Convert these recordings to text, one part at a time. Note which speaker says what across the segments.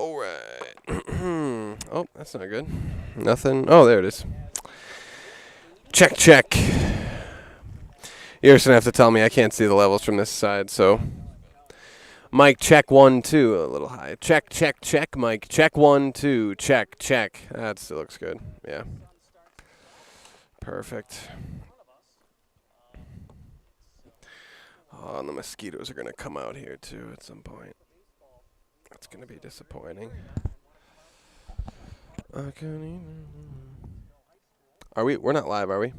Speaker 1: All right. Oh, that's not good. Nothing. Oh, there it is. Check, check. You're just going to have to tell me. I can't see the levels from this side, so. Mike, check 1, 2. A little high. Check, check, check, Mike. Check 1, 2. Check, check. That still looks good. Yeah. Perfect. Oh, and the mosquitoes are going to come out here, too, at some point. That's going to be disappointing. Are we? We're not live, are we?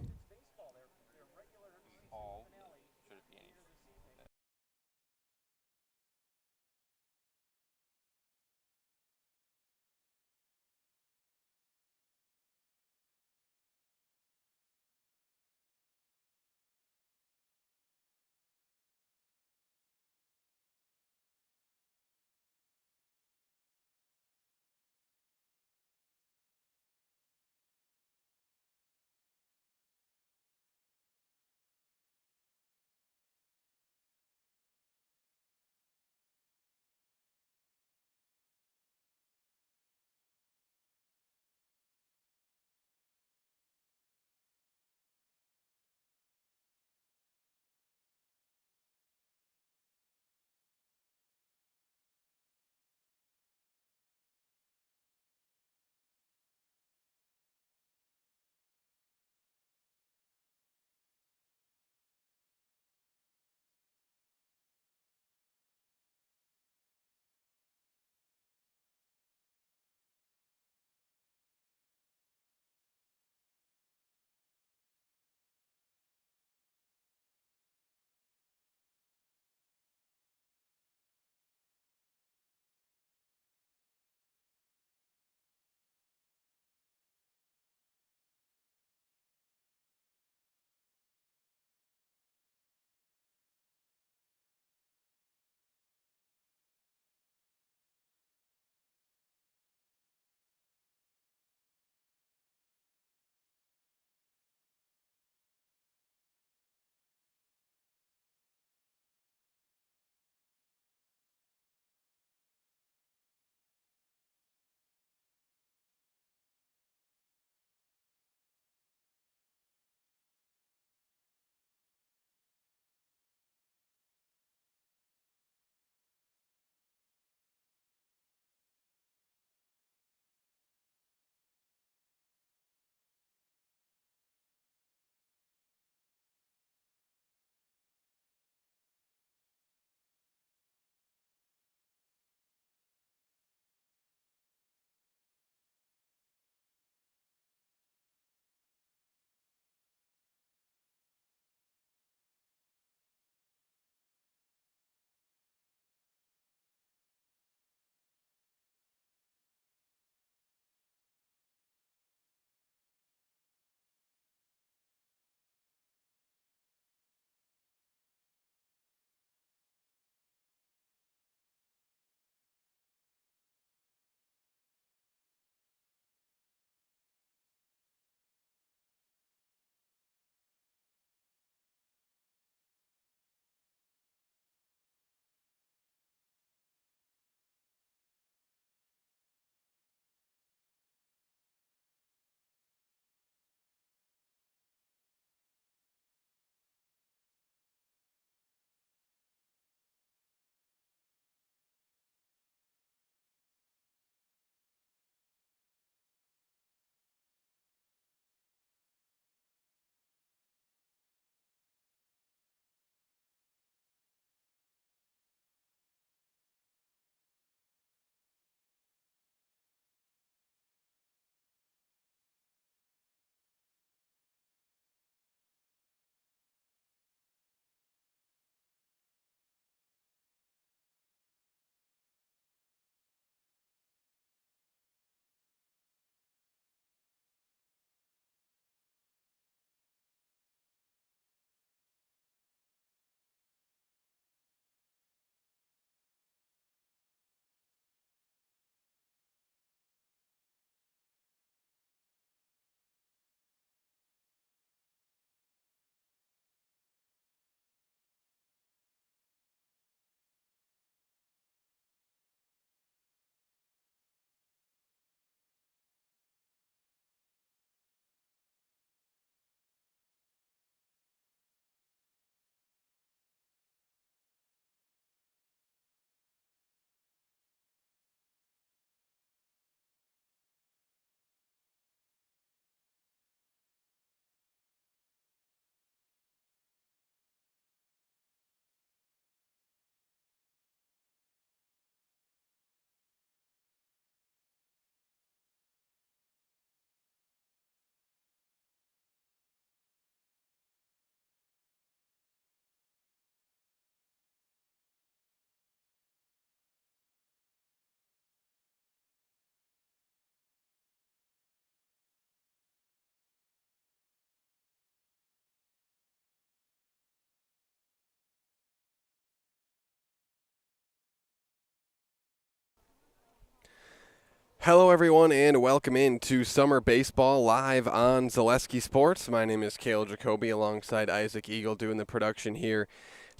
Speaker 1: Hello, everyone, and welcome into Summer Baseball live on Zaleski Sports. My name is Cale Jacoby alongside Isaac Eagle doing the production here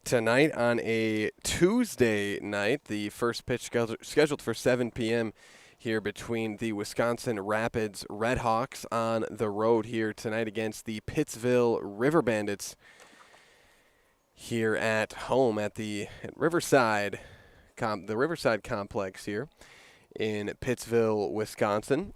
Speaker 1: tonight on a Tuesday night. The first pitch scheduled for 7 p.m. here between the Wisconsin Rapids Redhawks on the road here tonight against the Pittsville River Bandits here at home at the Riverside Complex here in Pittsville, Wisconsin.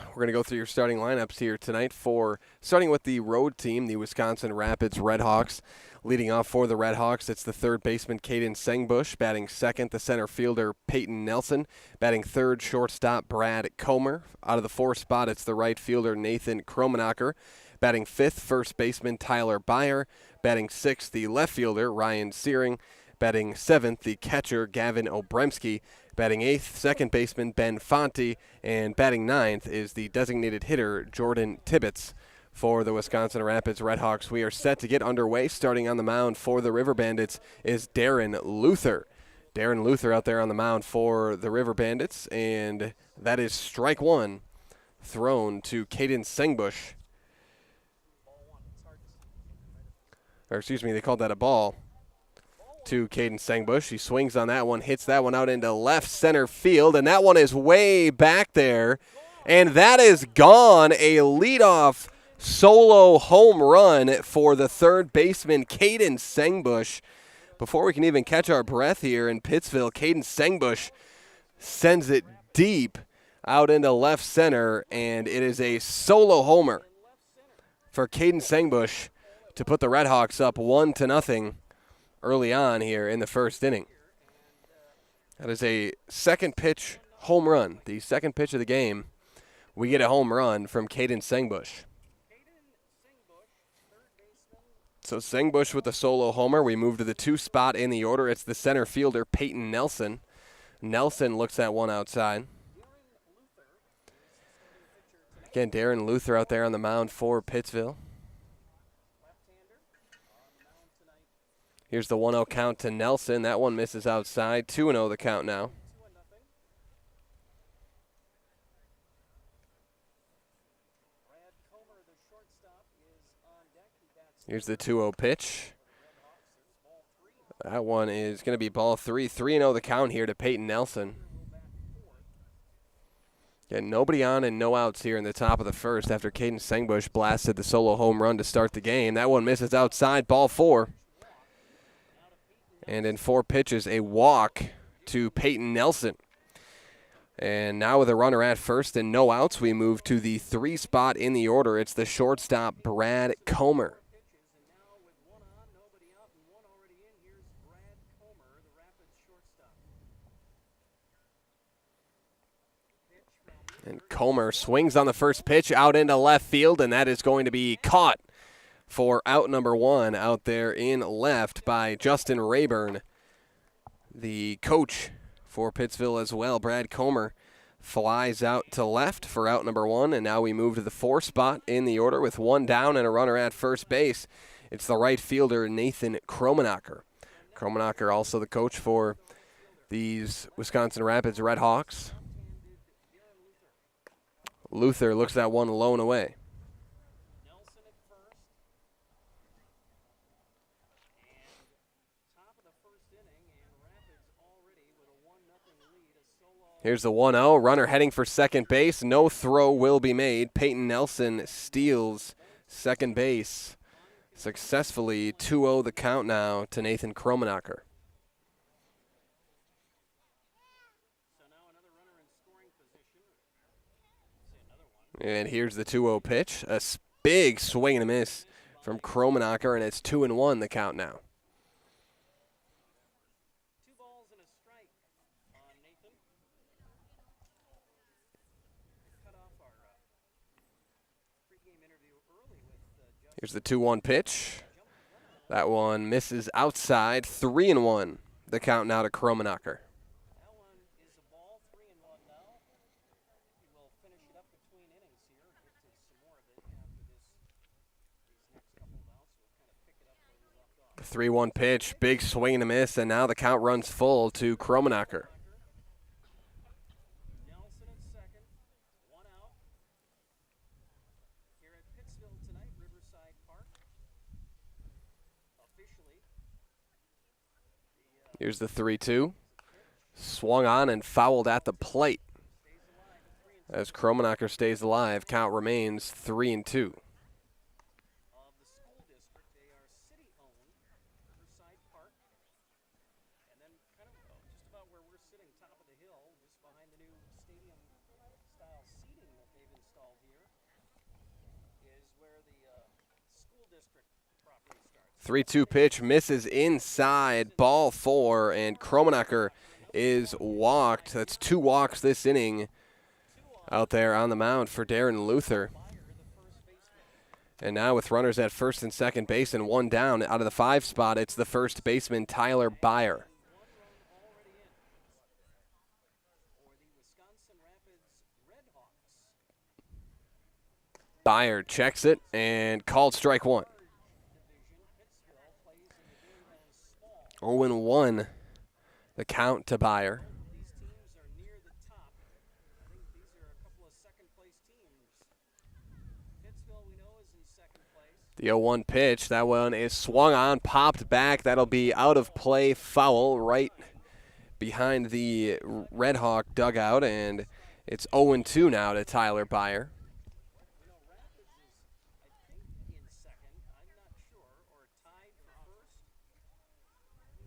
Speaker 1: We're going to go through your starting lineups here tonight starting with the road team, the Wisconsin Rapids Redhawks. Leading off for the Redhawks, it's the third baseman, Caden Sengbush. Batting second, the center fielder, Peyton Nelson. Batting third, shortstop, Brad Comer. Out of the fourth spot, it's the right fielder, Nathan Kromenacher. Batting fifth, first baseman, Tyler Beyer. Batting sixth, the left fielder, Ryan Searing. Batting seventh, the catcher, Gavin Obremski. Batting eighth, second baseman, Ben Fonte. And batting ninth is the designated hitter, Jordan Tibbetts. For the Wisconsin Rapids Redhawks, we are set to get underway. Starting on the mound for the River Bandits is Darren Luther. Darren Luther out there on the mound for the River Bandits. And that is strike one thrown to Caden Sengbush. Or excuse me, they called that a ball to Caden Sengbush. He swings on that one, hits that one out into left center field, and that one is way back there. And that is gone. A leadoff solo home run for the third baseman, Caden Sengbush. Before we can even catch our breath here in Pittsville, Caden Sengbush sends it deep out into left center, and it is a solo homer for Caden Sengbush to put the Redhawks up 1-0 early on here in the first inning. That is a second pitch home run. The second pitch of the game, we get a home run from Caden Sengbush. So Sengbush with the solo homer. We move to the 2 spot in the order. It's the center fielder, Peyton Nelson. Nelson looks at one outside. Again, Darren Luther out there on the mound for Pittsville. Here's the 1-0 count to Nelson. That one misses outside. 2-0 the count now. Here's the 2-0 pitch. That one is going to be ball 3. 3-0 the count here to Peyton Nelson. Again, nobody on and no outs here in the top of the first after Caden Sengbush blasted the solo home run to start the game. That one misses outside. Ball 4. And in 4 pitches, a walk to Peyton Nelson. And now with a runner at first and no outs, we move to the 3 spot in the order. It's the shortstop, Brad Comer. And Comer swings on the first pitch out into left field, and that is going to be caught for out number 1 out there in left by Justin Rayburn. The coach for Pittsville as well, Brad Comer, flies out to left for out number 1, and now we move to the 4 spot in the order with 1 down and a runner at first base. It's the right fielder, Nathan Kromenacher. Kromenacher also the coach for these Wisconsin Rapids Redhawks. Luther looks at one low and away. Here's the 1-0. Runner heading for second base. No throw will be made. Peyton Nelson steals second base successfully. 2-0 the count now to Nathan Kromenacher. And here's the 2-0 pitch. A big swing and a miss from Kromenacher, and it's 2-1 the count now. Here's the 2-1 pitch. That one misses outside. 3-1 the count now to Kromenacher. The 3-1 pitch, big swing and a miss, and now the count runs full to Kromenacher. Here's the 3-2. Swung on and fouled at the plate. As Kromenacher stays alive, count remains 3-2.
Speaker 2: style seating that they've installed here is where the school district property starts.
Speaker 1: 3-2 pitch misses inside, ball 4, and Kromenacher is walked. That's 2 walks this inning out there on the mound for Darren Luther. And now with runners at first and second base and 1 down out of the 5 spot, it's the first baseman, Tyler Beyer. Beyer checks it and called strike 1. 0-1 the count to Beyer.
Speaker 2: These teams are near the top. I think these are a couple of second-place teams. Pittsville, we know, is in second place.
Speaker 1: The 0-1 pitch, that one is swung on, popped back. That'll be out of play, foul right behind the Redhawk dugout, and it's 0-2 now to Tyler Beyer.
Speaker 2: You know, Rapids is, I think, in second. I'm not sure. Or tied for first.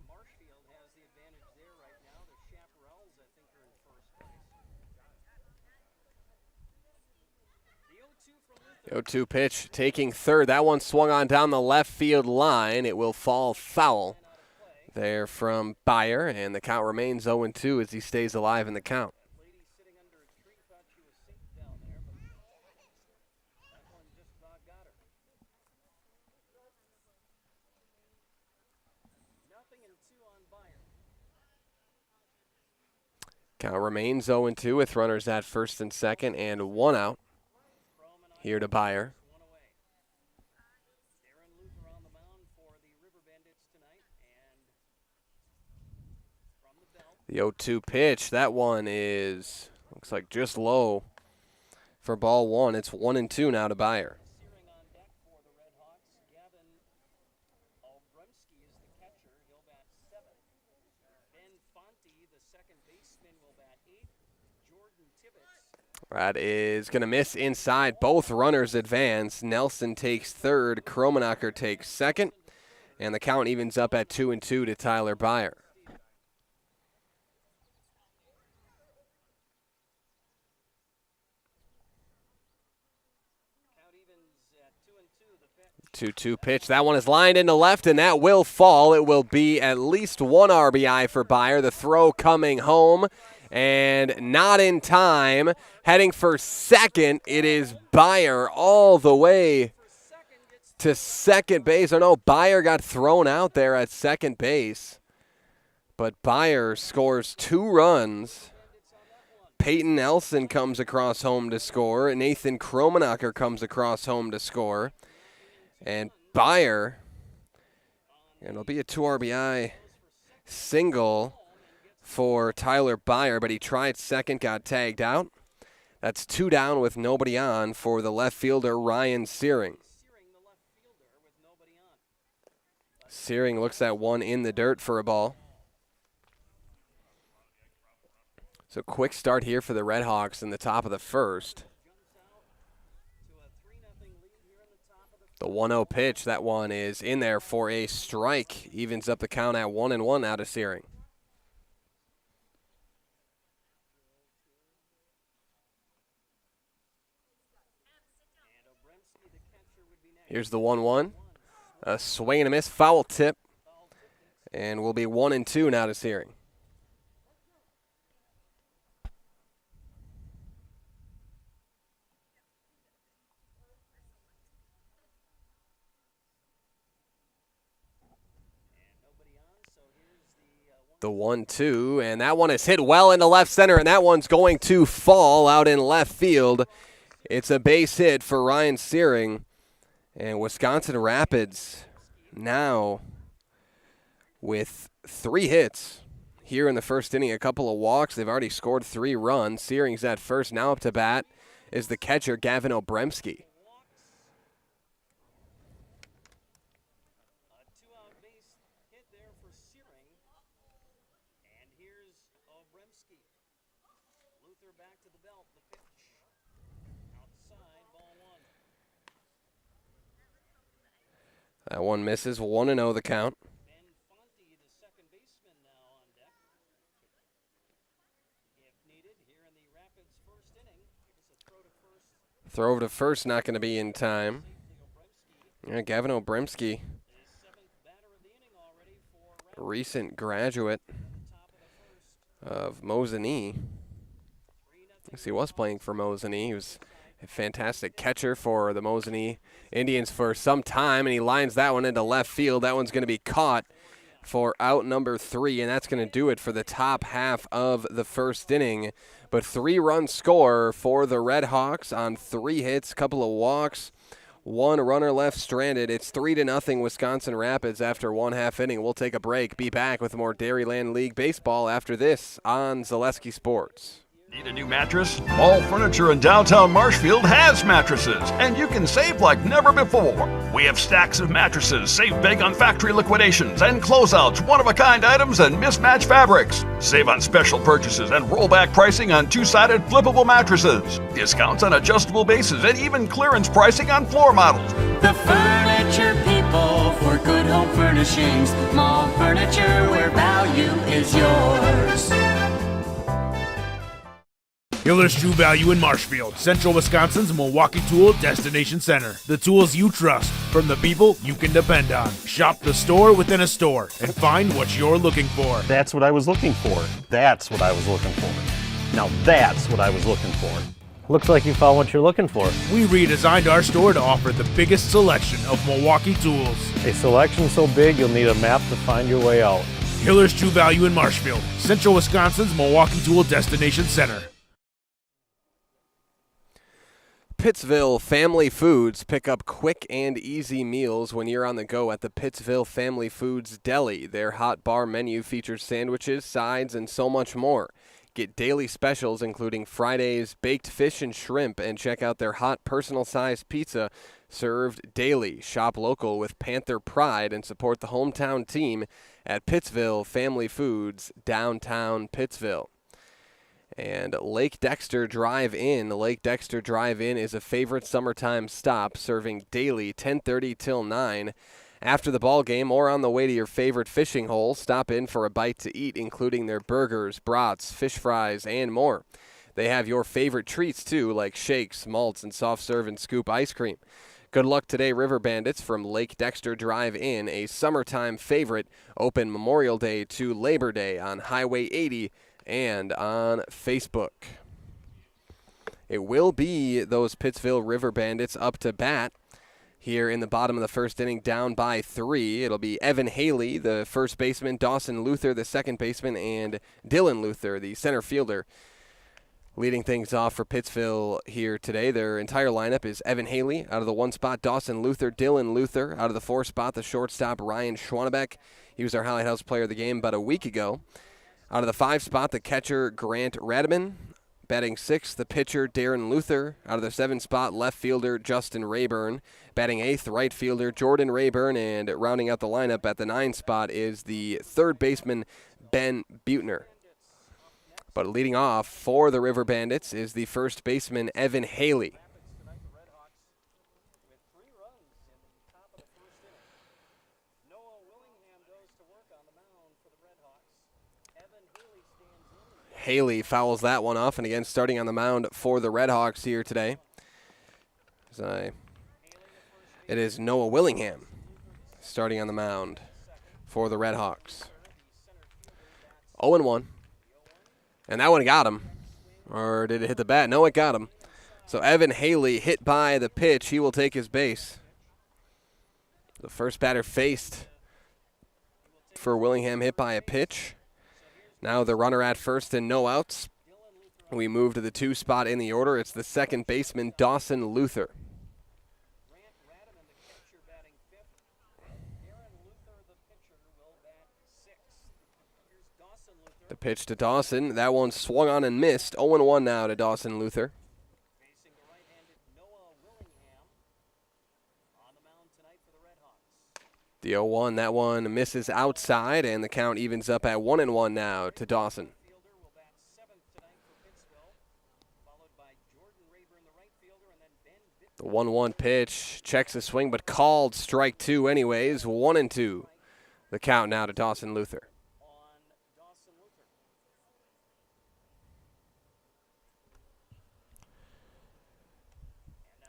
Speaker 2: Marshfield has the advantage there right now. The Chaparrals, I think, are in first place. The 0-2 from Luther.
Speaker 1: The 0-2 pitch taking third. That one swung on down the left field line. It will fall foul there from Beyer, and the count remains 0-2 as he stays alive in the count.
Speaker 2: Lady sitting under a tree thought she was safe down there, but that one just about got her. 0-2 on Beyer.
Speaker 1: Count remains 0-2 with runners at first and second and 1 out. Here to Beyer.
Speaker 2: One away. Darren Luther on the mound for the River Bandits tonight, and from the belt.
Speaker 1: The 0-2 pitch, that one is, looks like just low for ball 1. It's 1-2 now to Beyer.
Speaker 2: Searing on deck for the Redhawks. Gavin Obremski is the catcher. He'll bat 7. Ben Fonte, the second baseman, will bat 8. Jordan Tibbetts.
Speaker 1: That is going to miss inside. Both runners advance. Nelson takes third. Kromenacher takes second. And the count evens up at 2-2 to Tyler Beyer.
Speaker 2: Count evens at 2-2. The
Speaker 1: 2-2 pitch. That one is lined into left, and that will fall. It will be at least 1 RBI for Beyer. The throw coming home, and not in time. Heading for second, it is Beyer all the way to second base. Oh, no, Beyer got thrown out there at second base. But Beyer scores 2 runs. Peyton Nelson comes across home to score. Nathan Kromenacher comes across home to score. And Beyer, and it'll be a 2 RBI single for Tyler Beyer, but he tried second, got tagged out. That's 2 down with nobody on for the left fielder, Ryan Searing. Searing looks at one in the dirt for a ball. So quick start here for the Redhawks in the top of the first. The 1-0 pitch, that one is in there for a strike. Evens up the count at 1-1 out of Searing. Here's the 1-1. A swing and a miss, foul tip. And we'll be 1-2 now to Searing. The 1-2, and that one is hit well into left center, and that one's going to fall out in left field. It's a base hit for Ryan Searing. And Wisconsin Rapids now with 3 hits here in the first inning, a couple of walks. They've already scored 3 runs. Searing's at first. Now up to bat is the catcher, Gavin Obremski. That one misses. 1-0 the count.
Speaker 2: Ben Fonte, the second baseman, now on deck. If needed, here in the Rapids' first inning, here's a throw to first.
Speaker 1: Throw to first, not going to be in time. Yeah, Gavin Obremski,
Speaker 2: His seventh batter of the inning already for Rapids.
Speaker 1: recent graduate
Speaker 2: Top of the first.
Speaker 1: of Mosinee. Yes, he was playing for Mosinee. He was a fantastic catcher for the Mosinee Indians for some time, and he lines that one into left field. That one's going to be caught for out number 3, and that's going to do it for the top half of the first inning. But 3-run score for the Redhawks on 3 hits, couple of walks, 1 runner left stranded. It's 3-0 Wisconsin Rapids after 1/2 inning. We'll take a break. Be back with more Dairyland League baseball after this on Zaleski Sports.
Speaker 3: Need a new mattress? Mall Furniture in downtown Marshfield has mattresses, and you can save like never before. We have stacks of mattresses, save big on factory liquidations and closeouts, one-of-a-kind items, and mismatched fabrics. Save on special purchases and rollback pricing on 2-sided flippable mattresses. Discounts on adjustable bases and even clearance pricing on floor models.
Speaker 4: The furniture people for good home furnishings. Mall Furniture, where value is yours.
Speaker 5: Hiller's True Value in Marshfield, Central Wisconsin's Milwaukee Tool Destination Center. The tools you trust from the people you can depend on. Shop the store within a store and find what you're looking for.
Speaker 6: That's what I was looking for. That's what I was looking for. Now that's what I was looking for.
Speaker 7: Looks like you found what you're looking for.
Speaker 5: We redesigned our store to offer the biggest selection of Milwaukee tools.
Speaker 7: A selection so big you'll need a map to find your way out.
Speaker 5: Hiller's True Value in Marshfield, Central Wisconsin's Milwaukee Tool Destination Center.
Speaker 1: Pittsville Family Foods. Pick up quick and easy meals when you're on the go at the Pittsville Family Foods Deli. Their hot bar menu features sandwiches, sides, and so much more. Get daily specials including Friday's baked fish and shrimp, and check out their hot personal-sized pizza served daily. Shop local with Panther Pride and support the hometown team at Pittsville Family Foods, downtown Pittsville. And Lake Dexter Drive-In. The Lake Dexter Drive-In is a favorite summertime stop, serving daily 10:30 till 9. After the ball game or on the way to your favorite fishing hole, stop in for a bite to eat, including their burgers, brats, fish fries, and more. They have your favorite treats, too, like shakes, malts, and soft serve and scoop ice cream. Good luck today, River Bandits, from Lake Dexter Drive-In, a summertime favorite, open Memorial Day to Labor Day on Highway 80 and on Facebook. It will be those Pittsville River Bandits up to bat here in the bottom of the first inning, down by 3. It'll be Evan Haley, the first baseman, Dawson Luther, the second baseman, and Dylan Luther, the center fielder, leading things off for Pittsville here today. Their entire lineup is Evan Haley out of the 1 spot, Dawson Luther, Dylan Luther out of the 4 spot, the shortstop, Ryan Schwanebeck. He was our Highlight House player of the game about a week ago. Out of the 5 spot, the catcher, Grant Radman. Batting 6th, the pitcher, Darren Luther. Out of the 7 spot, left fielder, Justin Rayburn. Batting 8th, right fielder, Jordan Rayburn. And rounding out the lineup at the 9 spot is the third baseman, Ben Butner. But leading off for the River Bandits is the first baseman, Evan Haley. Haley fouls that one off, and again starting on the mound for the Redhawks here today. It is Noah Willingham starting on the mound for the Redhawks. 0-1. And that one got him. Or did it hit the bat? No, it got him. So Evan Haley hit by the pitch. He will take his base. The first batter faced for Willingham hit by a pitch. Now the runner at first and no outs. We move to the 2 spot in the order. It's the second baseman, Dawson Luther. The pitch to Dawson. That one swung on and missed. 0-1 now to Dawson Luther. The 0-1, that one misses outside, and the count evens up at 1-1 now to Dawson. The 1-1 pitch, checks the swing, but called strike 2 anyways. 1-2. The count now to Dawson Luther.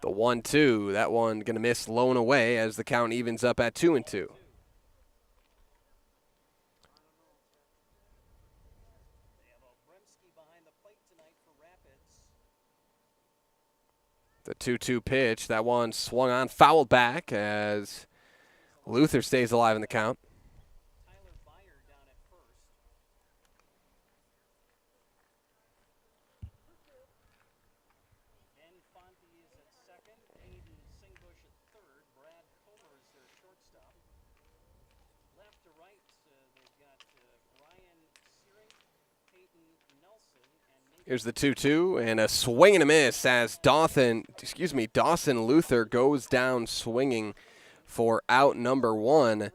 Speaker 1: The 1-2, that one going to miss low and away as the count evens up at 2-2. The 2-2 pitch, that one swung on, fouled back as Luther stays alive in the count. Here's the 2-2 and a swing and a miss as Dawson Luther goes down swinging for out number 1.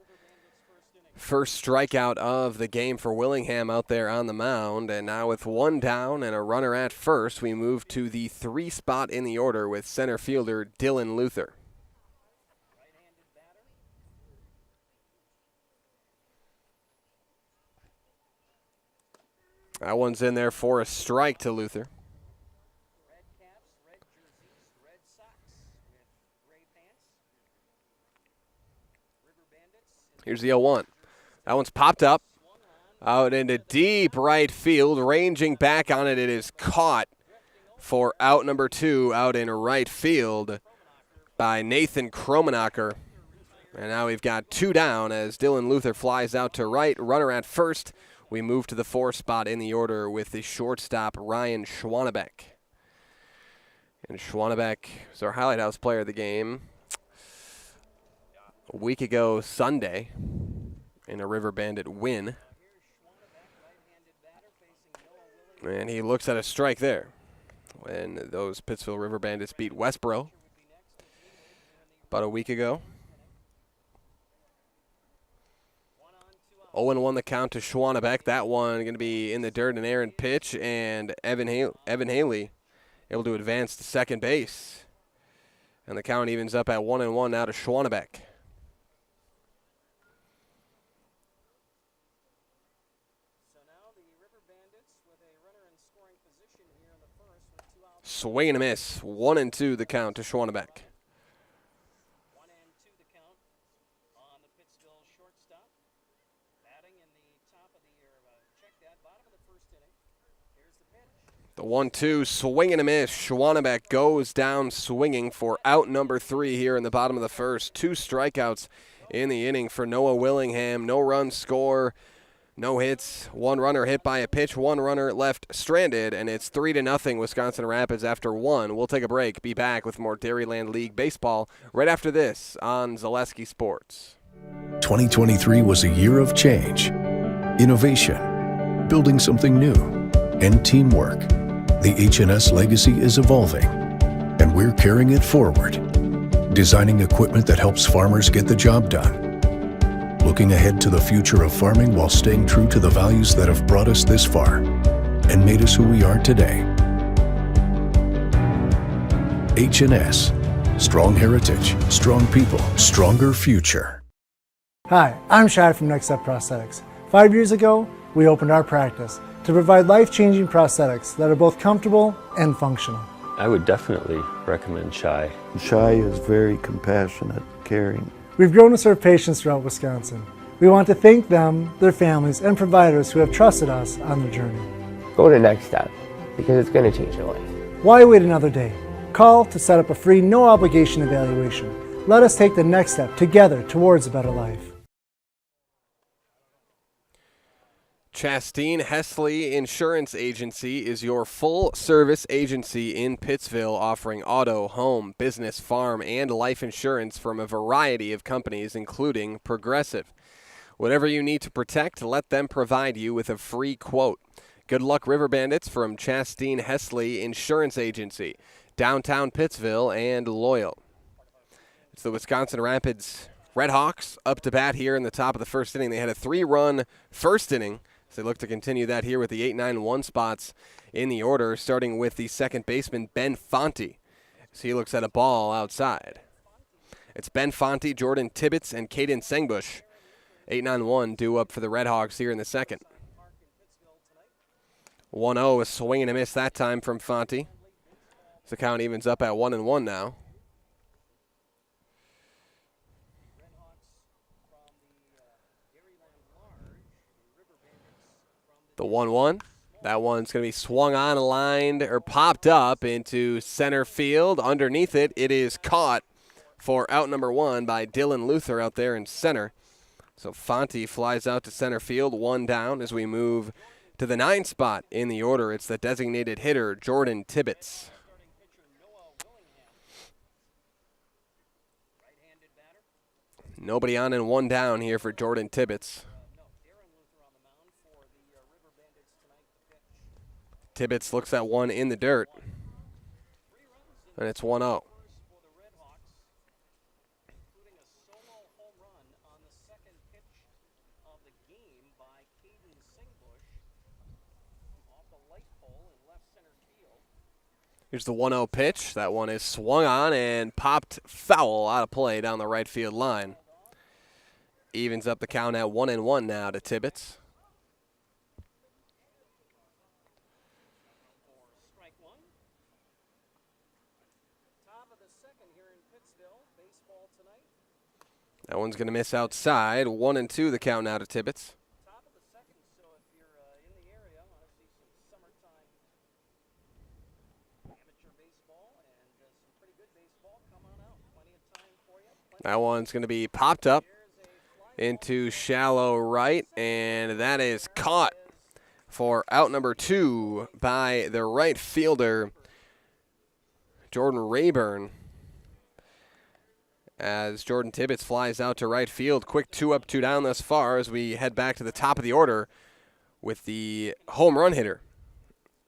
Speaker 1: First strikeout of the game for Willingham out there on the mound. And now with 1 down and a runner at first, we move to the 3 spot in the order with center fielder Dylan Luther. That one's in there for a strike to Luther.
Speaker 2: Red caps, red jerseys, red socks with gray pants. River Bandits.
Speaker 1: Here's the 0-1. That one's popped up out into deep right field. Ranging back on it, it is caught for out number 2 out in right field by Nathan Kromenacher. And now we've got 2 down as Dylan Luther flies out to right. Runner at first. We move to the 4 spot in the order with the shortstop, Ryan Schwannebeck. And Schwannebeck is our Highlight House player of the game a week ago Sunday in a River Bandit win. And he looks at a strike there when those Pittsville River Bandits beat Westboro about a week ago. 0-1 the count to Schwannebeck. That one going to be in the dirt, an errant pitch, and Evan Haley able to advance to second base. And the count evens up at 1-1 now to Schwannebeck.
Speaker 2: So now the River Bandits with a runner in scoring position here in the first with 2 outs.
Speaker 1: Swing and a miss. 1-2 the count to Schwannebeck.
Speaker 2: 1-2 the count on the Pittsville shortstop. Batting in the top of the check that bottom of the first inning. Here's the pitch.
Speaker 1: The 1-2, swing and a miss. Schwannebeck goes down swinging for out number 3 here in the bottom of the first. 2 strikeouts in the inning for Noah Willingham. No run score, no hits. 1 runner hit by a pitch, 1 runner left stranded, and it's 3-0 Wisconsin Rapids after 1. We'll take a break. Be back with more Dairyland League baseball right after this on Zaleski Sports.
Speaker 8: 2023 was a year of change, innovation, building something new, and teamwork. The H&S legacy is evolving, and we're carrying it forward, designing equipment that helps farmers get the job done, looking ahead to the future of farming while staying true to the values that have brought us this far and made us who we are today. H&S, strong heritage, strong people, stronger future.
Speaker 9: Hi, I'm Shai from Next Step Prosthetics. 5 years ago, we opened our practice to provide life-changing prosthetics that are both comfortable and functional.
Speaker 10: I would definitely recommend Shai.
Speaker 11: Shai is very compassionate, caring.
Speaker 9: We've grown to serve patients throughout Wisconsin. We want to thank them, their families, and providers who have trusted us on their journey.
Speaker 12: Go to Next Step because it's going to change your life.
Speaker 9: Why wait another day? Call to set up a free, no-obligation evaluation. Let us take the next step together towards a better life.
Speaker 1: Chastain Hesley Insurance Agency is your full-service agency in Pittsville, offering auto, home, business, farm, and life insurance from a variety of companies, including Progressive. Whatever you need to protect, let them provide you with a free quote. Good luck, River Bandits, from Chastain Hesley Insurance Agency, downtown Pittsville and Loyal. It's the Wisconsin Rapids Redhawks up to bat here in the top of the first inning. They had a 3-run first inning. So they look to continue that here with the 8-9-1 spots in the order, starting with the second baseman, Ben Fonte. So he looks at a ball outside. It's Ben Fonte, Jordan Tibbetts, and Caden Sengbush. 8-on-1 due up for the Redhawks here in the second. 1-0, a swing and a miss that time from Fonte. The count evens up at 1-1 now. The 1-1. That one's going to be swung on, lined, or popped up into center field. Underneath it, it is caught for out number 1 by Dylan Luther out there in center. So Fonte flies out to center field, 1 down as we move to the 9th spot in the order. It's the designated hitter, Jordan Tibbetts. Nobody on and 1 down here for Jordan Tibbetts. Tibbetts looks at one in the dirt. And it's 1-0. Here's the 1-0 pitch. That one is swung on and popped foul out of play down the right field line. Evens up the count at 1-1 now to Tibbetts.
Speaker 2: Strike one. Top of the second here in Pittsville. Baseball tonight.
Speaker 1: That one's going to miss outside. 1-2 the count now to Tibbetts.
Speaker 2: Top of the second, so if you're in the area, want to see some summertime amateur baseball and some pretty good baseball, come on out. Plenty of time for you.
Speaker 1: That one's going to be popped up into shallow right, and that is caught for out number 2 by the right fielder, Jordan Rayburn. As Jordan Tibbetts flies out to right field. Quick 2 up, 2 down thus far as we head back to the top of the order with the home run hitter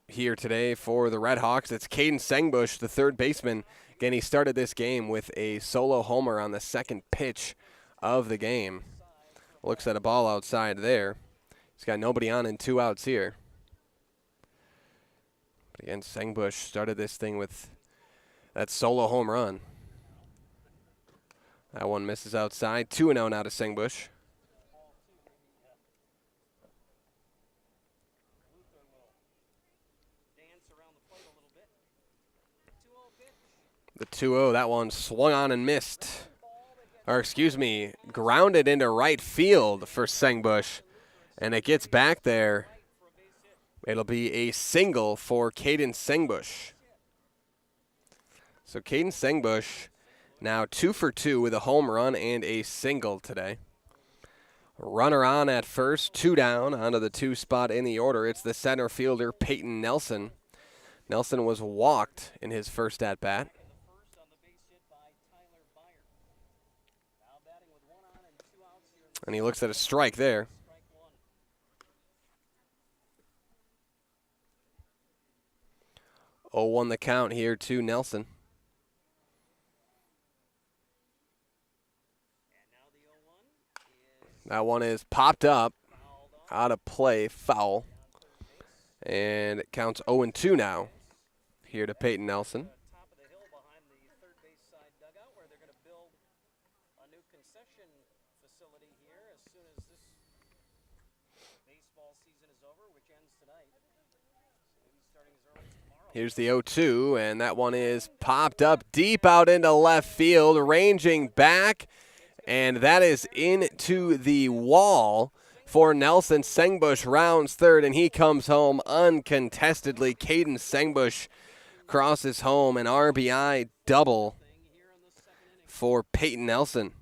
Speaker 1: here today for the Redhawks. It's Caden Sengbush, the third baseman. Again, he started this game with a solo homer on the second pitch of the game. Looks at a ball outside there. He's got nobody on and 2 outs here. But again, Sengbush started this thing with that solo home run. That one misses outside. 2-0 now to Sengbush. The 2-0, that one swung on and missed. Or excuse me, grounded into right field for Sengbush. And it gets back there. It'll be a single for Caden Sengbush. So Caden Sengbush now 2 for 2 with a home run and a single today. Runner on at first, 2 down onto the 2 spot in the order. It's the center fielder, Peyton Nelson. Nelson was walked in his first at-bat. And he looks at a strike there. Oh, 1 the count here to Nelson. That one is popped up, out of play, foul. And it counts 0-2 now here to Peyton Nelson.
Speaker 2: Top of the hill behind the third base side dugout where they're going to build a new concession facility here as soon as this baseball season is over, which ends tonight. So maybe starting as early as tomorrow.
Speaker 1: Here's the 0-2, and that one is popped up deep out into left field, ranging back. And that is into the wall for Nelson. Sengbush rounds third, and he comes home uncontestedly. Caden Sengbush crosses home, an RBI double for Peyton Nelson.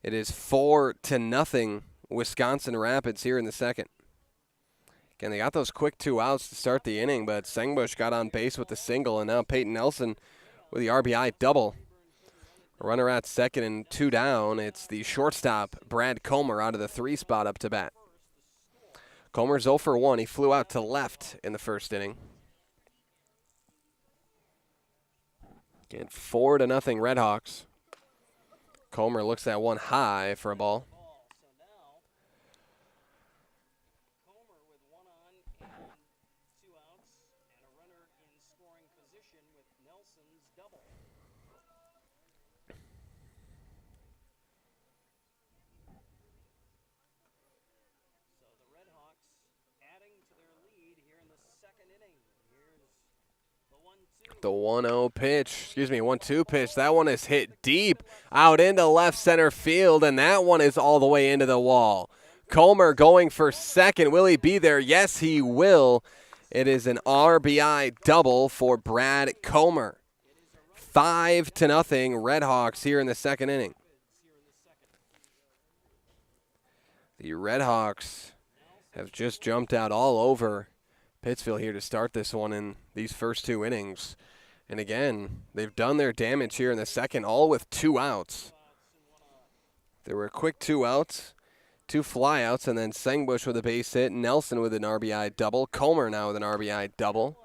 Speaker 1: It is 4-0 Wisconsin Rapids here in the second. Again, they got those quick 2 outs to start the inning, but Sengbush got on base with the single, and now Peyton Nelson with the RBI double. Runner at second and 2 down. It's the shortstop, Brad Comer, out of the 3 spot up to bat. Comer's 0 for 1. He flew out to left in the first inning. Again, 4-0 Redhawks. Comer looks at one high for a ball.
Speaker 2: with Nelson's double. So the Redhawks adding to their lead here in the second inning. Here's the 1-2.
Speaker 1: The 1-0 pitch, 1-2 pitch. That one is hit deep out into left center field, and that one is all the way into the wall. Comer going for second. Will he be there? Yes, he will. It is an RBI double for Brad Comer. 5-0 Redhawks here in the second inning. The Redhawks have just jumped out all over Pittsville here to start this one in these first 2 innings. And again, they've done their damage here in the second, all with 2 outs. There were quick 2 outs, 2 flyouts, and then Sengbush with a base hit, Nelson with an RBI double, Comer now with an RBI double.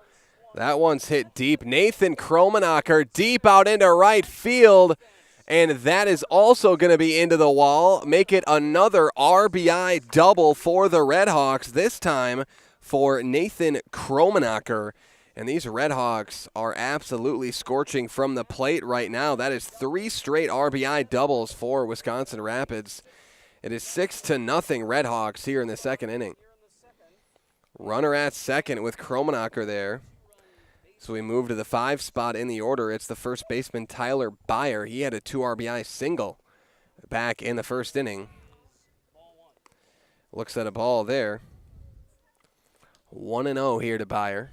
Speaker 1: That one's hit deep. Nathan Kromenacher deep out into right field, and that is also going to be into the wall. Make it another RBI double for the Redhawks, this time for Nathan Kromenacher. And these Redhawks are absolutely scorching from the plate right now. That is 3 straight RBI doubles for Wisconsin Rapids. It is 6-0 Redhawks here in the second inning. Runner at second with Kromenacher there. So we move to the 5 spot in the order. It's the first baseman, Tyler Byer. He had a 2 RBI single back in the first inning. Looks at a ball there. 1-0 here to Byer.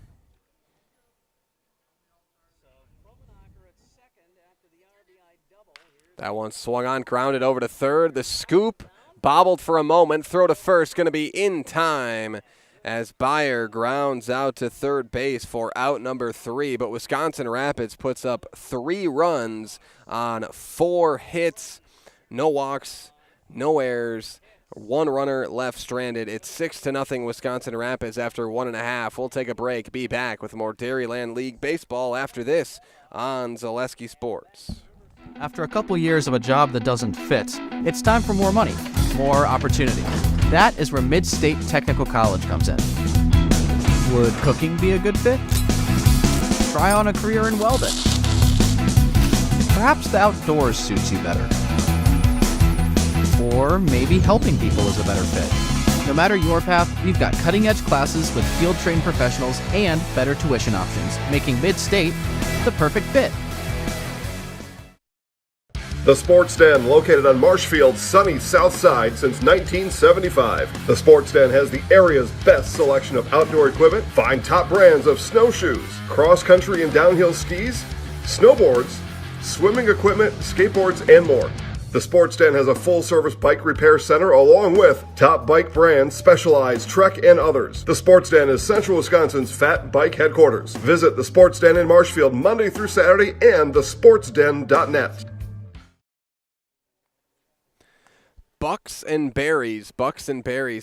Speaker 1: That one swung on, grounded over to third. The scoop, bobbled for a moment. Throw to first, going to be in time as Byer grounds out to third base for out number 3. But Wisconsin Rapids puts up 3 runs on 4 hits. No walks, no errors. 1 runner left stranded. It's 6-0 Wisconsin Rapids after 1.5. We'll take a break. Be back with more Dairyland League baseball after this on Zaleski Sports.
Speaker 13: After a couple years of a job that doesn't fit, it's time for more money, more opportunity. That is where Mid-State Technical College comes in. Would cooking be a good fit? Try on a career in welding. Perhaps the outdoors suits you better. Or maybe helping people is a better fit. No matter your path, we've got cutting-edge classes with field-trained professionals and better tuition options, making Mid-State the perfect fit.
Speaker 14: The Sports Den, located on Marshfield's sunny south side since 1975. The Sports Den has the area's best selection of outdoor equipment. Find top brands of snowshoes, cross-country and downhill skis, snowboards, swimming equipment, skateboards, and more. The Sports Den has a full-service bike repair center along with top bike brands, Specialized, Trek, and others. The Sports Den is Central Wisconsin's fat bike headquarters. Visit the Sports Den in Marshfield Monday through Saturday and thesportsden.net.
Speaker 1: Bucks and Berries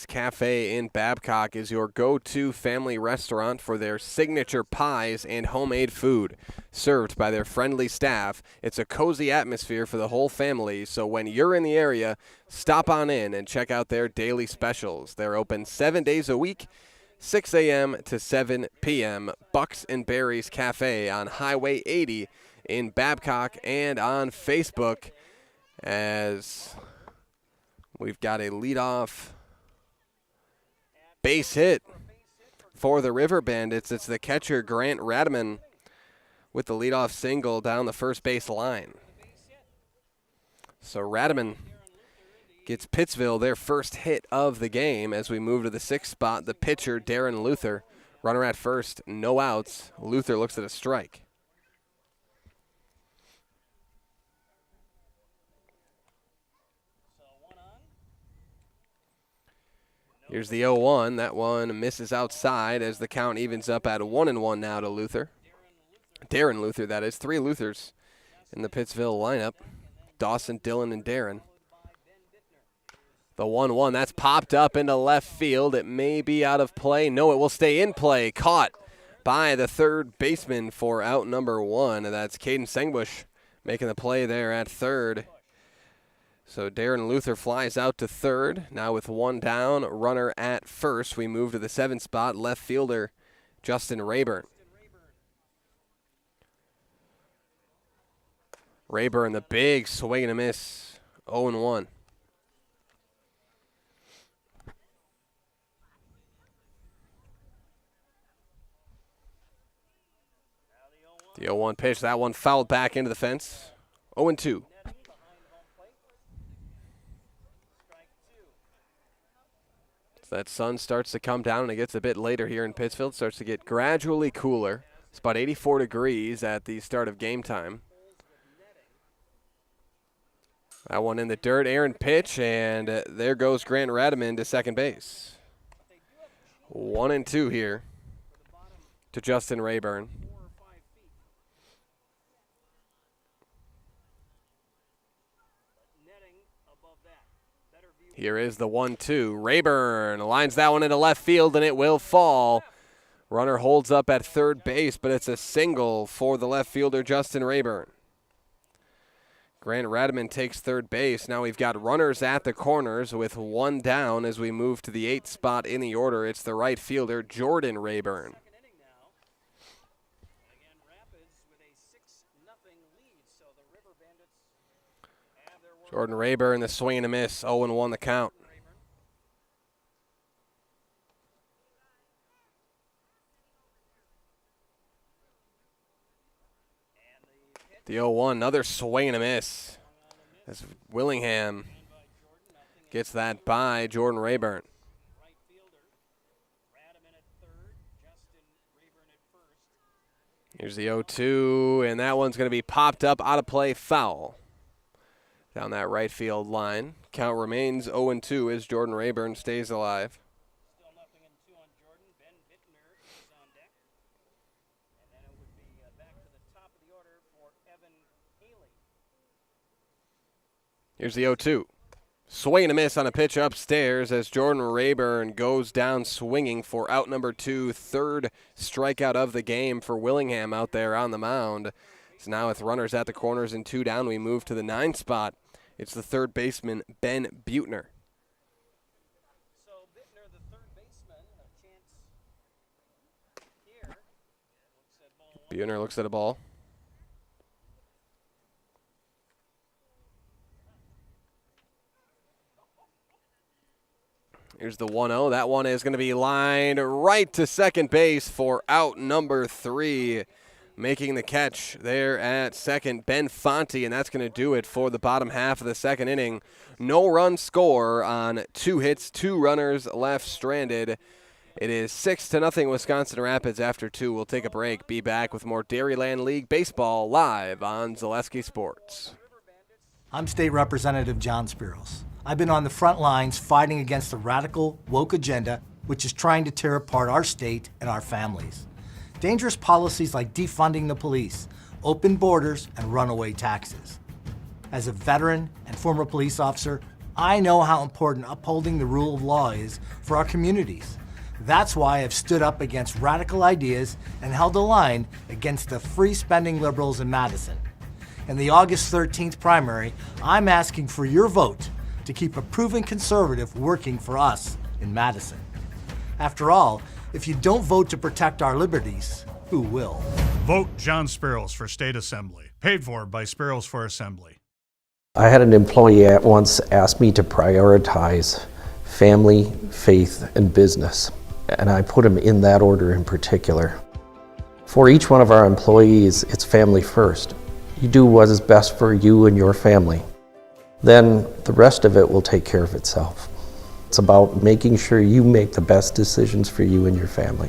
Speaker 1: Cafe in Babcock is your go-to family restaurant for their signature pies and homemade food. Served by their friendly staff, it's a cozy atmosphere for the whole family, so when you're in the area, stop on in and check out their daily specials. They're open 7 days a week, 6 a.m. to 7 p.m. Bucks and Berries Cafe on Highway 80 in Babcock, and on Facebook as we've got a leadoff base hit for the River Bandits. It's the catcher, Grant Radman, with the leadoff single down the first base line. So Radman gets Pittsville their first hit of the game as we move to the 6th spot. The pitcher, Darren Luther. Runner at first, no outs. Luther looks at a strike. Here's the 0-1. That one misses outside as the count evens up at 1-1 now to Luther. Darren Luther, that is. 3 Luthers in the Pittsville lineup. Dawson, Dillon, and Darren. The 1-1, that's popped up into left field. It may be out of play. No, it will stay in play. Caught by the third baseman for out number 1. That's Caden Sengbush making the play there at third. So Darren Luther flies out to third. Now with 1 down, runner at first. We move to the 7th spot, left fielder Justin Rayburn. Rayburn, the big swing and a miss. 0-1. The 0-1 pitch, that one fouled back into the fence. 0-2. So that sun starts to come down and it gets a bit later here in Pittsville. It starts to get gradually cooler. It's about 84 degrees at the start of game time. That one in the dirt, Aaron pitch, and there goes Grant Radaman to second base. 1-2 here to Justin Rayburn. Here is the 1-2. Rayburn lines that one into left field, and it will fall. Runner holds up at third base, but it's a single for the left fielder, Justin Rayburn. Grant Radaman takes third base. Now we've got runners at the corners with one down as we move to the 8th spot in the order. It's the right fielder, Jordan Rayburn. Jordan Rayburn, the swing and a miss, 0-1 the count. The 0-1, another swing and a miss. As Willingham gets that by Jordan Rayburn. Here's the 0-2, and that one's going to be popped up, out of play, foul. Down that right field line. Count remains 0-2 as Jordan Rayburn stays alive. Here's the 0-2. Swing and a miss on a pitch upstairs as Jordan Rayburn goes down swinging for out number 2, third strikeout of the game for Willingham out there on the mound. So now with runners at the corners and 2 down, we move to the 9th spot. It's the third baseman, Ben Buettner.
Speaker 2: So Bittner, the third baseman, a chance here.
Speaker 1: Buettner looks at a ball. Here's the 1-0. That one is going to be lined right to second base for out number 3. Making the catch there at second, Ben Fonte, and that's going to do it for the bottom half of the second inning. No run score on 2 hits, 2 runners left stranded. It is 6-0 Wisconsin Rapids after 2. We'll take a break. Be back with more Dairyland League baseball live on Zaleski Sports.
Speaker 15: I'm State Representative John Spiros. I've been on the front lines fighting against the radical, woke agenda, which is trying to tear apart our state and our families. Dangerous policies like defunding the police, open borders, and runaway taxes. As a veteran and former police officer, I know how important upholding the rule of law is for our communities. That's why I've stood up against radical ideas and held the line against the free-spending liberals in Madison. In the August 13th primary, I'm asking for your vote to keep a proven conservative working for us in Madison. After all, if you don't vote to protect our liberties, who will?
Speaker 16: Vote John Spiros for State Assembly. Paid for by Spiros for Assembly.
Speaker 10: I had an employee at once ask me to prioritize family, faith, and business, and I put them in that order in particular. For each one of our employees, it's family first. You do what is best for you and your family. Then the rest of it will take care of itself. It's about making sure you make the best decisions for you and your family.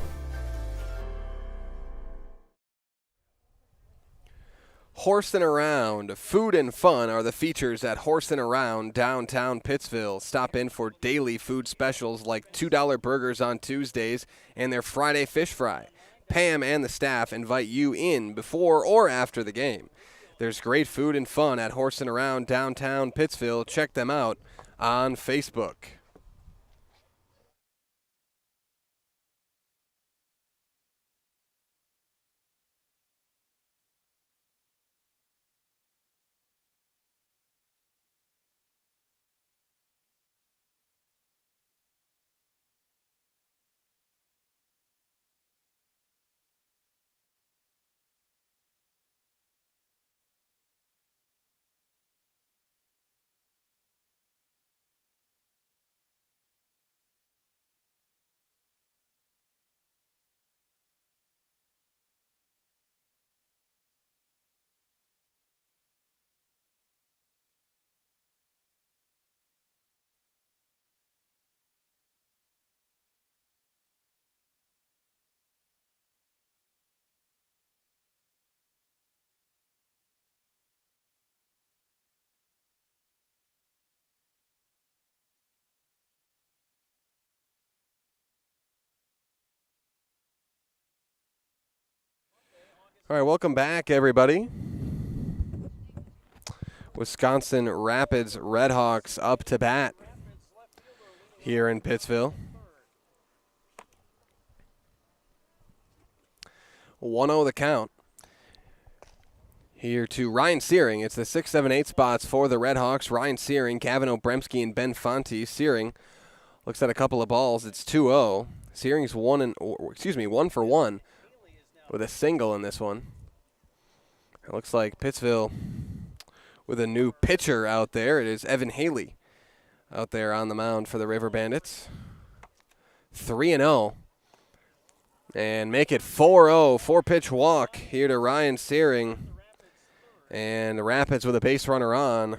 Speaker 1: Horsin' Around. Food and fun are the features at Horsin' Around downtown Pittsville. Stop in for daily food specials like $2 burgers on Tuesdays and their Friday fish fry. Pam and the staff invite you in before or after the game. There's great food and fun at Horsin' Around downtown Pittsville. Check them out on Facebook. All right, welcome back, everybody. Wisconsin Rapids Redhawks up to bat here in Pittsville. 1-0 the count. Here to Ryan Searing. It's the 6, 7, 8 spots for the Redhawks. Ryan Searing, Gavin Obremski, and Ben Fonte. Searing looks at a couple of balls. It's 2-0. Searing's 1 for 1 with a single in this one. It looks like Pittsville with a new pitcher out there. It is Evan Haley out there on the mound for the River Bandits. 3-0. And make it 4-0. 4-pitch walk here to Ryan Searing. And the Rapids with a base runner on.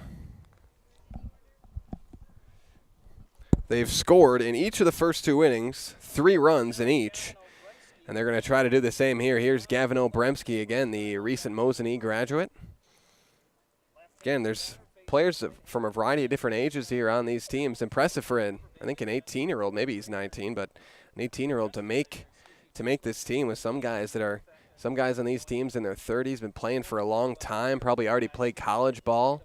Speaker 1: They've scored in each of the first 2 innings, 3 runs in each. And they're going to try to do the same here. Here's Gavin Obremski, again, the recent Mosinee graduate. Again, there's players from a variety of different ages here on these teams. Impressive for I think an 18-year-old, maybe he's 19, but an 18-year-old to make this team with some guys on these teams in their 30s, been playing for a long time, probably already played college ball.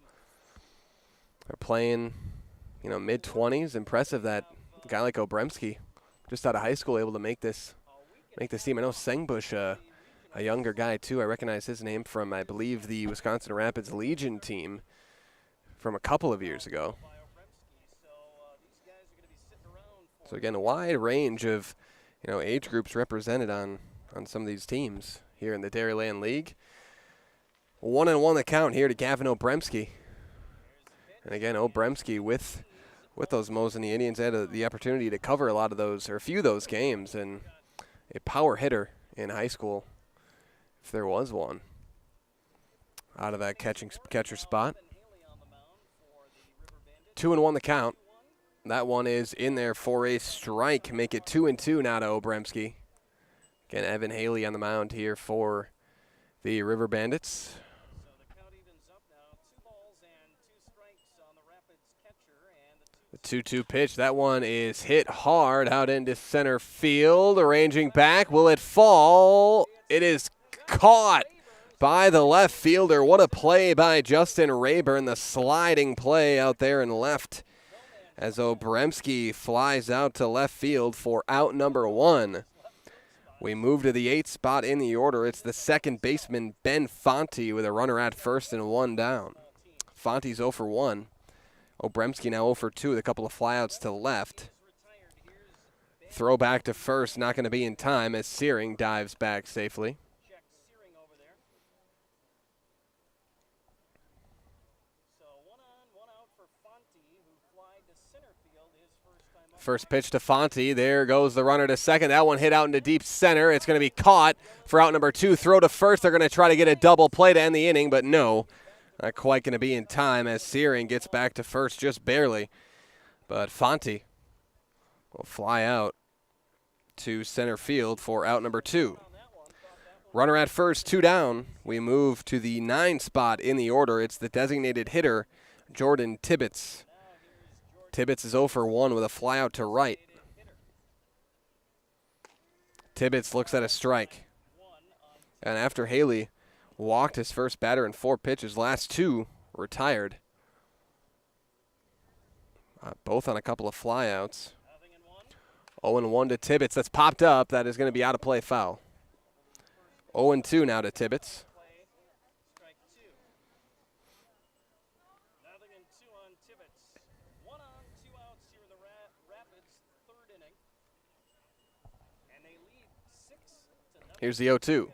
Speaker 1: They're playing, mid-20s. Impressive that a guy like Obremski, just out of high school, able to make this team. I know Sengbush, a younger guy too. I recognize his name from, I believe, the Wisconsin Rapids Legion team from a couple of years ago. So again, a wide range of age groups represented on some of these teams here in the Dairyland League. 1-1 the count here to Gavin Obremski. And again, Obremski with those Mosinee Indians had the opportunity to cover a lot of those, or a few of those games, and a power hitter in high school, if there was one, out of that catcher spot. 2-1 the count. That one is in there for a strike. Make it 2-2 now to Obremski. Again, Evan Haley on the mound here for the River Bandits. The 2-2 pitch. That one is hit hard out into center field. Arranging back. Will it fall? It is caught by the left fielder. What a play by Justin Rayburn. The sliding play out there in left as Obremski flies out to left field for out number 1. We move to the 8th spot in the order. It's the second baseman, Ben Fonte, with a runner at first and 1 down. Fonte's 0 for 1. Obremski now 0 for 2 with a couple of flyouts to left. Throw back to first, not going to be in time as Searing dives back safely. First pitch to Fonte. There goes the runner to second. That one hit out into deep center. It's going to be caught for out number 2. Throw to first. They're going to try to get a double play to end the inning, but no. Not quite going to be in time as Searing gets back to first just barely. But Fonte will fly out to center field for out number 2. Runner at first, 2 down. We move to the 9 spot in the order. It's the designated hitter, Jordan Tibbetts. Tibbetts is 0 for 1 with a flyout to right. Tibbetts looks at a strike. And after Haley walked his first batter in 4 pitches, last 2 retired. Both on a couple of flyouts. 0-1 to Tibbetts. That's popped up. That is going to be out of play, foul. 0-2 now to Tibbetts. Here's the 0-2.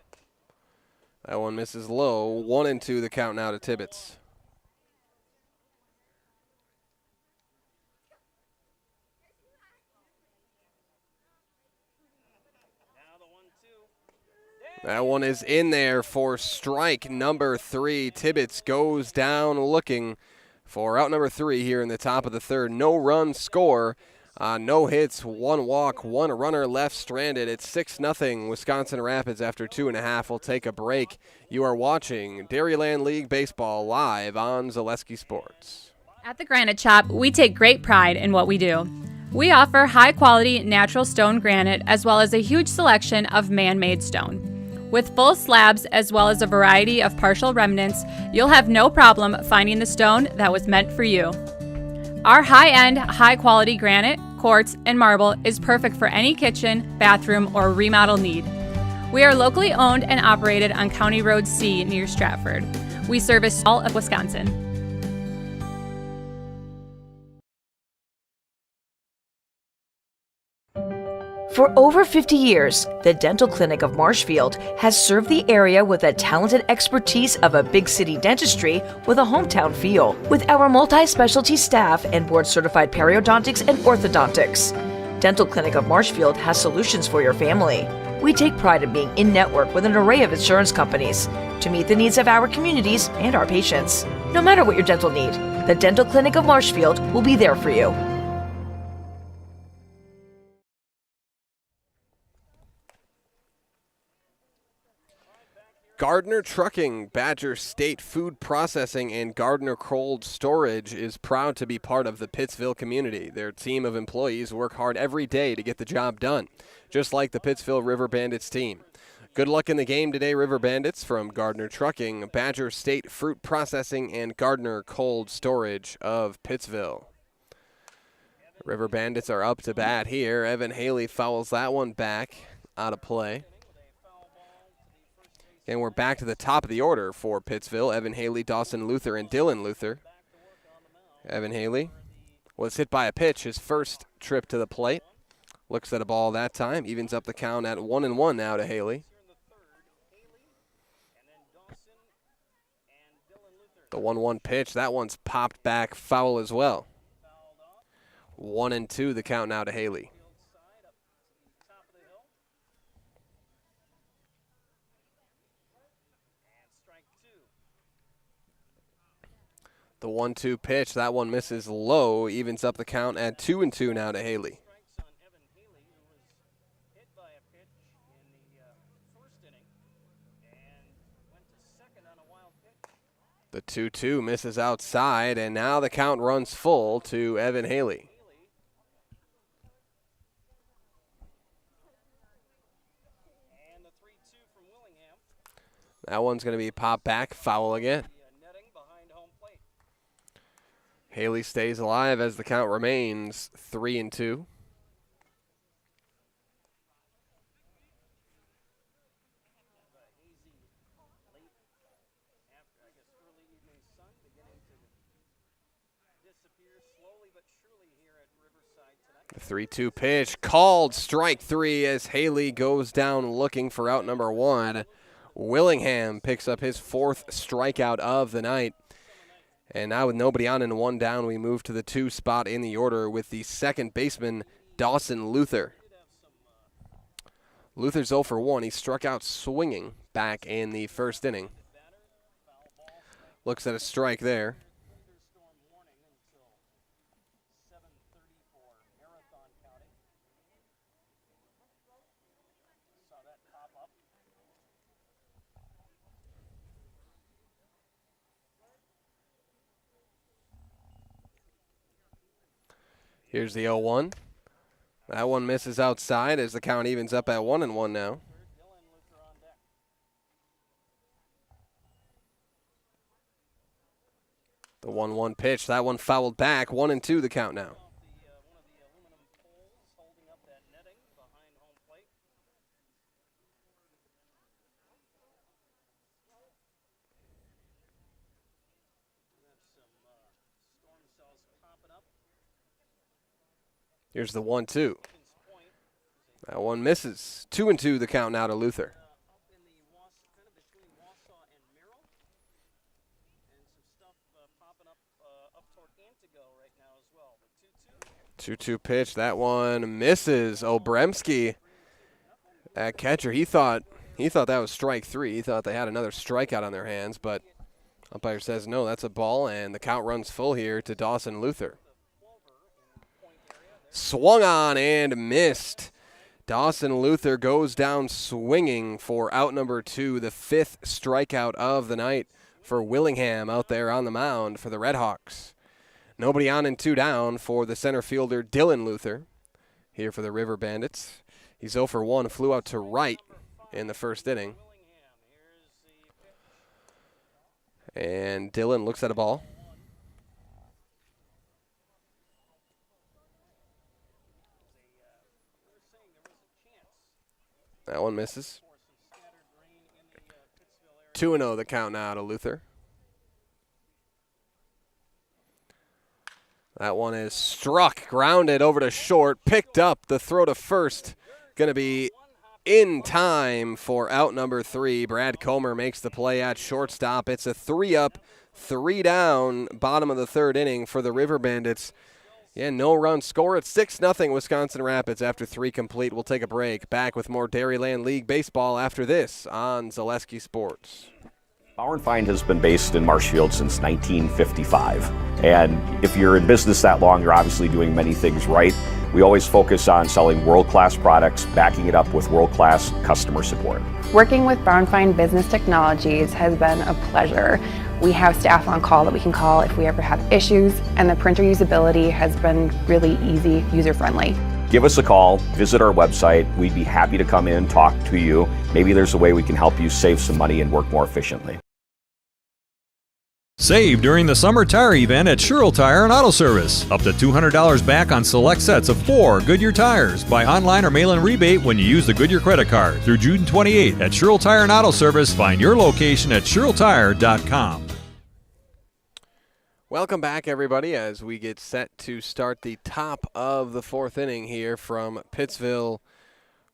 Speaker 1: That one misses low. 1-2 the count now to Tibbetts. That one is in there for strike number 3. Tibbetts goes down looking for out number 3 here in the top of the 3rd. No run score. No hits, 1 walk, 1 runner left stranded. It's 6-0 Wisconsin Rapids after 2.5. We'll take a break. You are watching Dairyland League Baseball live on Zaleski Sports.
Speaker 17: At the Granite Shop, we take great pride in what we do. We offer high-quality natural stone granite as well as a huge selection of man-made stone. With full slabs as well as a variety of partial remnants, you'll have no problem finding the stone that was meant for you. Our high-end, high-quality granite, quartz, and marble is perfect for any kitchen, bathroom, or remodel need. We are locally owned and operated on County Road C near Stratford. We service all of Wisconsin.
Speaker 18: For over 50 years, the Dental Clinic of Marshfield has served the area with the talented expertise of a big city dentistry with a hometown feel. With our multi-specialty staff and board-certified periodontics and orthodontics, Dental Clinic of Marshfield has solutions for your family. We take pride in being in-network with an array of insurance companies to meet the needs of our communities and our patients. No matter what your dental need, the Dental Clinic of Marshfield will be there for you.
Speaker 1: Gardner Trucking, Badger State Food Processing, and Gardner Cold Storage is proud to be part of the Pittsville community. Their team of employees work hard every day to get the job done, just like the Pittsville River Bandits team. Good luck in the game today, River Bandits, from Gardner Trucking, Badger State Fruit Processing, and Gardner Cold Storage of Pittsville. River Bandits are up to bat here. Evan Haley fouls that one back, out of play. And we're back to the top of the order for Pittsville. Evan Haley, Dawson Luther, and Dylan Luther. Evan Haley was hit by a pitch his first trip to the plate. Looks at a ball that time. Evens up the count at 1-1 now to Haley. The 1-1 pitch, that one's popped back foul as well. 1-2 the count now to Haley. The 1-2 pitch, that one misses low, evens up the count at 2-2 now to Haley. The 2-2 misses outside, and now the count runs full to Evan Haley. That one's going to be popped back, foul again. Haley stays alive as the count remains 3-2. The 3-2 pitch called strike three as Haley goes down looking for out number one. Willingham picks up his fourth strikeout of the night. And now with nobody on and one down, we move to the 2 spot in the order with the second baseman, Dawson Luther. Luther's 0 for 1. He struck out swinging back in the first inning. Looks at a strike there. Here's the 0-1. That one misses outside as the count evens up at 1-1 now. The 1-1 pitch, that one fouled back. 1-2 the count now. Here's the 1-2. That one misses. 2-2 the count now to Luther. The 2-2 pitch. That one misses. Obremski, that catcher, he thought that was strike three. He thought they had another strikeout on their hands, but umpire says no, that's a ball, and the count runs full here to Dawson Luther. Swung on and missed. Dawson Luther goes down swinging for out number 2, the 5th strikeout of the night for Willingham out there on the mound for the Redhawks. Nobody on and 2 down for the center fielder Dylan Luther here for the River Bandits. He's 0 for 1, flew out to right in the first inning. And Dylan looks at a ball. That one misses. 2-0 the count now to Luther. That one is struck, grounded over to short, picked up. The throw to first, going to be in time for out number 3. Brad Comer makes the play at shortstop. It's a 3-up, 3-down, bottom of the third inning for the River Bandits. Yeah, no run score. It's 6-0 Wisconsin Rapids after 3 complete. We'll take a break. Back with more Dairyland League baseball after this on Zaleski Sports.
Speaker 19: Bauer & Find has been based in Marshfield since 1955. And if you're in business that long, you're obviously doing many things right. We always focus on selling world-class products, backing it up with world-class customer support.
Speaker 20: Working with Bauer & Find Business Technologies has been a pleasure. We have staff on call that we can call if we ever have issues, and the printer usability has been really easy, user-friendly.
Speaker 19: Give us a call, visit our website. We'd be happy to come in, talk to you. Maybe there's a way we can help you save some money and work more efficiently.
Speaker 21: Save during the summer tire event at Sherrill Tire and Auto Service. Up to $200 back on select sets of 4 Goodyear tires. Buy online or mail-in rebate when you use the Goodyear credit card. Through June 28th at Sherrill Tire and Auto Service. Find your location at SherrillTire.com.
Speaker 1: Welcome back, everybody, as we get set to start the top of the 4th inning here from Pittsville,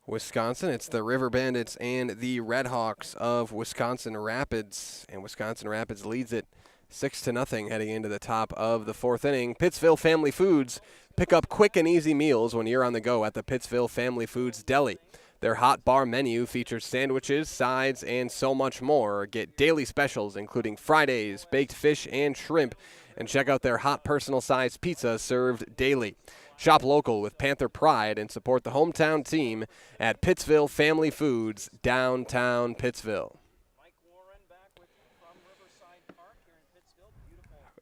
Speaker 1: Wisconsin. It's the River Bandits and the Redhawks of Wisconsin Rapids, and Wisconsin Rapids leads it 6-0 heading into the top of the 4th inning. Pittsville Family Foods. Pick up quick and easy meals when you're on the go at the Pittsville Family Foods Deli. Their hot bar menu features sandwiches, sides, and so much more. Get daily specials including Fridays, baked fish, and shrimp. And check out their hot personal-sized pizza served daily. Shop local with Panther Pride and support the hometown team at Pittsville Family Foods, downtown Pittsville.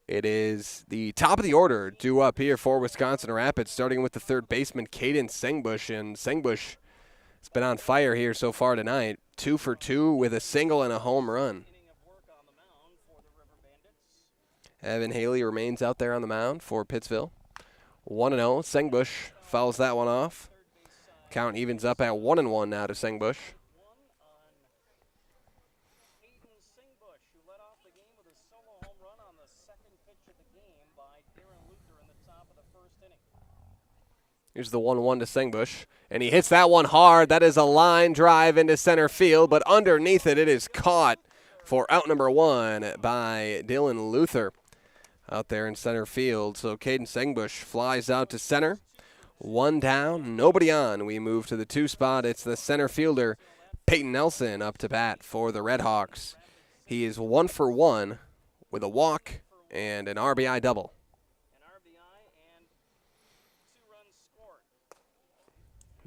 Speaker 1: It is the top of the order due up here for Wisconsin Rapids, starting with the third baseman, Caden Sengbush. And Sengbush has been on fire here so far tonight. 2 for 2 with a single and a home run. Evan Haley remains out there on the mound for Pittsville. 1-0. Sengbush fouls that one off. Count evens up at 1-1 now to Sengbush. Here's the 1-1 to Sengbush, and he hits that one hard. That is a line drive into center field, but underneath it, it is caught for out number 1 by Dylan Luther out there in center field. So Caden Sengbush flies out to center. 1 down, nobody on. We move to the 2 spot. It's the center fielder, Peyton Nelson, up to bat for the Redhawks. He is 1 for 1 with a walk and an RBI double.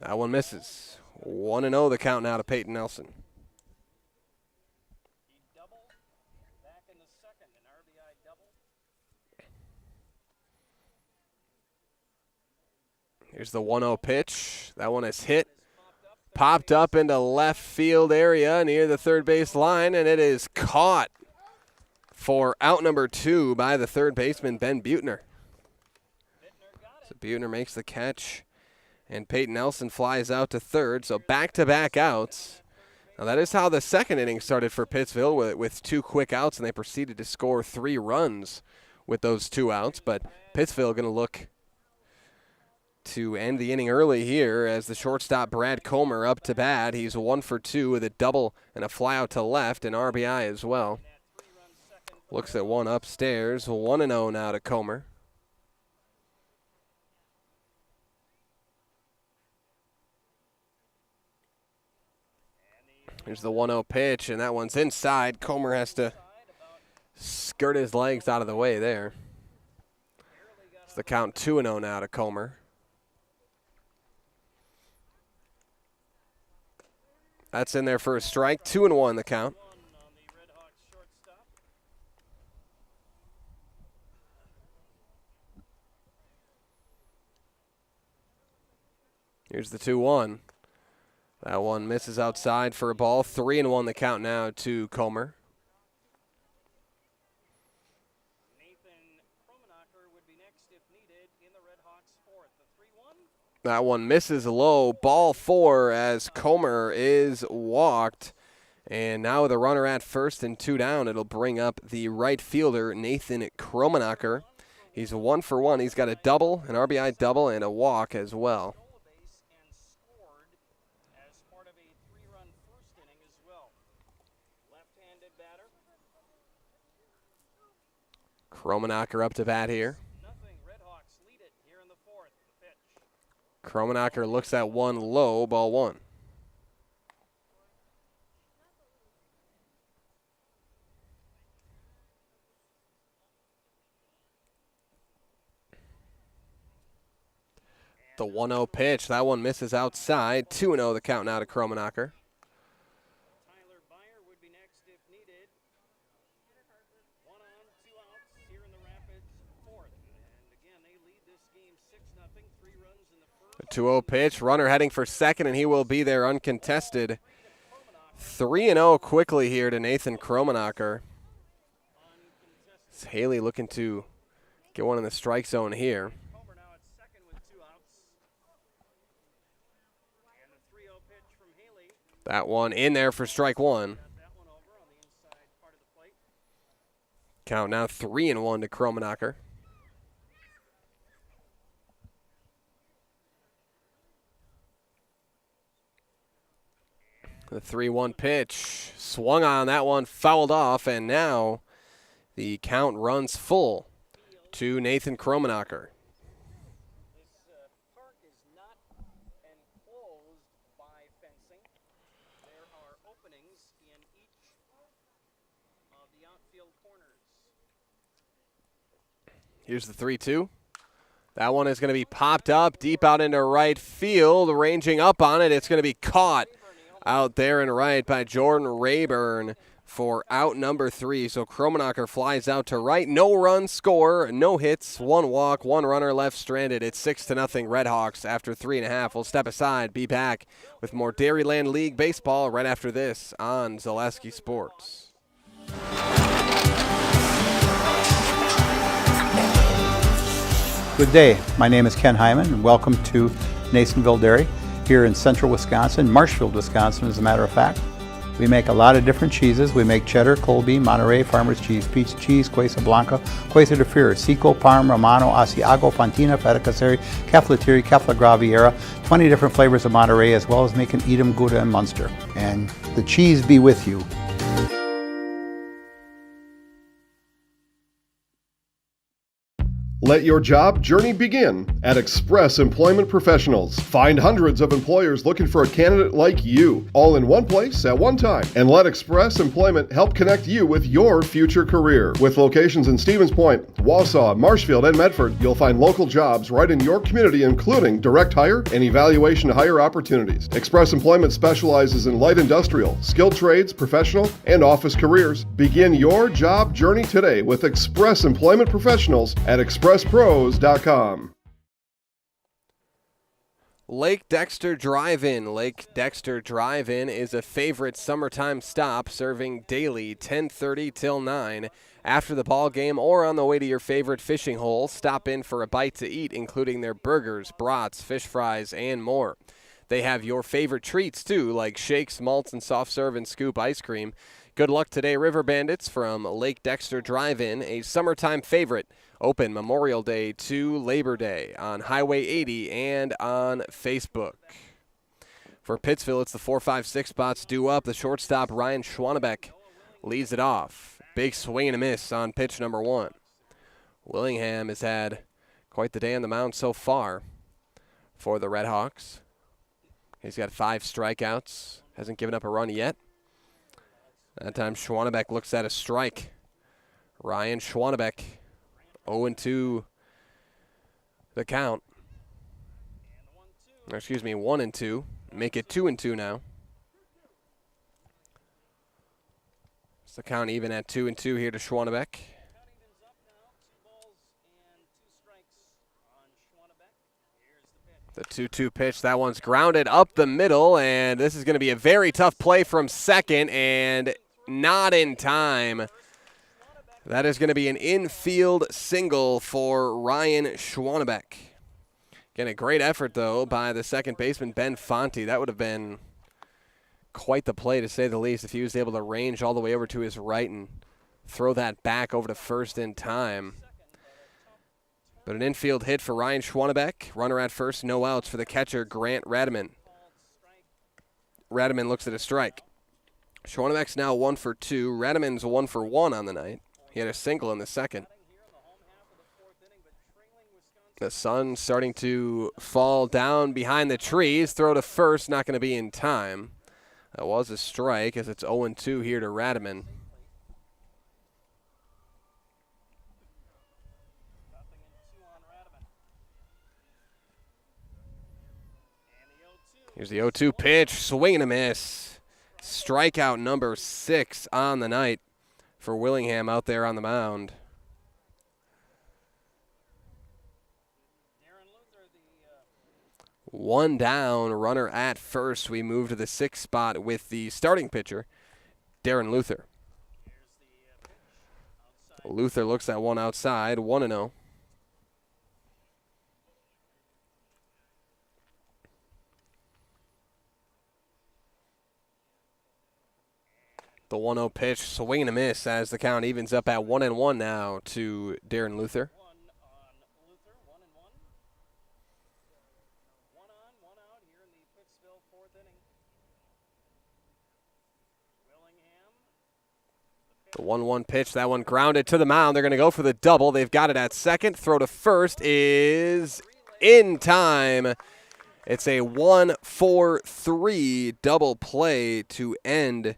Speaker 1: That one misses. 1-0 the count now to Peyton Nelson. Here's the 1-0 pitch. That one is hit. Popped up into left field area near the third base line, and it is caught for out number 2 by the third baseman, Ben Buettner. So Buettner makes the catch. And Peyton Nelson flies out to third, so back-to-back outs. Now that is how the second inning started for Pittsville with 2 quick outs, and they proceeded to score 3 runs with those 2 outs. But Pittsville going to look to end the inning early here as the shortstop Brad Comer up to bat. He's 1 for 2 with a double and a fly out to left and RBI as well. Looks at one upstairs. 1-0 now to Comer. Here's the 1-0 pitch, and that one's inside. Comer has to skirt his legs out of the way there. It's the count 2-0 now to Comer. That's in there for a strike. 2-1 the count. Here's the 2-1. That one misses outside for a ball. 3-1 the count now to Comer. That one misses low. Ball 4 as Comer is walked. And now with a runner at first and 2 down, it'll bring up the right fielder, Nathan Kromenacher. He's 1 for 1. He's got a double, an RBI double, and a walk as well. Kromenacher up to bat here. Kromenacher looks at one low, ball 1. The 1-0 pitch, that one misses outside. 2-0 the count now to Kromenacher. The 2-0 pitch, runner heading for second, and he will be there uncontested. 3-0 quickly here to Nathan Kromenacher. It's Haley looking to get one in the strike zone here. That one in there for strike 1. Count now 3-1 to Kromenacher. The 3-1 pitch, swung on that one, fouled off, and now the count runs full to Nathan Kromenacher. Here's the 3-2. That one is going to be popped up deep out into right field, ranging up on it. It's going to be caught out there and right by Jordan Rayburn for out number 3. So Kromenacher flies out to right. No run score, no hits, 1 walk, 1 runner left stranded. It's 6-0 Redhawks after 3.5. We'll step aside, be back with more Dairyland League baseball right after this on Zaleski Sports.
Speaker 3: Good day. My name is Ken Hyman, and welcome to Nasonville Dairy here in central Wisconsin, Marshfield, Wisconsin, as a matter of fact. We make a lot of different cheeses. We make cheddar, Colby, Monterey, Farmer's Cheese, Pizza Cheese, Quesa Blanca, Quesa de Fear, Seco, Parm, Romano, Asiago, Fontina, Feta Caseri, Caflatiri, Cafla Graviera, 20 different flavors of Monterey, as well as making Edam, Gouda, and Munster. And the cheese be with you.
Speaker 14: Let your job journey begin at Express Employment Professionals. Find hundreds of employers looking for a candidate like you, all in one place at one time. And let Express Employment help connect you with your future career. With locations in Stevens Point, Wausau, Marshfield, and Medford, you'll find local jobs right in your community, including direct hire and evaluation to hire opportunities. Express Employment specializes in light industrial, skilled trades, professional, and office careers. Begin your job journey today with Express Employment Professionals at expresspros.com.
Speaker 1: Lake Dexter Drive-In. Lake Dexter Drive-In is a favorite summertime stop, serving daily 10:30 till 9. After the ball game or on the way to your favorite fishing hole, stop in for a bite to eat, including their burgers, brats, fish fries, and more. They have your favorite treats, too, like shakes, malts, and soft serve and scoop ice cream. Good luck today, River Bandits, from Lake Dexter Drive-In, a summertime favorite. Open Memorial Day to Labor Day on Highway 80 and on Facebook. For Pittsville, it's the 4-5-6 spots due up. The shortstop, Ryan Schwannebeck, leads it off. Big swing and a miss on pitch number 1. Willingham has had quite the day on the mound so far for the Redhawks. He's got 5 strikeouts, hasn't given up a run yet. That time Schwannebeck looks at a strike. Ryan Schwannebeck, 0-2 the count. Or excuse me, 1-2. Make it 2-2 now. It's the count even at 2-2 here to Schwannebeck. The 2-2 pitch, that one's grounded up the middle, and this is going to be a very tough play from second, and not in time. That is going to be an infield single for Ryan Schwanebeck. Again, a great effort, though, by the second baseman, Ben Fonte. That would have been quite the play, to say the least, if he was able to range all the way over to his right and throw that back over to first in time. But an infield hit for Ryan Schwanebeck. Runner at first, no outs for the catcher, Grant Radaman. Radaman looks at a strike. Schwanebeck's now 1 for 2. Radaman's 1 for 1 on the night. He had a single in the second. The sun starting to fall down behind the trees. Throw to first, not going to be in time. That was a strike, as it's 0-2 here to Radaman. Here's the 0-2 pitch, swing and a miss. Strikeout number 6 on the night for Willingham out there on the mound. One down, runner at first. We move to the 6th spot with the starting pitcher, Darren Luther. Luther looks at one outside, 1-0. The 1-0 pitch, swing and a miss as the count evens up at 1-1 now to Darren Luther. The 1-1 pitch, that one grounded to the mound. They're going to go for the double. They've got it at second. Throw to first is in time. It's a 1-4-3 double play to end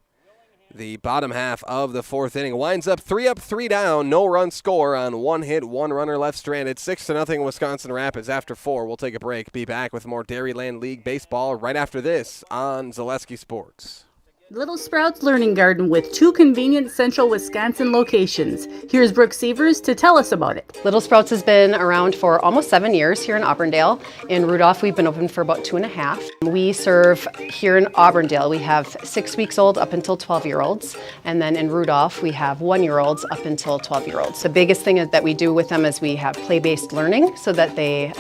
Speaker 1: the bottom half of the 4th inning. Winds up 3 up, 3 down. No run score on 1 hit, 1 runner left stranded. 6-0 Wisconsin Rapids after 4. We'll take a break. Be back with more Dairyland League baseball right after this on Zaleski Sports.
Speaker 4: Little Sprouts Learning Garden with 2 convenient central Wisconsin locations. Here's Brooke Sievers to tell us about it.
Speaker 22: Little Sprouts has been around for almost 7 years here in Auburndale. In Rudolph, we've been open for about 2.5. We serve here in Auburndale. We have 6 weeks old up until 12-year-olds. And then in Rudolph, we have 1-year-olds up until 12-year-olds. The biggest thing that we do with them is we have play-based learning so that they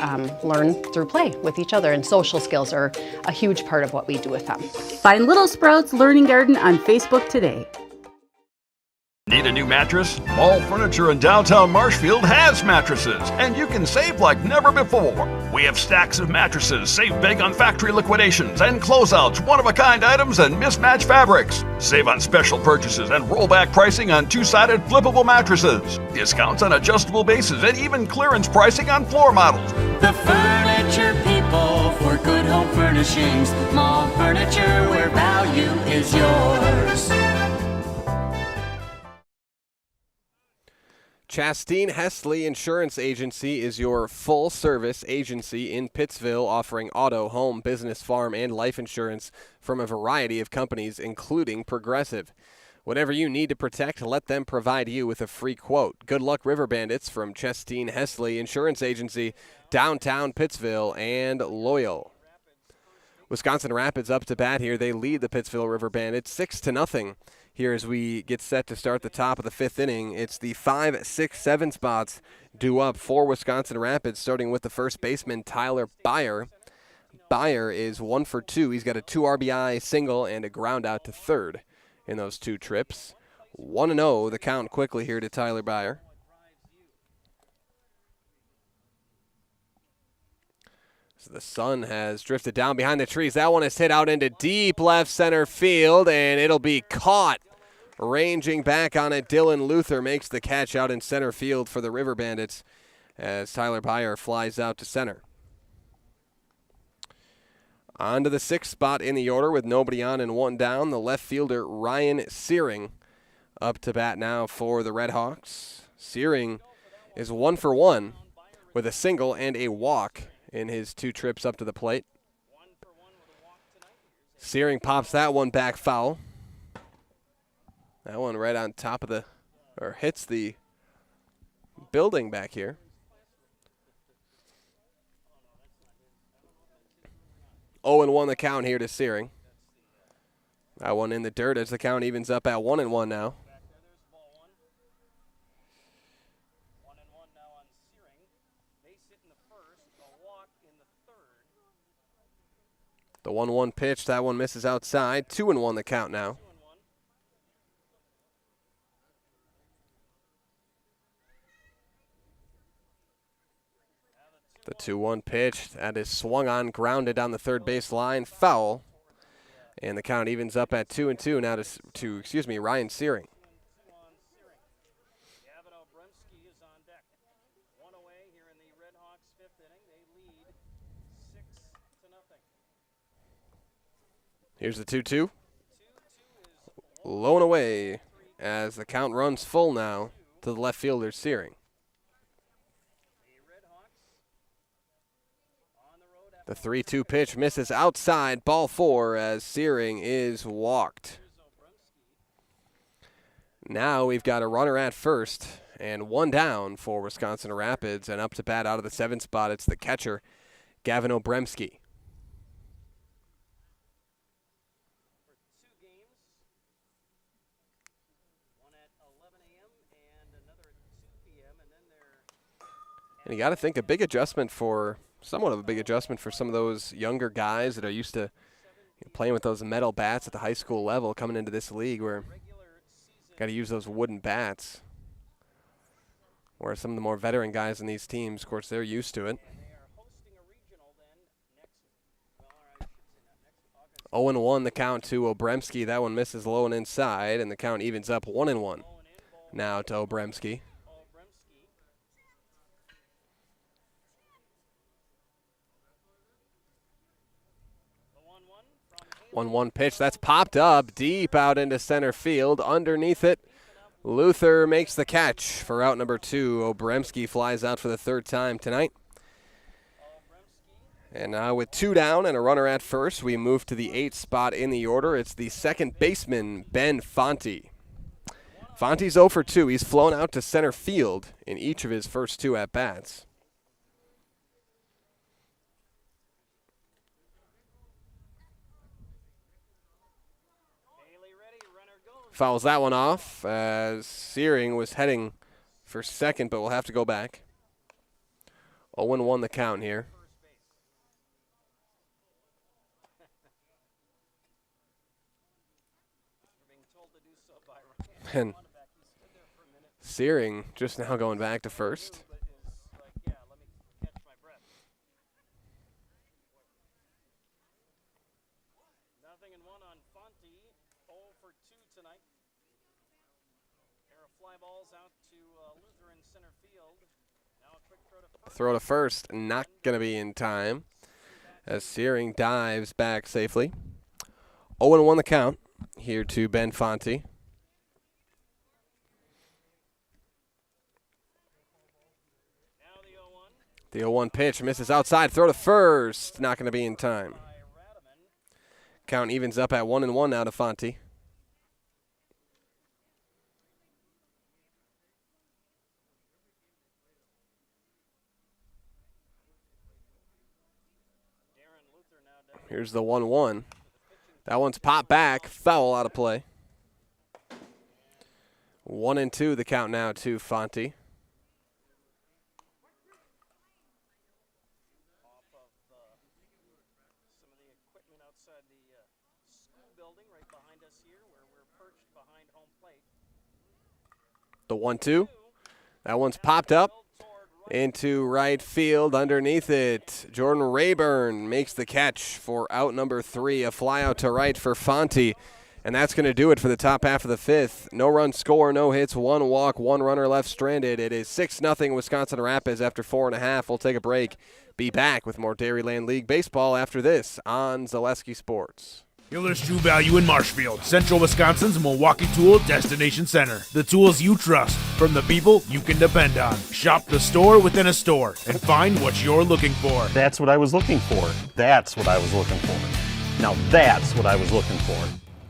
Speaker 22: learn through play with each other. And social skills are a huge part of what we do with them.
Speaker 4: Find Little Sprouts Learning Garden on Facebook today.
Speaker 23: Need a new mattress? Mall Furniture in downtown Marshfield has mattresses, and you can save like never before. We have stacks of mattresses, save big on factory liquidations and closeouts, one-of-a-kind items, and mismatched fabrics. Save on special purchases and rollback pricing on 2-sided flippable mattresses. Discounts on adjustable bases and even clearance pricing on floor models.
Speaker 24: The furniture people for good home furnishings. Mall Furniture, where value is yours.
Speaker 1: Chastine Hesley Insurance Agency is your full-service agency in Pittsville, offering auto, home, business, farm, and life insurance from a variety of companies, including Progressive. Whatever you need to protect, let them provide you with a free quote. Good luck, River Bandits, from Chastine Hesley Insurance Agency, downtown Pittsville and Loyal. Wisconsin Rapids up to bat here. They lead the Pittsville River Bandits 6-0. Here as we get set to start the top of the 5th inning. It's the 5, 6, 7 spots due up for Wisconsin Rapids, starting with the first baseman, Tyler Byer. Byer is 1 for 2. He's got a 2 RBI single and a ground out to third in those 2 trips. 1-0 the count quickly here to Tyler Byer. So the sun has drifted down behind the trees. That one is hit out into deep left center field, and it'll be caught. Ranging back on it, Dylan Luther makes the catch out in center field for the River Bandits as Tyler Byer flies out to center. On to the 6th spot in the order with nobody on and 1 down. The left fielder, Ryan Searing, up to bat now for the Redhawks. Searing is 1 for 1 with a single and a walk in his 2 trips up to the plate. Searing pops that one back foul. That one right on top of hits the building back here. 0-1 the count here to Searing. That one in the dirt as the count evens up at 1-1 now. The 1-1 pitch, that one misses outside. 2-1 the count now. The 2-1 pitch, that is swung on, grounded down the third base line, foul. And the count evens up at 2-2 now to Ryan Searing. Here's the 2-2. Low and away as the count runs full now to the left fielder, Searing. The 3-2 pitch misses outside, ball 4 as Searing is walked. Now we've got a runner at first and one down for Wisconsin Rapids, and up to bat out of the 7th spot, it's the catcher, Gavin Obremski. And you got to think somewhat of a big adjustment for some of those younger guys that are used to playing with those metal bats at the high school level, coming into this league where got to use those wooden bats. Whereas some of the more veteran guys in these teams, of course, they're used to it. 0-1 the count to Obremski. That one misses low and inside, and the count evens up 1-1 now to Obremski. 1-1 pitch, that's popped up deep out into center field. Underneath it, Luther makes the catch for out number 2. Obremski flies out for the 3rd time tonight. And now with 2 down and a runner at first, we move to the 8th spot in the order. It's the second baseman, Ben Fonte. Fonte's 0 for 2. He's flown out to center field in each of his first 2 at-bats. Fouls that one off as Searing was heading for second, but will have to go back. 0-1 the count here. And Searing just now going back to first. Throw to first, not going to be in time as Searing dives back safely. 0-1 the count here to Ben Fonte. The 0-1 pitch misses outside, throw to first, not going to be in time. Count evens up at 1-1 now to Fonte. Here's the 1-1. That one's popped back, foul out of play. 1-2 the count now to Fonte. The 1-2. That one's popped up into right field. Underneath it, Jordan Rayburn makes the catch for out number 3. A fly out to right for Fonte. And that's going to do it for the top half of the 5th. No run score, no hits, 1 walk, 1 runner left stranded. It is 6-0 Wisconsin Rapids after 4.5. We'll take a break. Be back with more Dairyland League baseball after this on Zaleski Sports.
Speaker 5: Hiller's True Value in Marshfield, Central Wisconsin's Milwaukee Tool Destination Center. The tools you trust from the people you can depend on. Shop the store within a store and find what you're looking for.
Speaker 6: That's what I was looking for. That's what I was looking for. Now that's what I was looking for.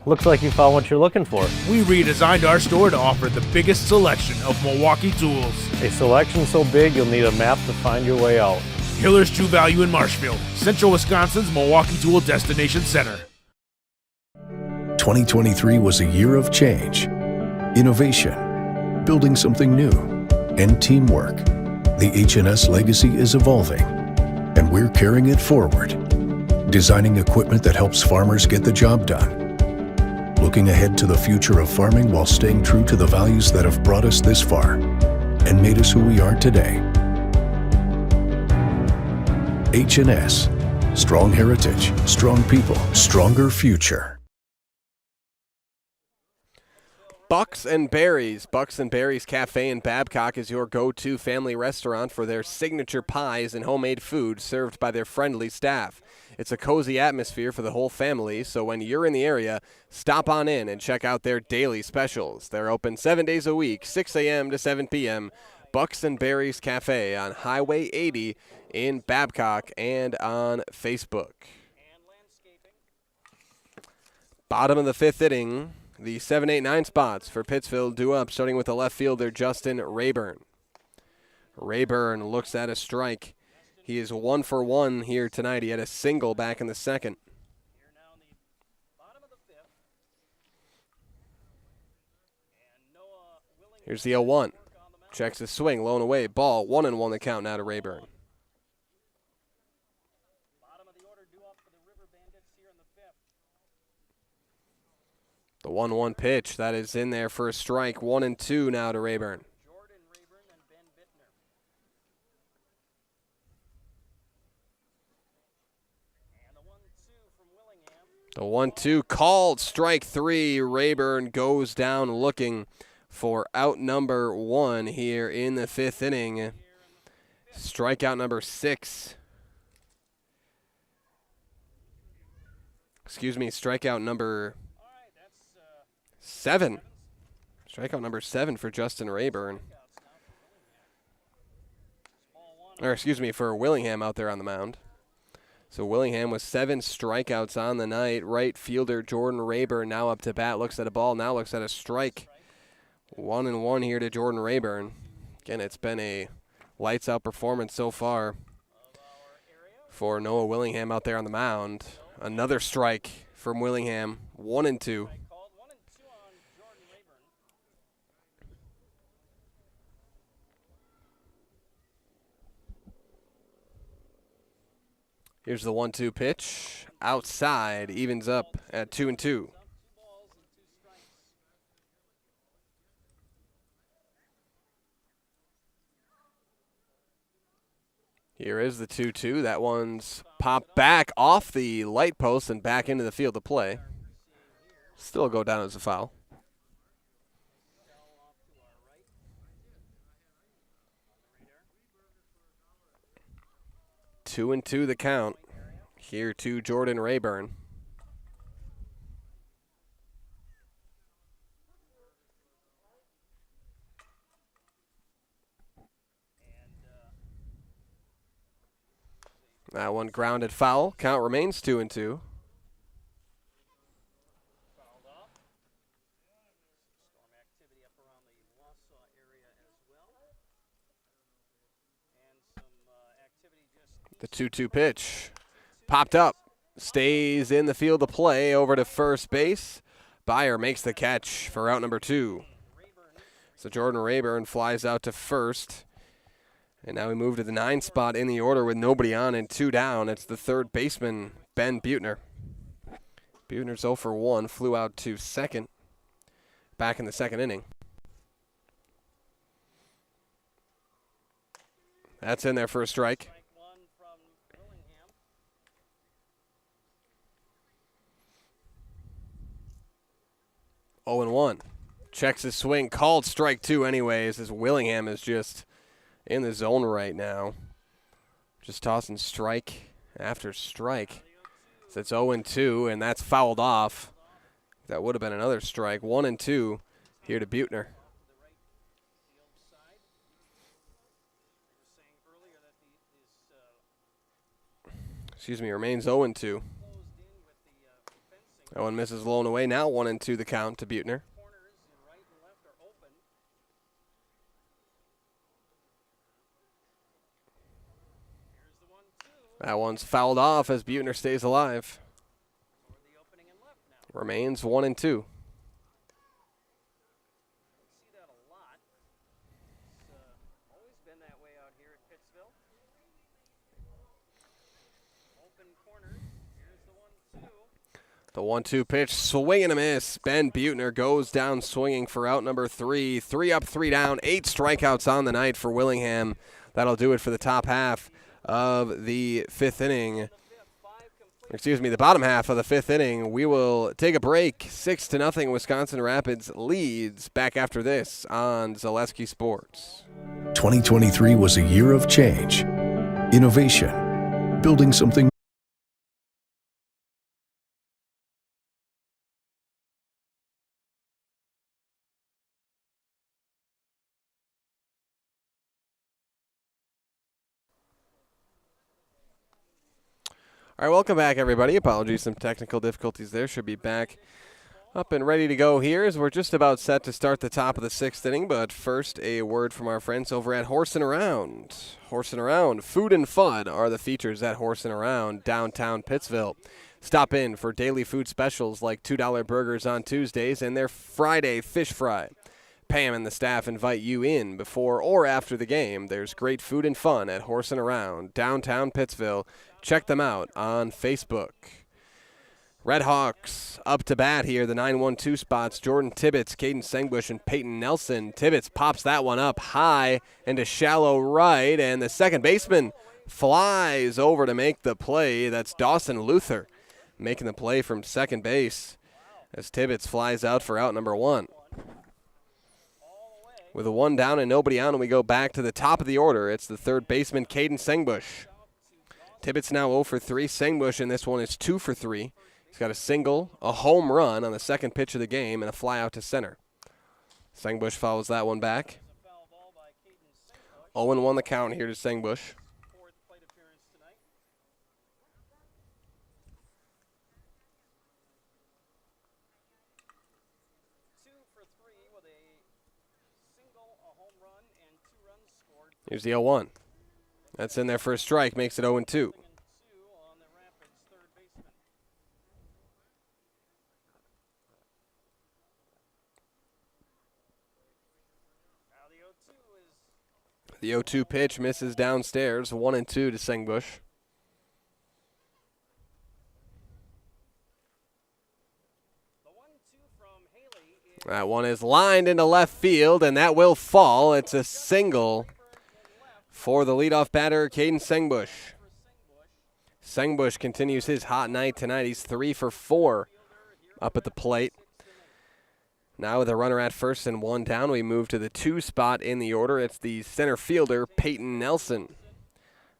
Speaker 7: Looks like you found what you're looking for.
Speaker 5: We redesigned our store to offer the biggest selection of Milwaukee tools.
Speaker 7: A selection so big you'll need a map to find your way out.
Speaker 5: Hiller's True Value in Marshfield, Central Wisconsin's Milwaukee Tool Destination Center.
Speaker 8: 2023 was a year of change, innovation, building something new, and teamwork. The H&S legacy is evolving, and we're carrying it forward, designing equipment that helps farmers get the job done, looking ahead to the future of farming while staying true to the values that have brought us this far and made us who we are today. H&S, strong heritage, strong people, stronger future.
Speaker 1: Bucks and Berries. Bucks and Berries Cafe in Babcock is your go-to family restaurant for their signature pies and homemade food served by their friendly staff. It's a cozy atmosphere for the whole family, so when you're in the area, stop on in and check out their daily specials. They're open 7 days a week, 6 a.m. to 7 p.m. Bucks and Berries Cafe on Highway 80 in Babcock and on Facebook. Bottom of the fifth inning. The 7, 8, 9 spots for Pittsville due up, starting with the left fielder, Justin Rayburn. Rayburn looks at a strike. He is 1 for 1 here tonight. He had a single back in the second. Here's the 0-1. Checks his swing, low and away. Ball, 1-1 the count now to Rayburn. The 1-1 pitch, that is in there for a strike. 1-2 now to Rayburn. The 1-2 called, strike 3. Rayburn goes down looking for out number 1 here in the fifth inning. Strikeout number 6. Excuse me, strikeout number 7. Strikeout number 7 for Justin Rayburn. Or excuse me, for Willingham out there on the mound. So Willingham with 7 strikeouts on the night. Right fielder Jordan Rayburn now up to bat. Looks at a ball, now looks at a strike. 1-1 here to Jordan Rayburn. Again, it's been a lights out performance so far for Noah Willingham out there on the mound. Another strike from Willingham. 1-2. Here's the 1-2 pitch. Outside, evens up at 2-2. Here is the 2-2. That one's popped back off the light post and back into the field of play. Still go down as a foul. 2-2 the count here to Jordan Rayburn. That one grounded foul. Count remains 2-2. The 2-2 pitch popped up, stays in the field of play over to first base. Byer makes the catch for out number 2. So Jordan Rayburn flies out to first. And now we move to the 9 spot in the order with nobody on and 2 down. It's the third baseman, Ben Buettner. Buettner's 0 for 1, flew out to second, back in the second inning. That's in there for a strike. 0-1. Checks his swing, called strike 2 anyways, as Willingham is just in the zone right now. Just tossing strike after strike. So it's 0-2, and that's fouled off. That would have been another strike. 1-2 here to Buettner. Excuse me, remains 0-2. That one misses low and away. Now 1-2 the count to Buettner. That one's fouled off as Buettner stays alive. Remains 1-2. The 1-2 pitch, swing and a miss. Ben Butner goes down swinging for out number 3. 3 up, 3 down, 8 strikeouts on the night for Willingham. That'll do it for the top half of the 5th inning. Excuse me, the bottom half of the 5th inning. We will take a break. 6-0, Wisconsin Rapids leads. Back after this on Zaleski Sports.
Speaker 8: 2023 was a year of change, innovation, building something.
Speaker 1: All right, welcome back, everybody. Apologies, some technical difficulties there. Should be back up and ready to go here as we're just about set to start the top of the 6th inning. But first, a word from our friends over at Horse and Around. Horse and Around, food and fun are the features at Horse and Around, downtown Pittsville. Stop in for daily food specials like $2 burgers on Tuesdays and their Friday fish fry. Pam and the staff invite you in before or after the game. There's great food and fun at Horse and Around, downtown Pittsville. Check them out on Facebook. Redhawks up to bat here, the 9-1-2 spots. Jordan Tibbetts, Caden Sengbush, and Peyton Nelson. Tibbetts pops that one up high into shallow right, and the second baseman flies over to make the play. That's Dawson Luther making the play from second base as Tibbetts flies out for out number 1. With a 1 down and nobody out, and we go back to the top of the order. It's the third baseman, Caden Sengbush. Tibbetts now 0 for 3. Sengbush in this one is 2 for 3. He's got a single, a home run on the second pitch of the game, and a fly out to center. Sengbush follows that one back. 0-1 the count here to Sengbush. Here's the 0-1. That's in there for a strike, makes it 0-2. The 0-2 pitch misses downstairs, 1-2 to Sengbush. That one is lined into left field, and that will fall. It's a single for the leadoff batter, Caden Sengbush. Sengbush continues his hot night tonight. He's 3 for 4 up at the plate. Now with a runner at first and 1 down, we move to the 2 spot in the order. It's the center fielder, Peyton Nelson.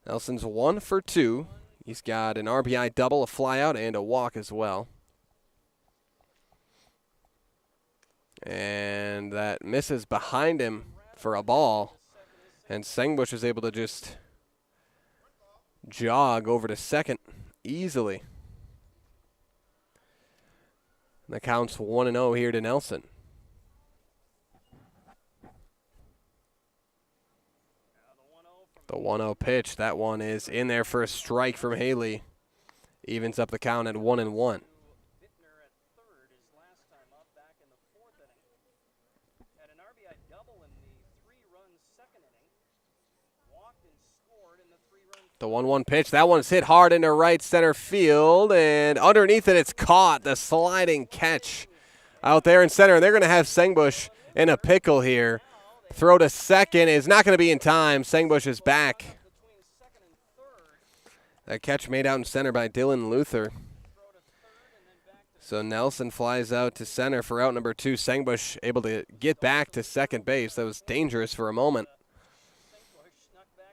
Speaker 1: Nelson's 1 for 2. He's got an RBI double, a flyout, and a walk as well. And that misses behind him for a ball. And Sengbush is able to just jog over to second easily. The count's 1-0 here to Nelson. The 1-0 pitch, that one is in there for a strike from Haley. Evens up the count at 1-1. The 1-1 pitch, that one's hit hard into right center field, and underneath it, it's caught. The sliding catch out there in center, and they're going to have Sengbush in a pickle here. Throw to second is not going to be in time. Sengbush is back. That catch made out in center by Dylan Luther. So Nelson flies out to center for out number 2. Sengbush able to get back to second base. That was dangerous for a moment.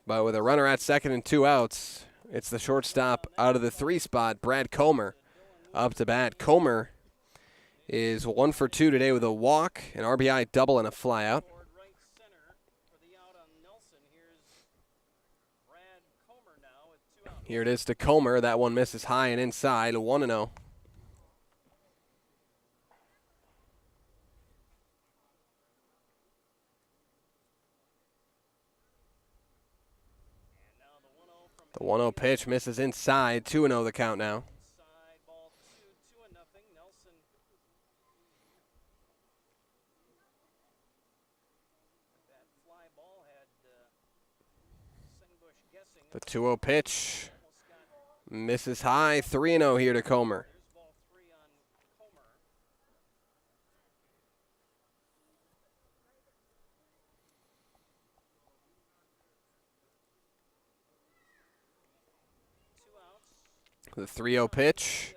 Speaker 1: But with a runner at second and 2 outs, it's the shortstop out of the 3 spot, Brad Comer, up to bat. Comer is 1 for 2 today with a walk, an RBI double, and a flyout. Here it is to Comer. That one misses high and inside, 1-0. The 1-0 pitch misses inside, 2-0 the count now. The 2-0 pitch Misses high. 3-0 here to Comer. The 3-0 pitch.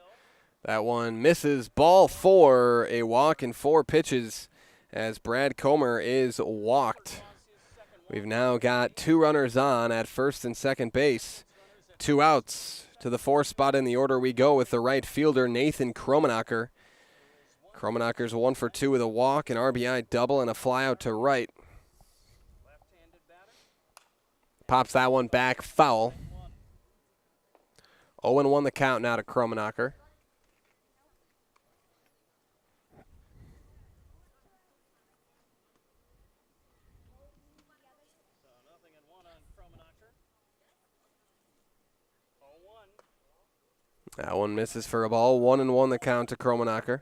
Speaker 1: That one misses. Ball 4. A walk in 4 pitches as Brad Comer is walked. We've now got 2 runners on at first and second base. 2 outs. To the 4th spot in the order we go with the right fielder, Nathan Kromenacher. Kromenacher's 1 for 2 with a walk, an RBI double, and a flyout to right. Pops that one back foul. 0-1 the count now to Kromenacher. That one misses for a ball. 1-1 the count to Kromenacher.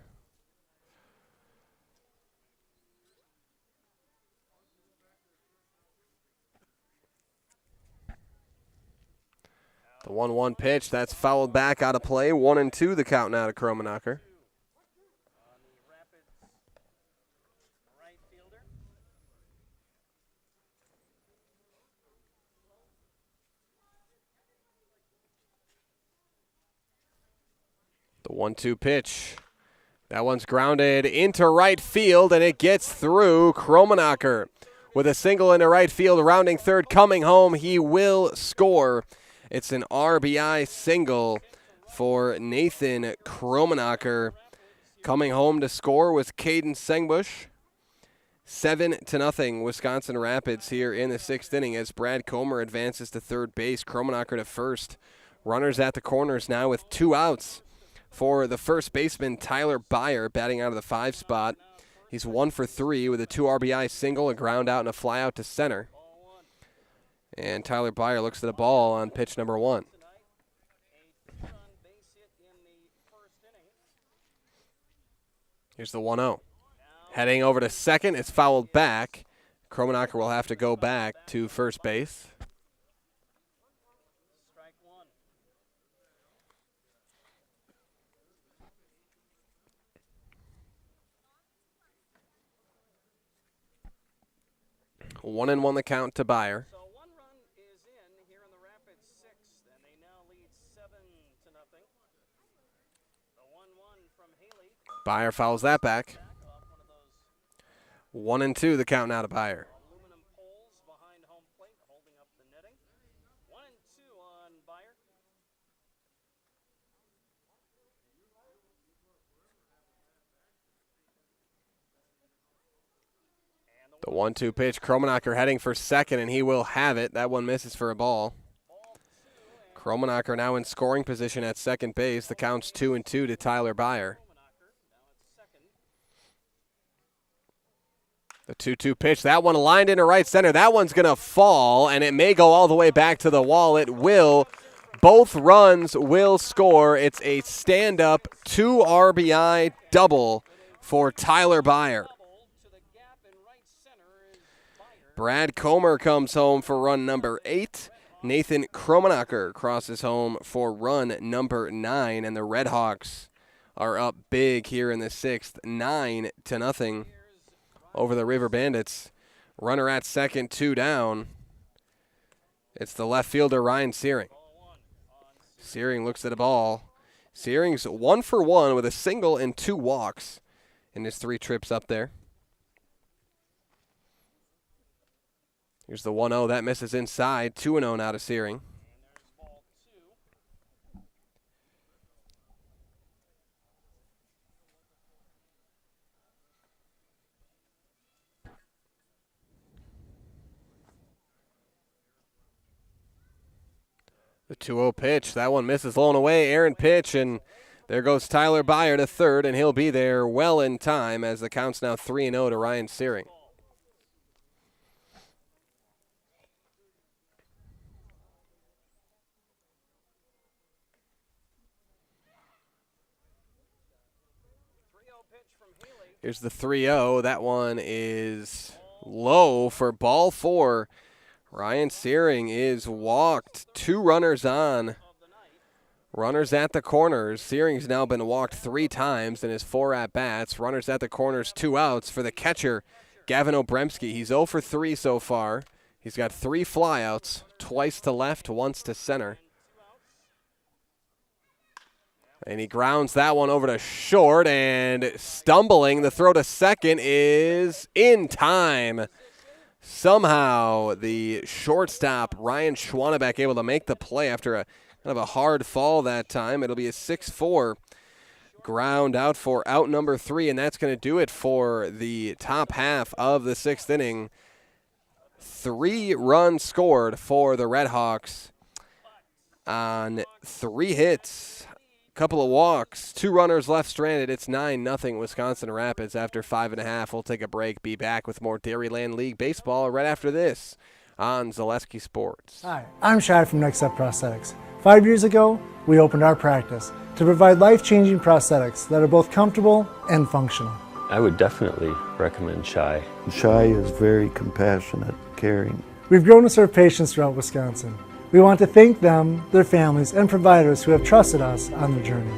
Speaker 1: The 1-1 pitch, that's fouled back out of play. 1-2 the count now to Kromenacher. The 1-2 pitch. That one's grounded into right field, and it gets through. Kromenacher with a single into right field, rounding third, coming home. He will score. It's an RBI single for Nathan Kromenacher. Coming home to score was Caden Sengbush. 7-0 Wisconsin Rapids here in the 6th inning as Brad Comer advances to third base. Kromenacher to first. Runners at the corners now with 2 outs. For the first baseman, Tyler Byer, batting out of the 5 spot. He's 1 for 3 with a 2 RBI single, a ground out, and a fly out to center. And Tyler Byer looks at the ball on pitch number 1. Here's the 1-0. Heading over to second, it's fouled back. Kromenacher will have to go back to first base. So 1-1 the count to Byer.
Speaker 2: So 1 run is in here in the Rapids 6th, and they now lead 7-0. The 1-1 from Haley.
Speaker 1: Byer fouls that back. 1-2 the count now to Byer.
Speaker 2: Aluminum poles behind home plate holding up the netting. 1-2 on Byer.
Speaker 1: The 1-2 pitch, Kromenacher heading for second, and he will have it. That one misses for a ball. Kromenacher now in scoring position at second base. The count's 2-2 to Tyler Byer. The 2-2 pitch, that one lined into right center. That one's going to fall, and it may go all the way back to the wall. It will. Both runs will score. It's a stand-up 2 RBI double for Tyler Byer. Brad Comer comes home for run number 8. Nathan Kromenacher crosses home for run number 9, and the Redhawks are up big here in the 6th, 9-0 over the River Bandits. Runner at second, 2 down. It's the left fielder, Ryan Searing. Searing looks at a ball. Searing's 1 for 1 with a single and 2 walks in his 3 trips up there. Here's the 1-0. That misses inside. 2-0 now to Searing. The 2-0 pitch. That one misses low and away. Aaron pitch, and there goes Tyler Byer to third, and he'll be there well in time as the count's now 3-0 to Ryan Searing. Here's the 3-0. That one is low for ball 4. Ryan Searing is walked. 2 runners on. Runners at the corners. Searing's now been walked 3 times in his 4 at-bats. Runners at the corners, 2 outs for the catcher, Gavin Obremski. He's 0 for 3 so far. He's got 3 flyouts, twice to left, once to center. And he grounds that one over to short, and stumbling, the throw to second is in time. Somehow the shortstop, Ryan Schwanebeck, able to make the play after a kind of a hard fall that time. It'll be a 6-4 ground out for out number 3, and that's going to do it for the top half of the 6th inning. 3 runs scored for the Redhawks on 3 hits, couple of walks, 2 runners left stranded. It's 9-0 Wisconsin Rapids after 5.5. We'll take a break, be back with more Dairyland League baseball right after this on Zaleski Sports.
Speaker 9: Hi, I'm Shai from Next Step Prosthetics. 5 years ago, we opened our practice to provide life-changing prosthetics that are both comfortable and functional.
Speaker 11: I would definitely recommend Shai.
Speaker 12: Shai is very compassionate, caring.
Speaker 9: We've grown to serve patients throughout Wisconsin. We want to thank them, their families, and providers who have trusted us on their journey.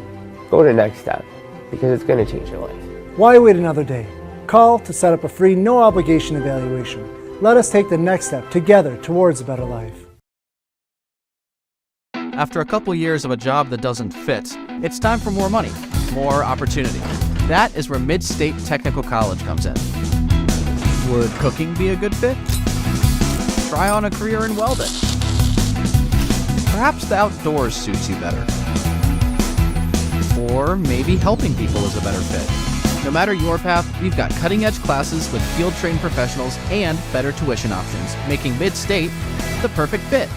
Speaker 13: Go to Next Step, because it's going to change your life.
Speaker 9: Why wait another day? Call to set up a free, no-obligation evaluation. Let us take the next step together towards a better life.
Speaker 25: After a couple years of a job that doesn't fit, it's time for more money, more opportunity. That is where Mid-State Technical College comes in. Would cooking be a good fit? Try on a career in welding. Perhaps the outdoors suits you better. Or maybe helping people is a better fit. No matter your path, we've got cutting-edge classes with field-trained professionals and better tuition options, making Mid-State the perfect fit.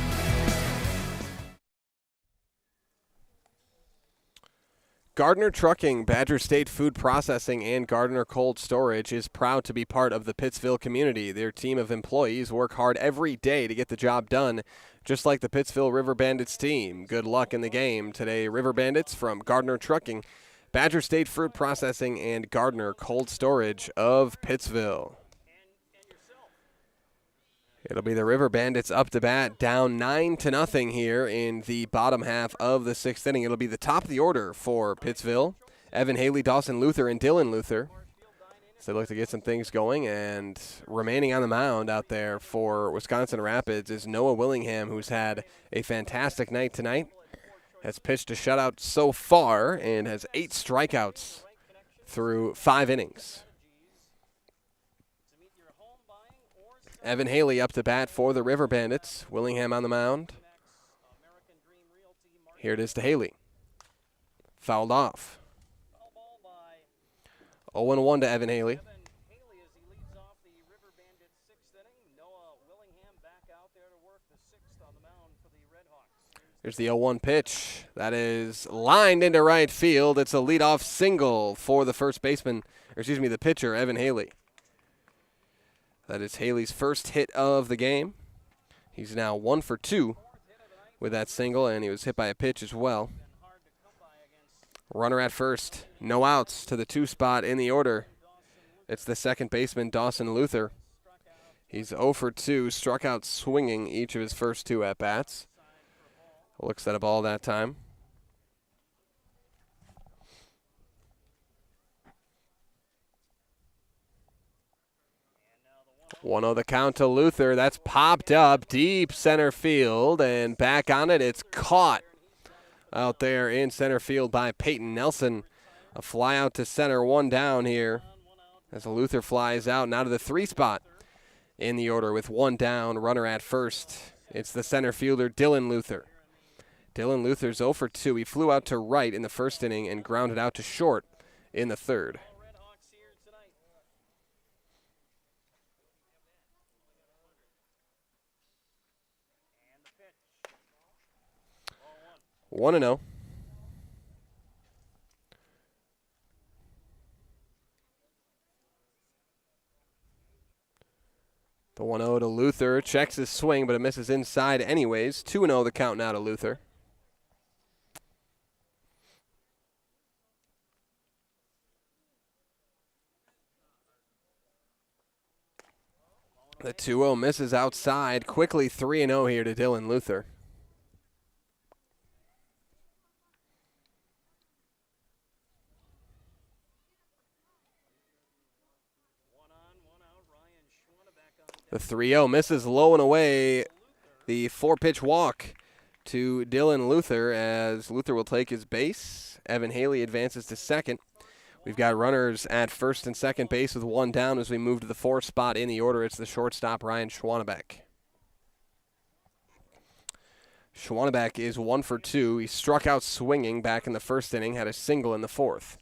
Speaker 1: Gardner Trucking, Badger State Food Processing, and Gardner Cold Storage is proud to be part of the Pittsville community. Their team of employees work hard every day to get the job done, just like the Pittsville River Bandits team. Good luck in the game today, River Bandits, from Gardner Trucking, Badger State Food Processing, and Gardner Cold Storage of Pittsville. It'll be the River Bandits up to bat, down 9-0 here in the bottom half of the 6th inning. It'll be the top of the order for Pittsville. Evan Haley, Dawson Luther, and Dylan Luther. So they look to get some things going, and remaining on the mound out there for Wisconsin Rapids is Noah Willingham, who's had a fantastic night tonight. Has pitched a shutout so far and has 8 strikeouts through 5 innings. Evan Haley up to bat for the River Bandits. Willingham on the mound. Here it is to Haley. Fouled off. 0-1 to Evan Haley. Here's the 0-1 pitch. That is lined into right field. It's a leadoff single for the first baseman, or excuse me, the pitcher, Evan Haley. That is Haley's first hit of the game. He's now 1 for 2 with that single, and he was hit by a pitch as well. Runner at first. No outs to the 2 spot in the order. It's the second baseman, Dawson Luther. He's 0 for 2, struck out swinging each of his first 2 at-bats. Looks at a ball that time. 1-0 the count to Luther. That's popped up deep center field, and back on it. It's caught out there in center field by Peyton Nelson. A fly out to center, 1 down here as Luther flies out now to the 3 spot in the order with 1 down, runner at first. It's the center fielder, Dylan Luther. Dylan Luther's 0 for 2. He flew out to right in the first inning and grounded out to short in the third. One and 0. The 1-0 to Luther. Checks his swing, but it misses inside anyways. 2-0 the count now to Luther. The 2-0 misses outside. Quickly 3-0 here to Dylan Luther. The 3-0 misses low and away. The 4-pitch walk to Dylan Luther as Luther will take his base. Evan Haley advances to second. We've got runners at first and second base with one down as we move to the 4th spot in the order. It's the shortstop, Ryan Schwanebeck. Schwanebeck is 1 for 2. He struck out swinging back in the first inning, had a single in the 4th.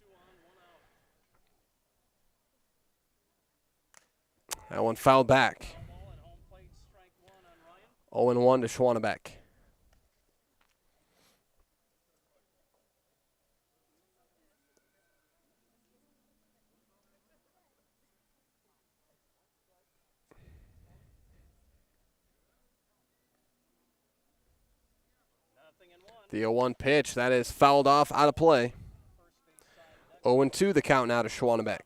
Speaker 1: That one fouled back. 0-1 to Schwanebeck. The 0-1 pitch, that is fouled off, out of play. 0-2 the count now to Schwanebeck.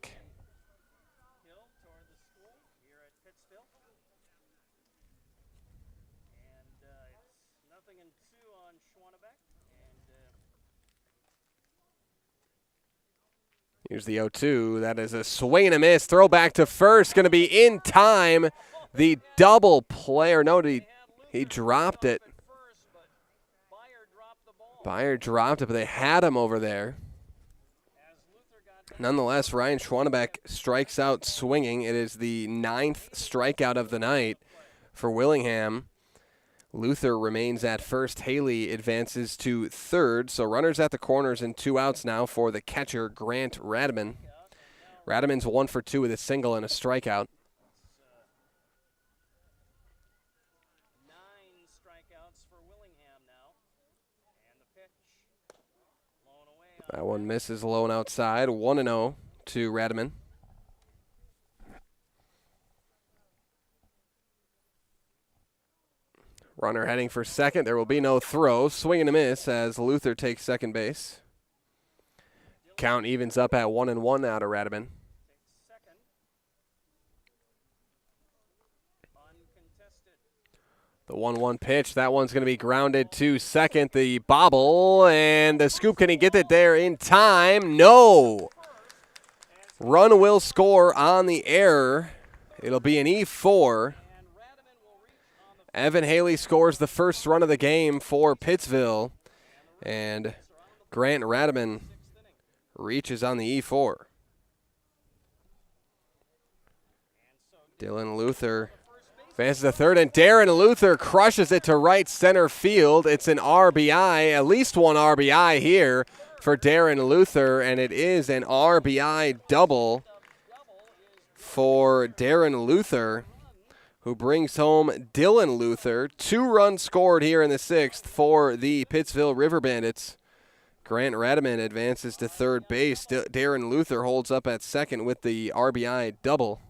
Speaker 1: Here's the 0-2. That is a swing and a miss. Throw back to first. Going to be in time. The double play. Or no, he dropped it. Byer dropped it, but they had him over there. Nonetheless, Ryan Schwanebeck strikes out swinging. It is the 9th strikeout of the night for Willingham. Luther remains at first. Haley advances to third. So runners at the corners and 2 outs now for the catcher, Grant Radaman. Radaman's 1 for 2 with a single and a strikeout.
Speaker 2: 9 strikeouts for Willingham now. And the pitch. Blown away.
Speaker 1: That one misses low and outside. 1-0 to Radaman. Runner heading for second. There will be no throw. Swing and a miss as Luther takes second base. Count evens up at 1-1 now to Radaman. The 1-1 pitch. That one's going to be grounded to second. The bobble and the scoop. Can he get it there in time? No. Run will score on the error. It'll be an E4. Evan Haley scores the first run of the game for Pittsville, and Grant Radaman reaches on the E4. Dylan Luther advances to third, and Darren Luther crushes it to right center field. It's an RBI, at least one RBI here for Darren Luther, and it is an RBI double for Darren Luther, who brings home Dylan Luther. 2 runs scored here in the 6th for the Pittsville River Bandits. Grant Radaman advances to third base. Darren Luther holds up at second with the RBI double.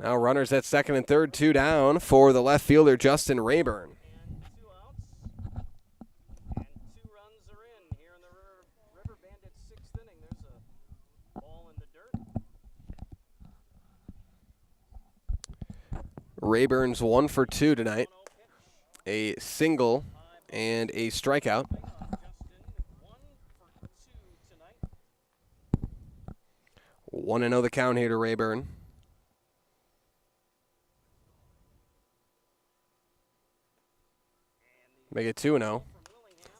Speaker 1: Now runners at second and third, 2 down for the left fielder, Justin Rayburn. Rayburn's 1 for 2 tonight. A single and a strikeout. One and 0 the count here to Rayburn. Make it 2-0.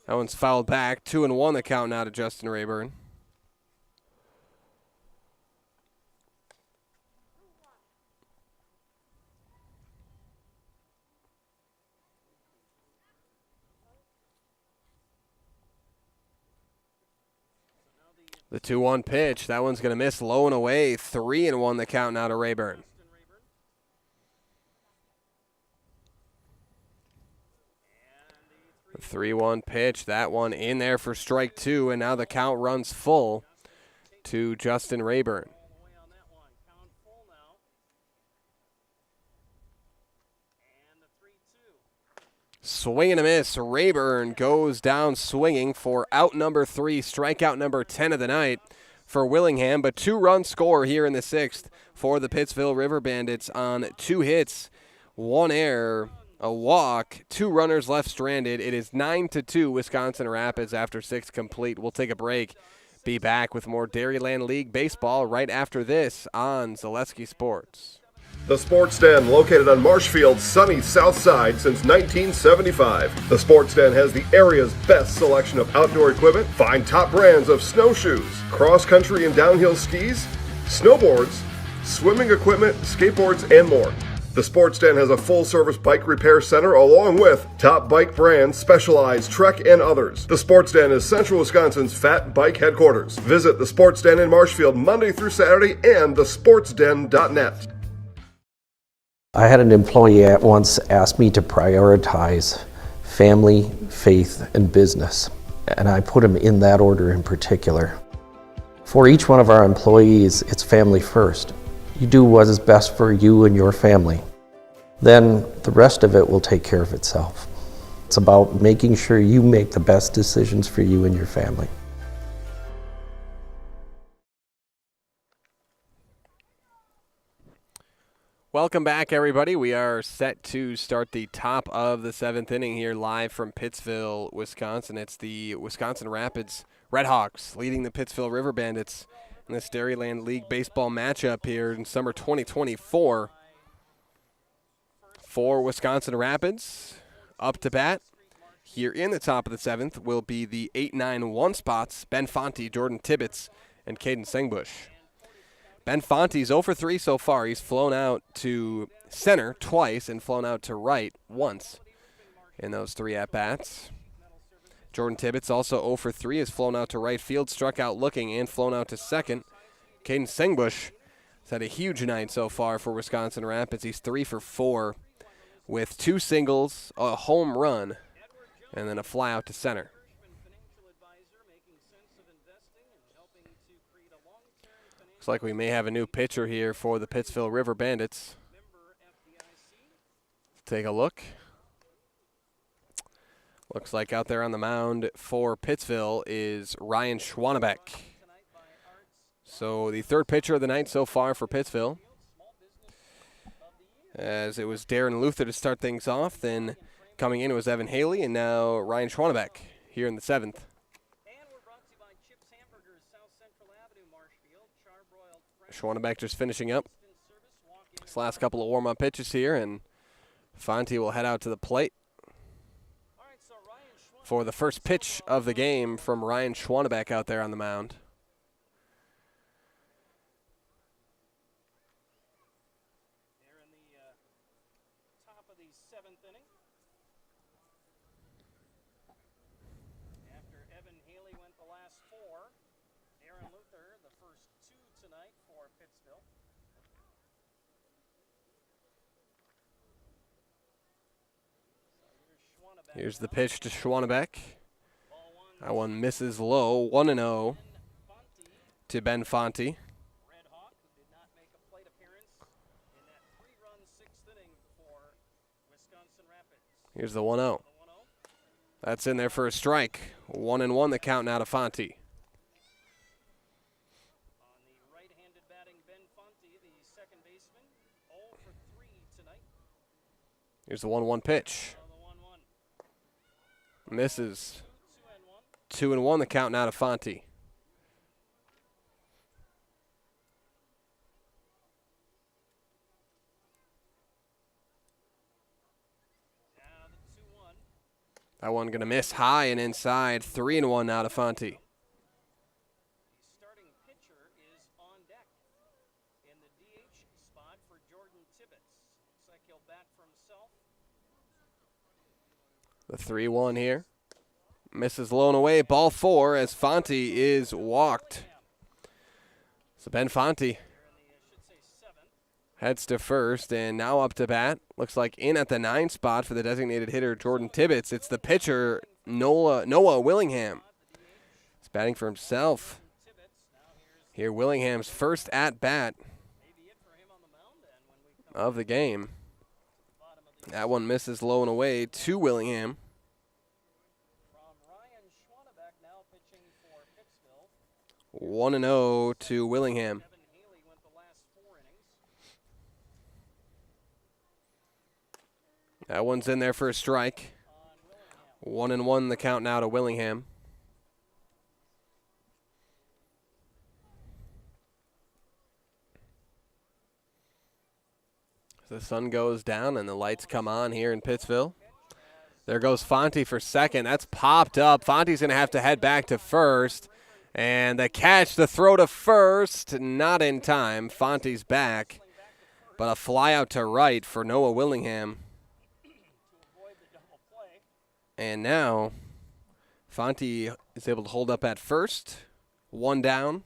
Speaker 1: That one's fouled back. 2-1 the count now to Justin Rayburn. The 2-1 pitch. That one's going to miss low and away. 3-1 the count now to Rayburn. The 3-1 pitch. That one in there for strike 2, and now the count runs full to Justin Rayburn. Swing and a miss. Rayburn goes down swinging for out number 3, strikeout number 10 of the night for Willingham. But 2-run score here in the 6th for the Pittsville River Bandits on 2 hits, 1 error, a walk, 2 runners left stranded. It is 9-2 Wisconsin Rapids after 6 complete. We'll take a break. Be back with more Dairyland League baseball right after this on Zaleski Sports.
Speaker 14: The Sports Den, located on Marshfield's sunny south side since 1975. The Sports Den has the area's best selection of outdoor equipment. Find top brands of snowshoes, cross-country and downhill skis, snowboards, swimming equipment, skateboards, and more. The Sports Den has a full-service bike repair center along with top bike brands, Specialized, Trek, and others. The Sports Den is Central Wisconsin's fat bike headquarters. Visit the Sports Den in Marshfield Monday through Saturday and thesportsden.net.
Speaker 10: I had an employee at once ask me to prioritize family, faith, and business, and I put them in that order in particular. For each one of our employees, it's family first. You do what is best for you and your family. Then the rest of it will take care of itself. It's about making sure you make the best decisions for you and your family.
Speaker 1: Welcome back, everybody. We are set to start the top of the 7th inning here live from Pittsville, Wisconsin. It's the Wisconsin Rapids Redhawks leading the Pittsville River Bandits in this Dairyland League baseball matchup here in summer 2024. For Wisconsin Rapids, up to bat here in the top of the 7th will be the 8-9-1 spots, Ben Fonte, Jordan Tibbetts, and Caden Sengbush. Ben Fonte's 0 for 3 so far. He's flown out to center twice and flown out to right once in those 3 at-bats. Jordan Tibbetts also 0 for 3, has flown out to right field, struck out looking, and flown out to second. Caden Sengbush has had a huge night so far for Wisconsin Rapids. He's 3 for 4 with 2 singles, a home run, and then a fly out to center. Looks like we may have a new pitcher here for the Pittsville River Bandits. Take a look. Looks like out there on the mound for Pittsville is Ryan Schwanebeck. So the 3rd pitcher of the night so far for Pittsville. As it was Darren Luther to start things off, then coming in was Evan Haley, and now Ryan Schwanebeck here in the 7th. Schwanebeck just finishing up his last couple of warm-up pitches here, and Fonte will head out to the plate for the first pitch of the game from Ryan Schwanebeck out there on the mound.
Speaker 2: They're in the top of the 7th inning. After Evan Haley went the last 4, Darren Luther the first 2 tonight for Pittsville.
Speaker 1: Here's the pitch to Schwanebeck. That one misses low, 1-0 to Ben Fonte.
Speaker 2: Redhawk did not make a plate appearance in that 3-run 6th inning for Wisconsin Rapids.
Speaker 1: Here's the 1-0. That's in there for a strike. 1-1 the count now to Fonte.
Speaker 2: On the right-handed batting Ben Fonte, the second baseman, 0 for 3 tonight.
Speaker 1: Here's the 1-1 pitch. Misses. 2-1 the count now to Fonte. That one going to miss high and inside. 3-1 now to Fonte.
Speaker 2: The starting pitcher is on deck in the DH spot for Jordan Tibbetts. Looks like he'll bat for himself.
Speaker 1: The 3-1 here. Misses low and away. Ball 4 as Fonte is walked. So Ben Fonte heads to first and now up to bat. Looks like in at the 9 spot for the designated hitter Jordan Tibbetts. It's the pitcher Noah Willingham. He's batting for himself. Here Willingham's first at bat of the game. That one misses low and away to Willingham. 1-0 to Willingham. That one's in there for a strike. 1-1 the count now to Willingham. The sun goes down and the lights come on here in Pittsville. There goes Fonte for second. That's popped up. Fonte's going to have to head back to first. And the catch, the throw to first, not in time. Fonte's back, but a fly out to right for Noah Willingham. And now Fonte is able to hold up at first. One down.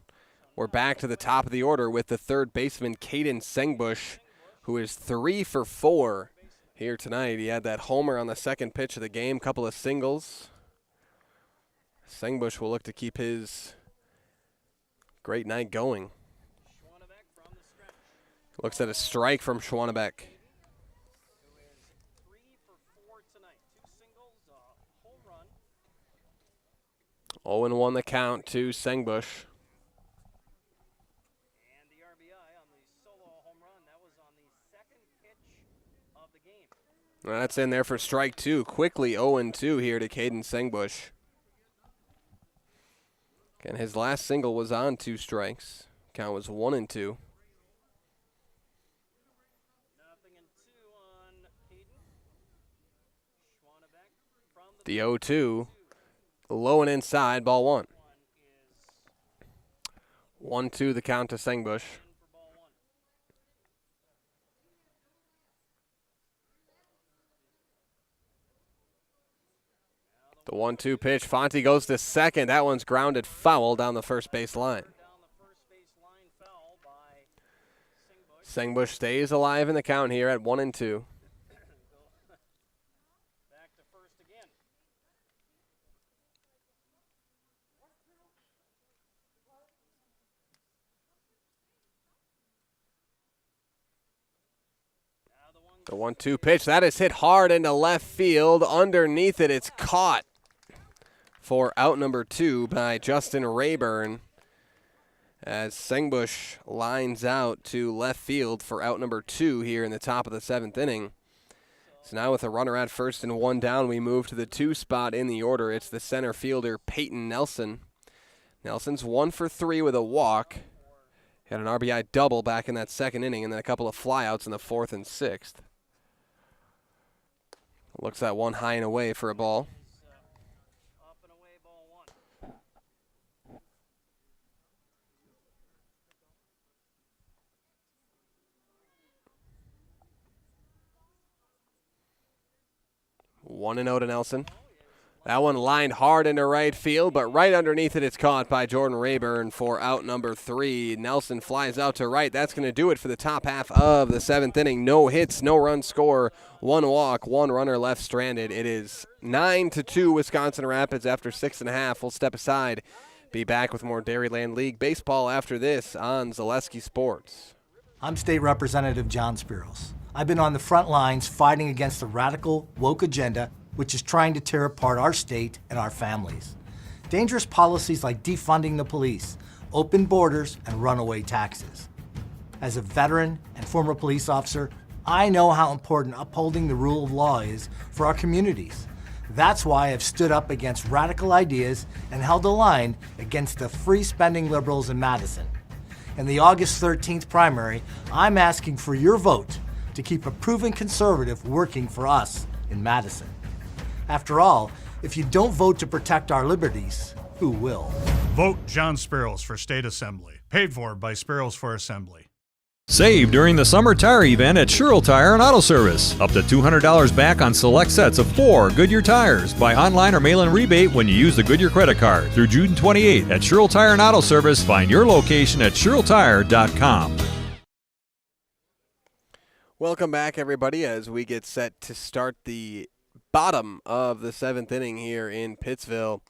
Speaker 1: We're back to the top of the order with the third baseman, Caden Sengbush, who is 3 for 4 here tonight. He had that homer on the second pitch of the game, couple of singles. Sengbush will look to keep his great night going. Looks at a strike from Schwannebeck. 0-1 the count to Sengbush. That's in there for strike 2. Quickly 0-2 here to Caden Sengbush. And his last single was on 2 strikes. Count was 1-2. The 0-2. Low and inside, ball 1. 1-2 the count to Sengbush. The 1-2 pitch. Fonte goes to second. That one's grounded foul down the first base line. Sengbush stays alive in the count here at 1-2. The 1-2 pitch. That is hit hard into left field. Underneath it, it's caught for out number 2 by Justin Rayburn, as Sengbush lines out to left field for out number 2 here in the top of the 7th inning. So now with a runner at first and 1 down, we move to the 2 spot in the order. It's the center fielder, Peyton Nelson. Nelson's 1 for 3 with a walk. Had an RBI double back in that 2nd inning, and then a couple of flyouts in the 4th and 6th. Looks that one high and away for a ball. One and out to Nelson. That one lined hard into right field, but right underneath it, it's caught by Jordan Rayburn for out number 3. Nelson flies out to right. That's going to do it for the top half of the 7th inning. No hits, no run score, 1 walk, 1 runner left stranded. It is 9-2 Wisconsin Rapids after 6.5. We'll step aside, be back with more Dairyland League baseball after this on Zaleski Sports.
Speaker 15: I'm State Representative John Spiros. I've been on the front lines fighting against the radical, woke agenda which is trying to tear apart our state and our families. Dangerous policies like defunding the police, open borders, and runaway taxes. As a veteran and former police officer, I know how important upholding the rule of law is for our communities. That's why I've stood up against radical ideas and held the line against the free-spending liberals in Madison. In the August 13th primary, I'm asking for your vote to keep a proven conservative working for us in Madison. After all, if you don't vote to protect our liberties, who will?
Speaker 16: Vote John Spiros for State Assembly. Paid for by Spiros for Assembly.
Speaker 21: Save during the summer tire event at Sherrill Tire and Auto Service. Up to $200 back on select sets of 4 Goodyear tires. Buy online or mail-in rebate when you use the Goodyear credit card. Through June 28 at Sherrill Tire and Auto Service. Find your location at SherrillTire.com.
Speaker 1: Welcome back, everybody, as we get set to start the bottom of the 7th inning here in Pittsville.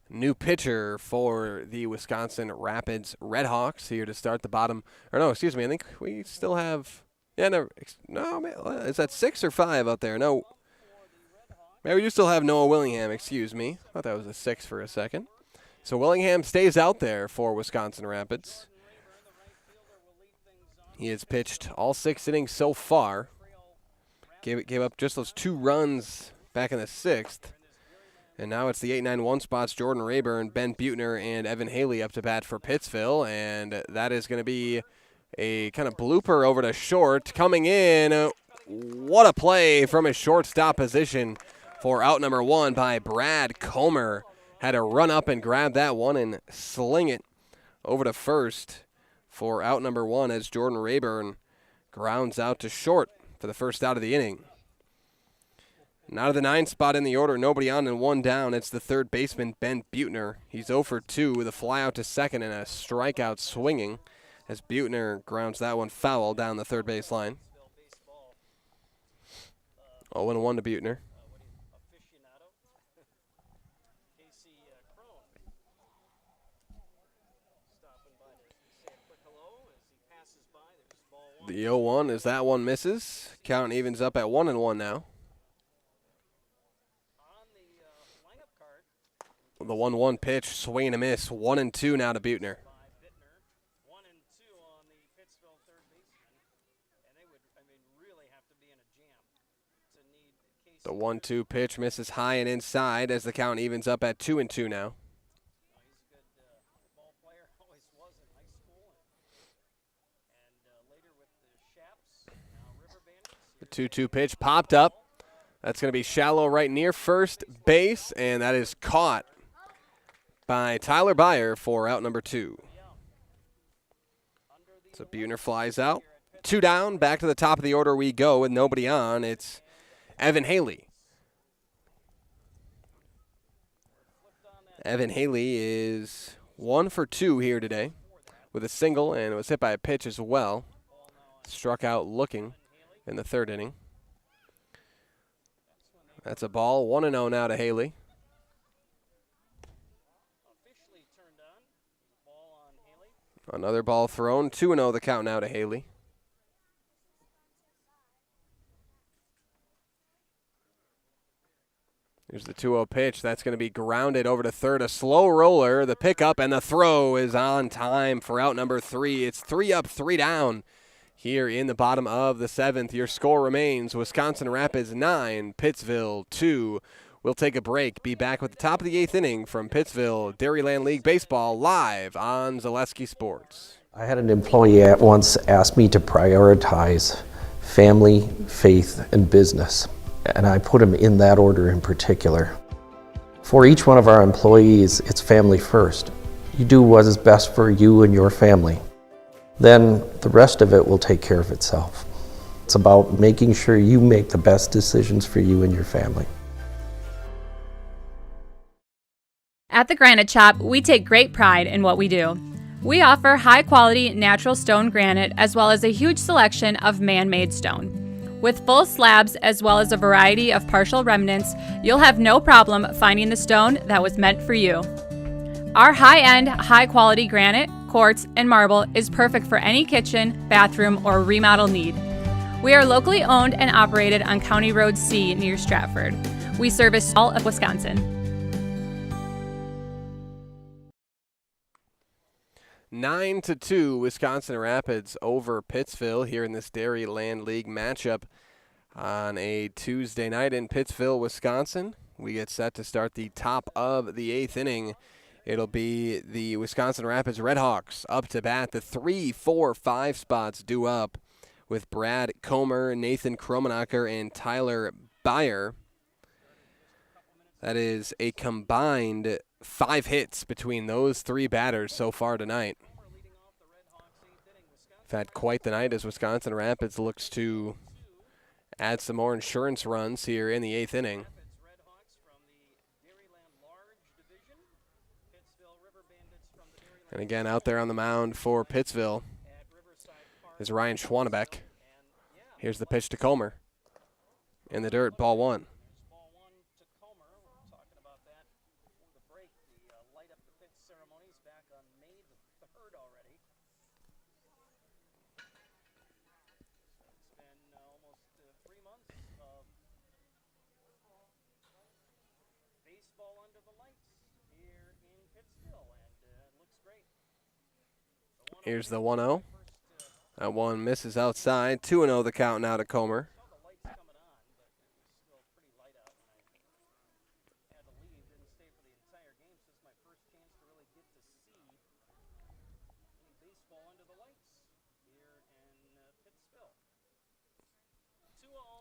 Speaker 1: New pitcher for the Wisconsin Rapids Redhawks here to start the bottom. Or no, excuse me, I think we still have, no, man, is that 6 or 5 out there? No. Maybe we do still have Noah Willingham, excuse me. I thought that was a 6 for a second. So Willingham stays out there for Wisconsin Rapids. He has pitched all 6 innings so far. Gave up just those 2 runs back in the 6th. And now it's the 8-9-1 spots, Jordan Rayburn, Ben Butner, and Evan Haley up to bat for Pittsville. And that is going to be A kind of blooper over to short. Coming in. What a play from his shortstop position for out number 1 by Brad Comer. Had to run up and grab that one and sling it over to first for out number 1 as Jordan Rayburn grounds out to short for the first out of the inning. Now to the 9th spot in the order, nobody on and 1 down. It's the third baseman, Ben Buettner. He's 0 for 2 with a fly out to second and a strikeout swinging as Buettner grounds that one foul down the third base line. 0-1 to Buettner. The 0-1 as that one misses. Count evens up at 1-1 now. The 1-1 pitch, swing and a miss. 1-2 now to Buettner. The 1-2 pitch misses high and inside as the count evens up at 2-2 now. The 2-2 pitch popped up. That's going to be shallow right near first base, and that is caught by Tyler Byer for out number 2. So Buettner flies out. 2 down, back to the top of the order we go with nobody on. It's Evan Haley. Evan Haley is 1 for 2 here today with a single, and it was hit by a pitch as well. Struck out looking in the third inning. That's a ball. 1-0 now to Haley. Another ball thrown. 2-0 the count now to Haley. Here's the 2-0 pitch. That's going to be grounded over to third. A slow roller. The pickup and the throw is on time for out number 3. It's 3 up, 3 down here in the bottom of the 7th. Your score remains Wisconsin Rapids 9, Pittsville 2. We'll take a break. Be back with the top of the 8th inning from Pittsville Dairyland League Baseball live on Zaleski Sports.
Speaker 10: I had an employee at once ask me to prioritize family, faith, and business, and I put them in that order in particular. For each one of our employees, it's family first. You do what is best for you and your family. Then the rest of it will take care of itself. It's about making sure you make the best decisions for you and your family.
Speaker 3: At the Granite Shop, we take great pride in what we do. We offer high-quality natural stone granite as well as a huge selection of man-made stone. With full slabs as well as a variety of partial remnants, you'll have no problem finding the stone that was meant for you. Our high-end, high-quality granite, quartz, and marble is perfect for any kitchen, bathroom, or remodel need. We are locally owned and operated on County Road C near Stratford. We service all of Wisconsin.
Speaker 1: 9-2, Wisconsin Rapids over Pittsville here in this Dairyland League matchup on a Tuesday night in Pittsville, Wisconsin. We get set to start the top of the 8th inning. It'll be the Wisconsin Rapids Redhawks up to bat. The 3, 4, 5 spots due up with Brad Comer, Nathan Kromenacher, and Tyler Byer. That is a combined 5 hits between those 3 batters so far tonight. We've had quite the night as Wisconsin Rapids looks to add some more insurance runs here in the 8th inning. And again, out there on the mound for Pittsville is Ryan Schwanebeck. Here's the pitch to Comer. In the dirt, ball 1. Here's the 1-0. That one misses outside. 2-0 the count now to Comer.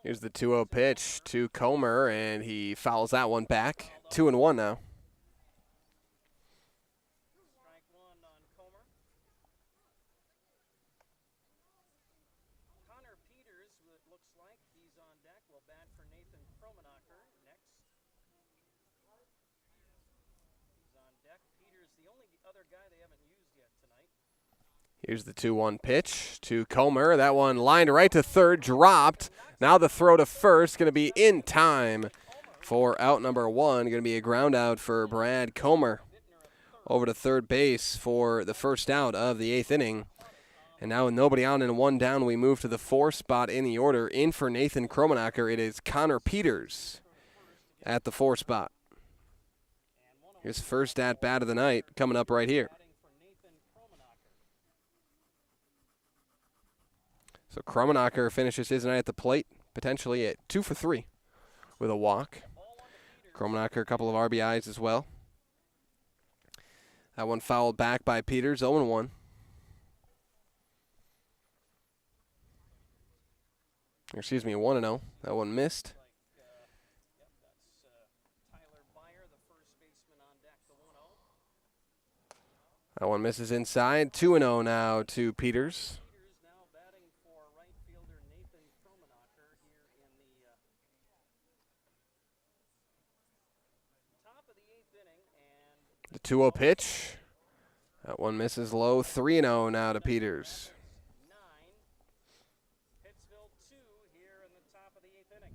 Speaker 1: Here's the 2-0 pitch to Comer, and he fouls that one back. 2-1 now.
Speaker 2: Strike one on Comer. Connor Peters, it looks like he's on deck, will bat for Nathan Kromenacher next. He's on deck. Peters, the only other guy they haven't used yet tonight.
Speaker 1: Here's the 2-1 pitch to Comer. That one lined right to third, dropped. Now the throw to first, going to be in time for out number 1. Going to be a ground out for Brad Comer. Over to third base for the first out of the 8th inning. And now with nobody on and 1 down, we move to the 4th spot in the order. In for Nathan Kromenacher, it is Connor Peters at the 4th spot. His first at-bat of the night coming up right here. So Kromenacher finishes his night at the plate, potentially at 2 for 3 with a walk. Kromenacher, a couple of RBIs as well. That one fouled back by Peters, 0-1. Excuse me, 1-0. That one missed. That one misses inside. 2-0 now to Peters. The 2-0 pitch. That one misses low. 3-0 now to Peters.
Speaker 2: Pittsville 2 here in the top of the 8th inning.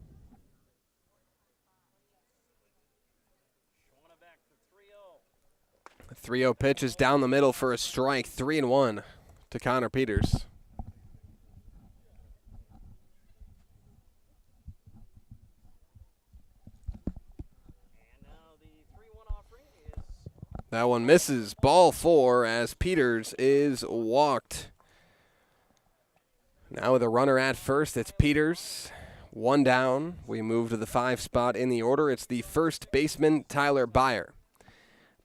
Speaker 2: Showing it back for 3-0.
Speaker 1: The 3-0 pitch is down the middle for a strike. 3-1 to Connor Peters. That one misses. Ball 4 as Peters is walked. Now with a runner at first, it's Peters. 1 down. We move to the 5 spot in the order. It's the first baseman, Tyler Byer.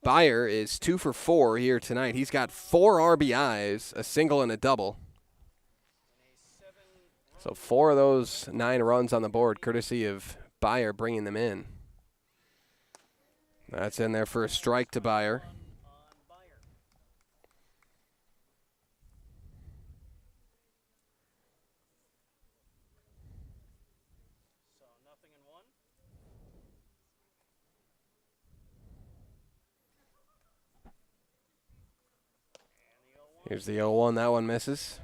Speaker 1: Byer is 2 for 4 here tonight. He's got 4 RBIs, a single and a double. So 4 of those 9 runs on the board, courtesy of Byer bringing them in. That's in there for a strike to Byer.
Speaker 2: So 0-1.
Speaker 1: Here's the 0-1. That one misses.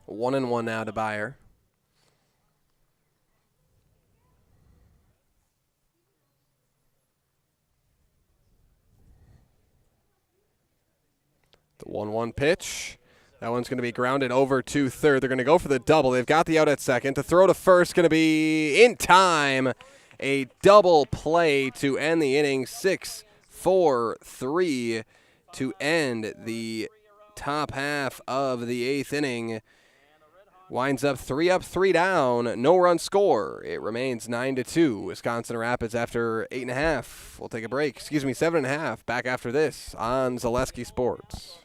Speaker 1: 1-1 now to Byer. The 1-1 pitch. That one's going to be grounded over to third. They're going to go for the double. They've got the out at second. The throw to first going to be in time. A double play to end the inning. 6-4-3 to end the top half of the 8th inning. Winds up 3 up, 3 down. No run score. It remains 9-2. Wisconsin Rapids after 8.5. We'll take a break. 7.5. Back after this on Zaleski Sports.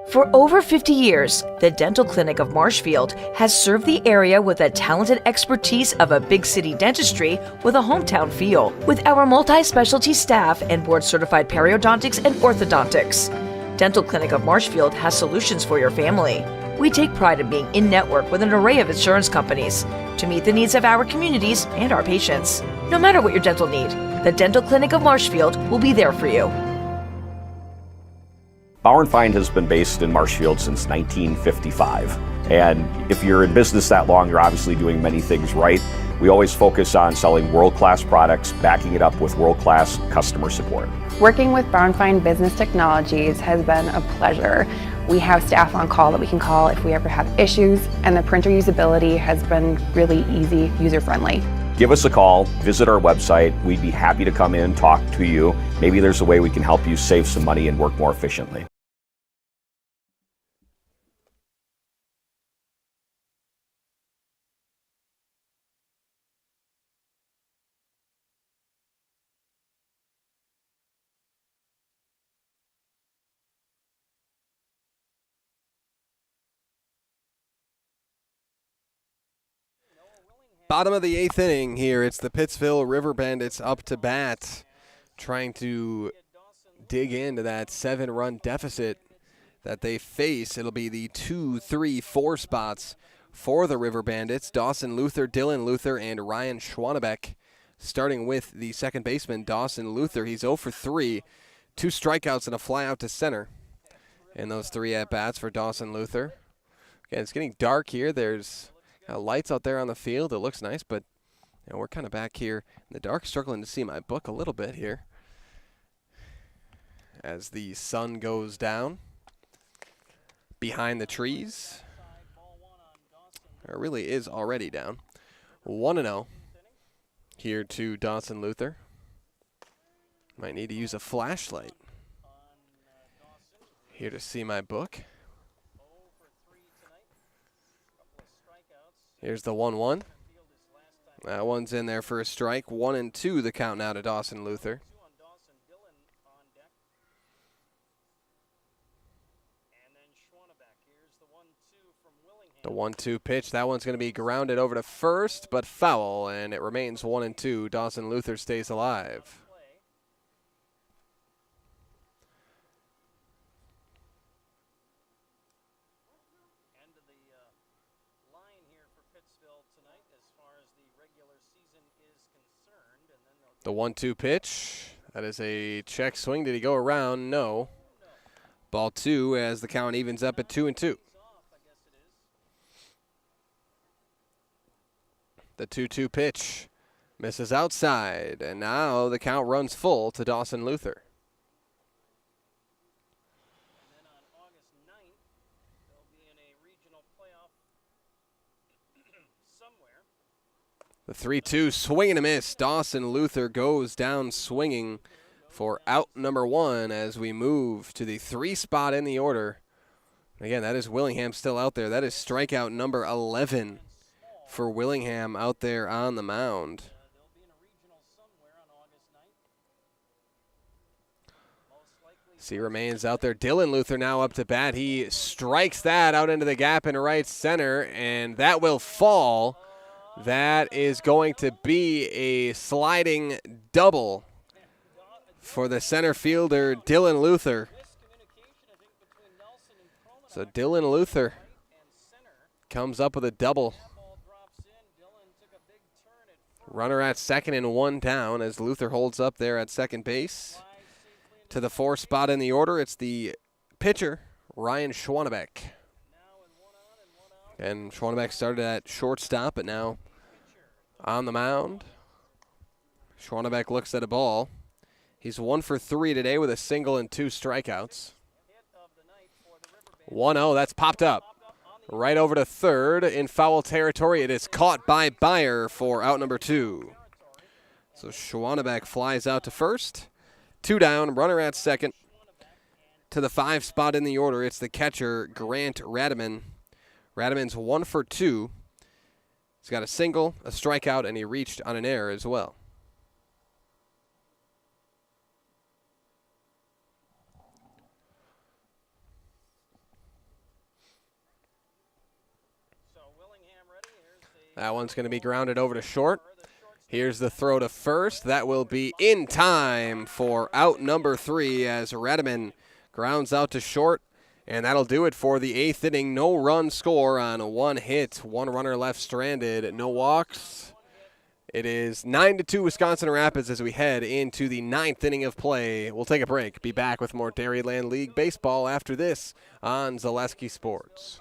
Speaker 17: For over 50 years, the Dental Clinic of Marshfield has served the area with the talented expertise of a big city dentistry with a hometown feel. With our multi-specialty staff and board-certified periodontics and orthodontics, Dental Clinic of Marshfield has solutions for your family. We take pride in being in-network with an array of insurance companies to meet the needs of our communities and our patients. No matter what your dental need, the Dental Clinic of Marshfield will be there for you.
Speaker 6: Bauer & Feind has been based in Marshfield since 1955. And if you're in business that long, you're obviously doing many things right. We always focus on selling world-class products, backing it up with world-class customer support.
Speaker 18: Working with Bauer & Feind Business Technologies has been a pleasure. We have staff on call that we can call if we ever have issues, and the printer usability has been really easy, user-friendly.
Speaker 6: Give us a call, visit our website. We'd be happy to come in, talk to you. Maybe there's a way we can help you save some money and work more efficiently.
Speaker 1: Bottom of the 8th inning here. It's the Pittsville River Bandits up to bat, trying to dig into that 7-run deficit that they face. It'll be the 2, 3, 4 spots for the River Bandits. Dawson Luther, Dylan Luther, and Ryan Schwanebeck. Starting with the second baseman, Dawson Luther. He's 0 for 3, 2 strikeouts and a fly out to center in those 3 at-bats for Dawson Luther. Again, it's getting dark here. There's lights out there on the field. It looks nice, but we're kind of back here in the dark, struggling to see my book a little bit here as the sun goes down behind the trees. It really is already down. 1-0 here to Dawson Luther. Might need to use a flashlight here to see my book. Here's the 1-1. That one's in there for a strike. 1-2 the count now to Dawson Luther. The 1-2 pitch, that one's going to be grounded over to first, but foul, and it remains 1-2. Dawson Luther stays alive.
Speaker 2: End of the line here for Pittsville tonight as far as the regular season is concerned. And then
Speaker 1: the 1-2 pitch, that is a check swing. Did he go around? No. Ball 2 as the count evens up at 2-2. The 2-2 pitch misses outside, and now the count runs full to Dawson Luther.
Speaker 2: And then on August 9th, they'll be in a regional playoff somewhere.
Speaker 1: The 3-2 swing and a miss. Dawson Luther goes down swinging for out number 1 as we move to the 3 spot in the order. Again, that is Willingham still out there. That is strikeout number 11. For Willingham out there on the mound. C remains out there. Dylan Luther now up to bat. He strikes that out into the gap in right center, and that will fall. That is going to be a sliding double for the center fielder, Dylan Luther. So Dylan Luther comes up with a double. Runner at second and 1 down as Luther holds up there at second base. To the 4 spot in the order, it's the pitcher, Ryan Schwanebeck. And Schwanebeck started at shortstop, but now on the mound. Schwanebeck looks at a ball. He's 1 for 3 today with a single and 2 strikeouts. 1-0, that's popped up. Right over to third in foul territory. It is caught by Byer for out number 2. So Schwanebeck flies out to first. 2 down, runner at second. To the 5 spot in the order, it's the catcher, Grant Radaman. Radaman's 1 for 2. He's got a single, a strikeout, and he reached on an error as well. That one's going to be grounded over to short. Here's the throw to first. That will be in time for out number 3 as Radaman grounds out to short. And that'll do it for the 8th inning. No run score on 1 hit. 1 runner left stranded. No walks. It is 9-2 Wisconsin Rapids as we head into the 9th inning of play. We'll take a break. Be back with more Dairyland League baseball after this on Zaleski Sports.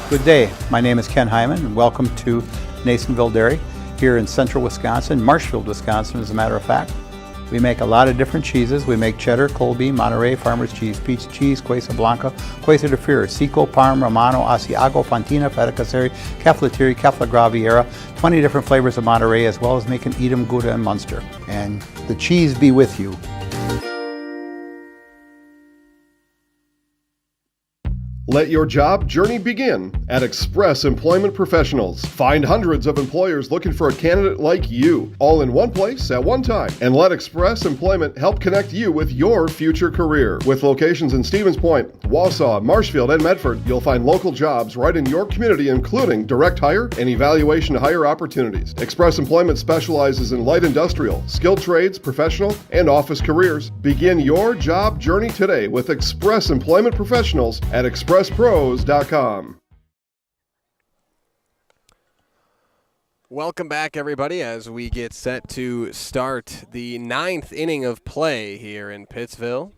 Speaker 4: Good day. My name is Ken Hyman, and welcome to Nasonville Dairy here in central Wisconsin, Marshfield, Wisconsin, as a matter of fact. We make a lot of different cheeses. We make cheddar, Colby, Monterey, Farmer's Cheese, Peach Cheese, Quesa Blanca, Quesa de Fury, Seco, Parm, Romano, Asiago, Fontina, Feta Caseri, Caflatiri, Cafla Graviera, 20 different flavors of Monterey, as well as making Edam, Gouda, and Munster. And the cheese be with you.
Speaker 14: Let your job journey begin at Express Employment Professionals. Find hundreds of employers looking for a candidate like you, all in one place at one time. And let Express Employment help connect you with your future career. With locations in Stevens Point, Wausau, Marshfield, and Medford, you'll find local jobs right in your community, including direct hire and evaluation to hire opportunities. Express Employment specializes in light industrial, skilled trades, professional, and office careers. Begin your job journey today with Express Employment Professionals at expresspros.com.
Speaker 1: Welcome back, everybody, as we get set to start the 9th inning of play here in Pittsville.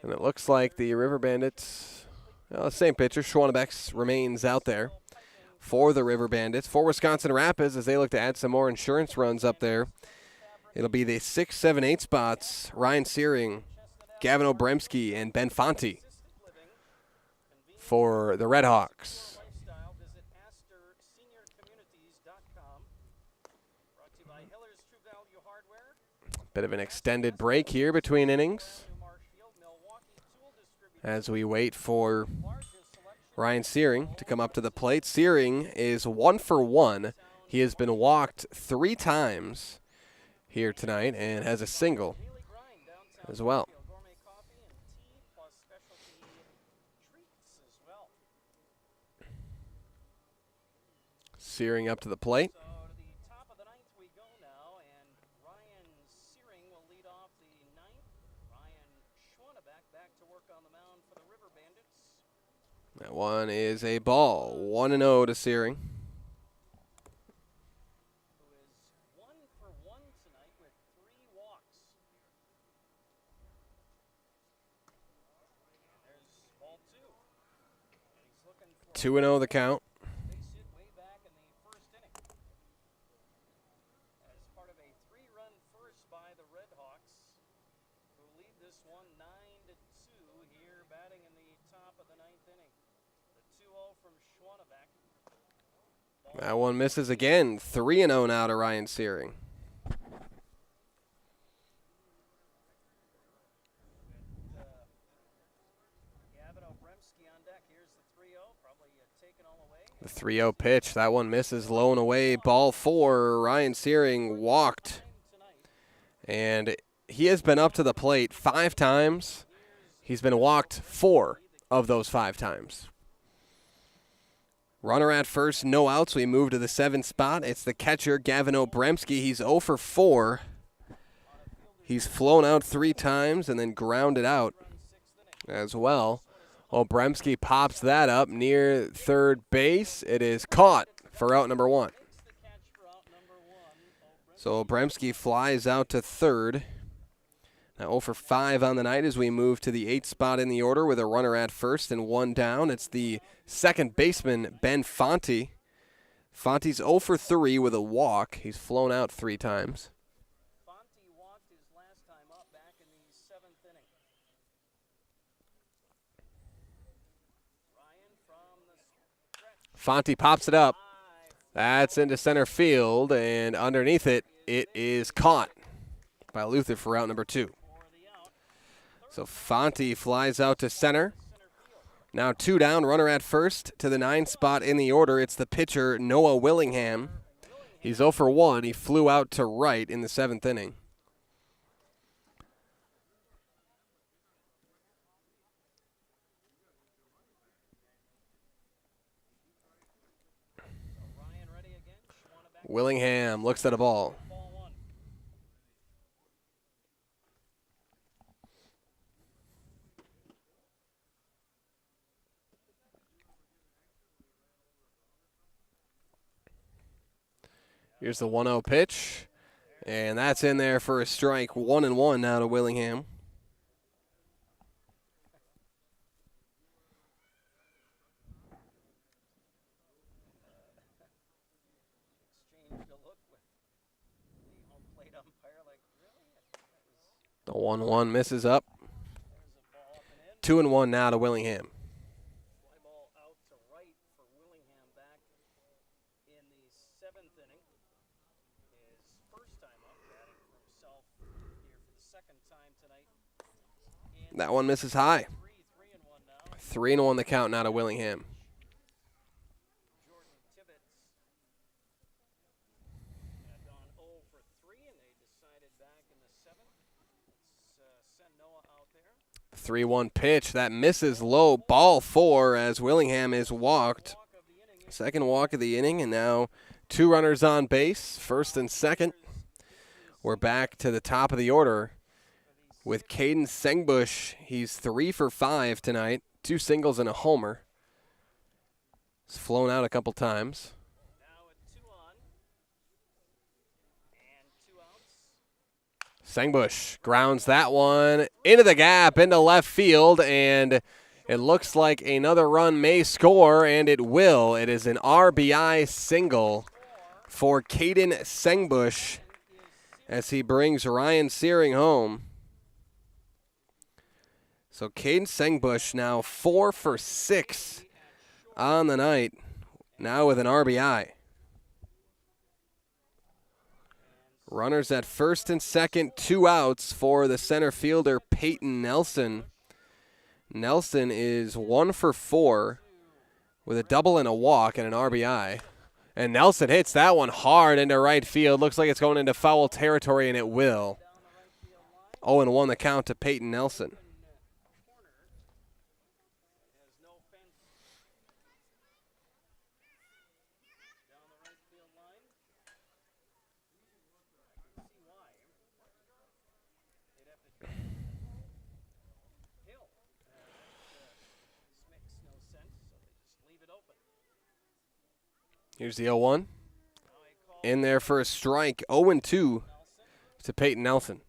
Speaker 1: And it looks like the River Bandits, well, the same pitcher, Schwannebeck, remains out there for the River Bandits. For Wisconsin Rapids, as they look to add some more insurance runs up there, it'll be the 6, 7, 8 spots, Ryan Searing, Gavin Obremski, and Ben Fonte for the Redhawks. Bit of an extended break here between innings as we wait for Ryan Searing to come up to the plate. Searing is 1 for 1. He has been walked 3 times here tonight and has a single as well. Searing up to the plate.
Speaker 2: So to the top of the 9th we go now, and Ryan Searing will lead off the 9th. Ryan Schwannebeck back to work on the mound for the River Bandits.
Speaker 1: That one is a ball. 1-0 to Searing.
Speaker 2: Who is 1 for 1 tonight with 3 walks. There's ball 2. And he's looking for
Speaker 1: 2-0 the count. That one misses again. 3-0 now to Ryan Searing. The 3-0 pitch. That one misses. Low and away. Ball 4. Ryan Searing walked. And he has been up to the plate 5 times. He's been walked 4 of those 5 times. Runner at first, no outs. We move to the 7th spot. It's the catcher, Gavin Obremski. He's 0 for 4. He's flown out 3 times and then grounded out as well. Obremski pops that up near third base. It is caught for out number 1. So Obremski flies out to third. Now 0 for 5 on the night as we move to the 8th spot in the order with a runner at first and 1 down. It's the second baseman, Ben Fonte. Fonte's 0 for 3 with a walk. He's flown out 3 times.
Speaker 2: Fonte walked his last time up back in the 7th inning. Ryan from the stretch.
Speaker 1: Fonte pops it up. That's into center field, and underneath it, it is caught by Luther for out number 2. So Fonte flies out to center. Now 2 down, runner at first to the 9th spot in the order. It's the pitcher, Noah Willingham. He's 0 for 1. He flew out to right in the 7th inning. Willingham looks at a ball. Here's the 1-0 pitch, and that's in there for a strike. 1-1 now to Willingham. The 1-1 misses up. 2-1 now to Willingham. That one misses high. 3-1 the count now to Willingham.
Speaker 2: Had gone 0 for 3, and they decided back in the 7th. Let's send Noah out there.
Speaker 1: 3-1 pitch. That misses low. Ball 4 as Willingham is walked. Second walk of the inning, and now 2 runners on base, first and second. We're back to the top of the order with Caden Sengbush. He's 3 for 5 tonight, 2 singles and a homer. He's flown out a couple times. Sengbush grounds that one into the gap, into left field, and it looks like another run may score, and it will. It is an RBI single for Caden Sengbush as he brings Ryan Searing home. So Caden Sengbush now 4 for 6 on the night, now with an RBI. Runners at first and second, 2 outs for the center fielder Peyton Nelson. Nelson is 1 for 4 with a double and a walk and an RBI. And Nelson hits that one hard into right field. Looks like it's going into foul territory, and it will. 0-1 the count to Peyton Nelson. Here's the 0-1. In there for a strike. 0-2 to Peyton Nelson.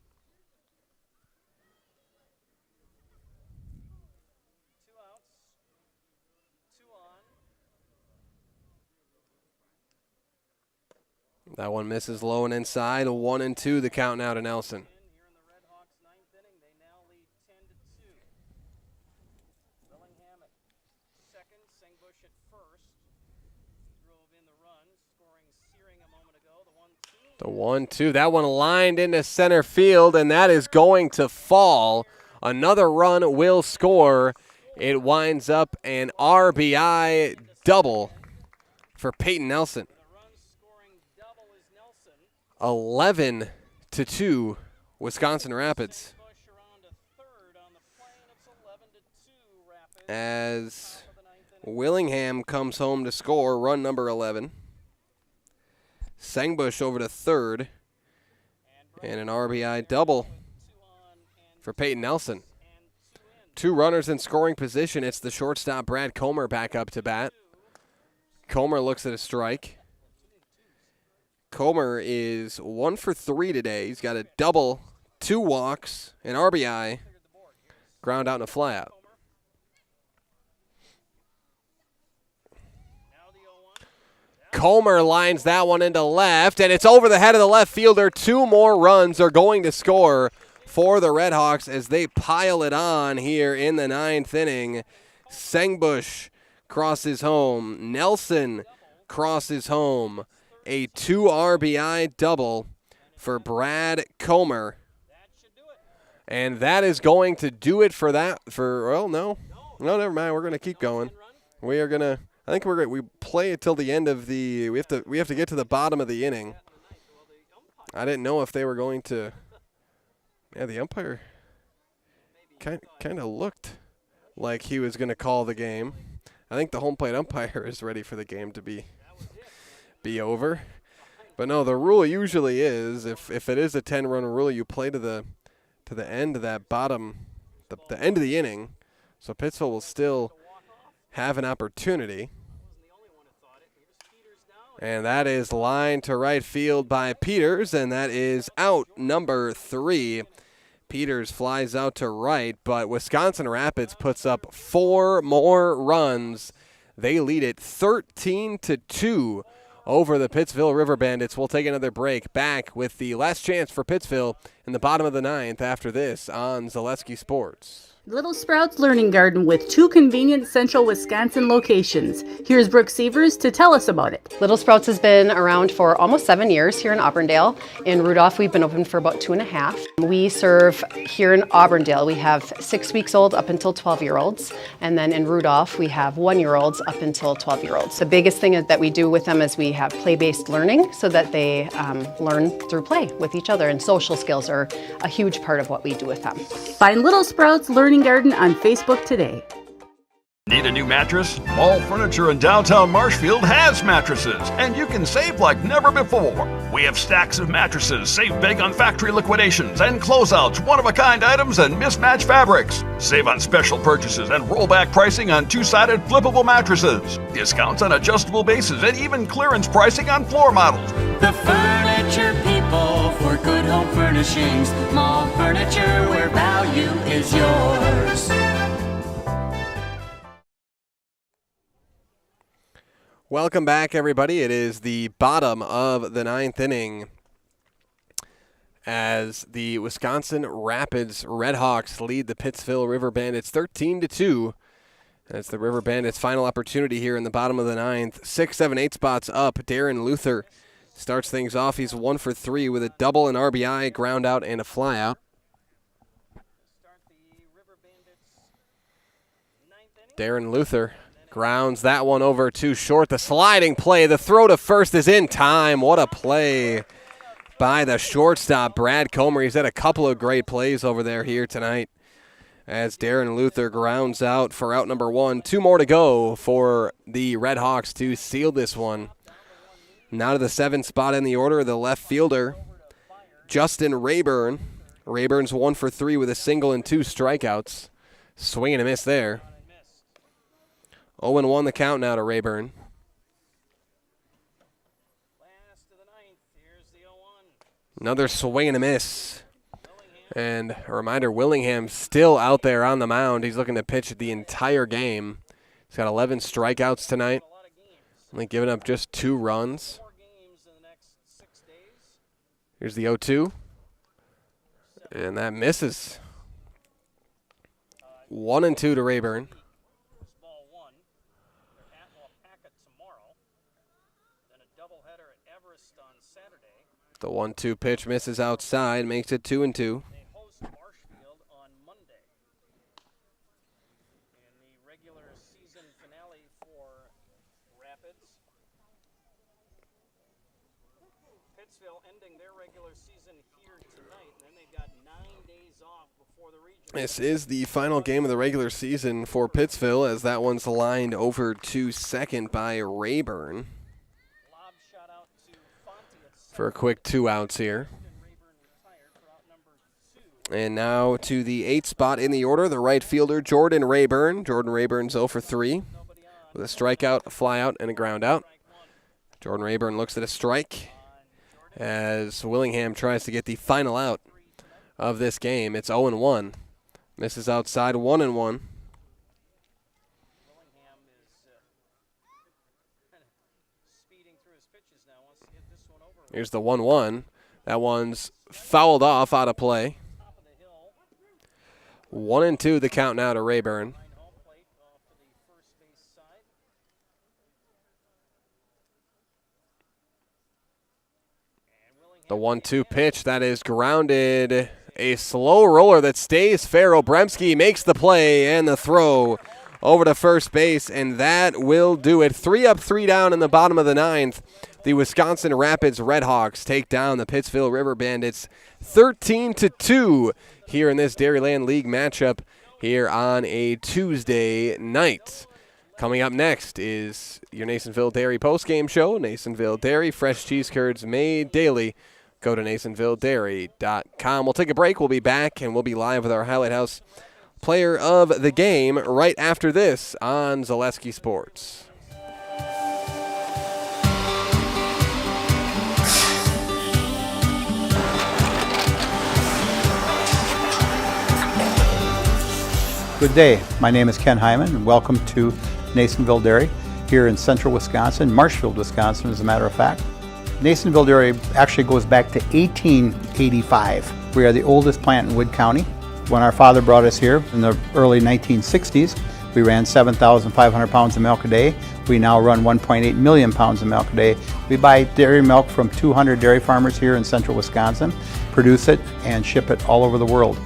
Speaker 1: That one misses low and inside. 1-2 the count now to Nelson. The 1-2. That one lined into center field, and that is going to fall. Another run will score. It winds up an RBI double for Peyton Nelson. 11-2, Wisconsin Rapids. As Willingham comes home to score run number 11. Sengbush over to third, and an RBI double for Peyton Nelson. 2 runners in scoring position. It's the shortstop Brad Comer back up to bat. Comer looks at a strike. Comer is 1 for 3 today. He's got a double, 2 walks, an RBI, ground out and a flyout. Comer lines that one into left, and it's over the head of the left fielder. 2 more runs are going to score for the Redhawks as they pile it on here in the 9th inning. Sengbush crosses home. Nelson crosses home. A 2 RBI double for Brad Comer. And that is going to do it for that. Well, no, never mind. We're going to keep going. We are going to. I think we play it till the end of the. We have to get to the bottom of the inning. I didn't know if they were going to. Yeah, the umpire kind of looked like he was going to call the game. I think the home plate umpire is ready for the game to be over. But no, the rule usually is if it is a 10-run rule, you play to the end of that bottom, the end of the inning. So Pittsville will still have an opportunity. And that is lined to right field by Peters, and that is out number 3. Peters flies out to right, but Wisconsin Rapids puts up 4 more runs. They lead it 13-2 over the Pittsville River Bandits. We'll take another break. Back with the last chance for Pittsville in the bottom of the 9th after this on Zaleski Sports.
Speaker 19: Little Sprouts Learning Garden with 2 convenient central Wisconsin locations. Here's Brooke Sievers to tell us about it.
Speaker 20: Little Sprouts has been around for almost 7 years here in Auburndale. In Rudolph, we've been open for about 2.5. We serve here in Auburndale, we have 6 weeks old up until 12-year-olds. And then in Rudolph, we have 1-year-olds up until 12-year-olds. The biggest thing that we do with them is we have play-based learning so that they learn through play with each other. And social skills are a huge part of what we do with them.
Speaker 19: Find Little Sprouts Learning Garden on Facebook today.
Speaker 22: Need a new mattress? Mall Furniture in downtown Marshfield has mattresses, and you can save like never before. We have stacks of mattresses, save big on factory liquidations and closeouts, one-of-a-kind items, and mismatched fabrics. Save on special purchases and rollback pricing on 2-sided flippable mattresses. Discounts on adjustable bases and even clearance pricing on floor models.
Speaker 23: The furniture people for good home furnishings. Mall Furniture, where value is yours.
Speaker 1: Welcome back, everybody. It is the bottom of the 9th inning as the Wisconsin Rapids Redhawks lead the Pittsville River Bandits 13-2. That's the River Bandits' final opportunity here in the bottom of the 9th. 6, 7, 8 spots up. Darren Luther starts things off. He's 1 for 3 with a double, an RBI, ground out, and a flyout. Darren Luther grounds that one over too short. The sliding play, the throw to first is in time. What a play by the shortstop, Brad Comer. He's had a couple of great plays over there here tonight as Darren Luther grounds out for out number 1. 2 more to go for the Redhawks to seal this one. Now to the 7th spot in the order, the left fielder, Justin Rayburn. Rayburn's 1 for 3 with a single and 2 strikeouts. Swing and a miss there. 0-1 the count now to Rayburn. Another swing and a miss. And a reminder, Willingham still out there on the mound. He's looking to pitch the entire game. He's got 11 strikeouts tonight. Only giving up just 2 runs. Here's the 0-2. And that misses. 1-2 to Rayburn. The 1-2 pitch misses outside, makes it 2-2.
Speaker 2: Pittsville ending their regular season here tonight, and then they've got 9 days off before the region.
Speaker 1: This is the final game of the regular season for Pittsville, as that one's lined over to second by Rayburn. For a quick 2 outs here. And now to the 8th spot in the order, the right fielder, Jordan Rayburn. Jordan Rayburn's 0 for 3 with a strikeout, a flyout, and a ground out. Jordan Rayburn looks at a strike as Willingham tries to get the final out of this game. It's 0-1. Misses outside, 1-1. Here's the 1-1. That one's fouled off out of play. 1-2 the count now to Rayburn. The 1-2 pitch, that is grounded. A slow roller that stays fair. Obremski makes the play and the throw over to first base, and that will do it. 3 up, 3 down in the bottom of the 9th. The Wisconsin Rapids Redhawks take down the Pittsville River Bandits 13-2 here in this Dairyland League matchup here on a Tuesday night. Coming up next is your Nasonville Dairy postgame show. Nasonville Dairy, fresh cheese curds made daily. Go to NasonvilleDairy.com. We'll take a break. We'll be back, and we'll be live with our Highlight House player of the game right after this on Zaleski Sports.
Speaker 4: Good day. My name is Ken Hyman, and welcome to Nasonville Dairy here in central Wisconsin, Marshfield, Wisconsin, as a matter of fact. Nasonville Dairy actually goes back to 1885. We are the oldest plant in Wood County. When our father brought us here in the early 1960s, we ran 7,500 pounds of milk a day. We now run 1.8 million pounds of milk a day. We buy dairy milk from 200 dairy farmers here in central Wisconsin, produce it, and ship it all over the world.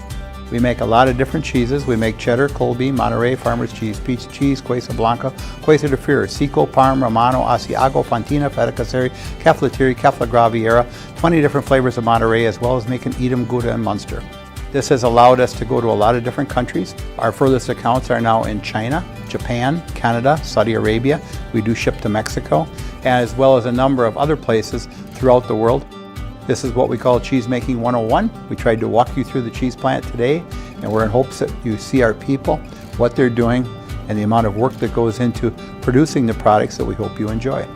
Speaker 4: We make a lot of different cheeses. We make cheddar, Colby, Monterey, Farmer's Cheese, Peach Cheese, Quesa Blanca, Quesa de Fir, Seco, Parm, Romano, Asiago, Fontina, Feta Caseri, Cafflatiri, Caffla Graviera, 20 different flavors of Monterey, as well as making Edam, Gouda, and Munster. This has allowed us to go to a lot of different countries. Our furthest accounts are now in China, Japan, Canada, Saudi Arabia. We do ship to Mexico, as well as a number of other places throughout the world. This is what we call Cheese Making 101. We tried to walk you through the cheese plant today, and we're in hopes that you see our people, what they're doing, and the amount of work that goes into producing the products that we hope you enjoy.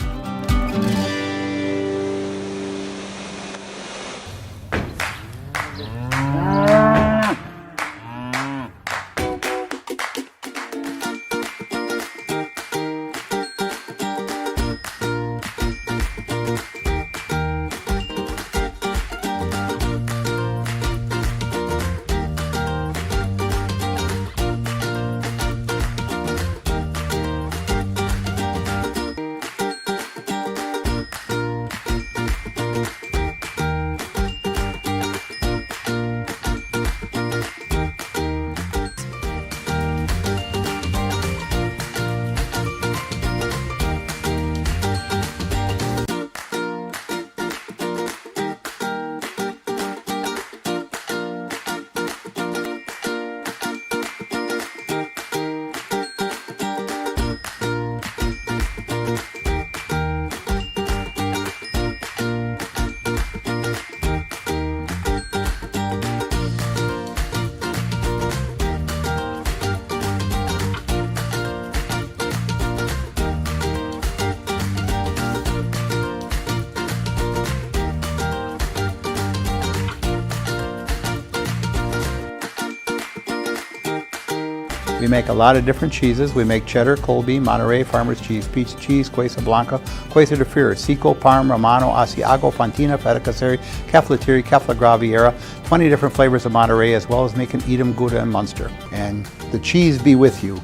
Speaker 4: We make a lot of different cheeses. We make cheddar, Colby, Monterey, Farmer's Cheese, Peach Cheese, Quesa Blanca, Quesa de Fir, Seco, Parm, Romano, Asiago, Fontina, Feta Caseri, Cafflatiri, Caffla Graviera, 20 different flavors of Monterey, as well as making Edam, Gouda, and Munster. And the cheese be with you.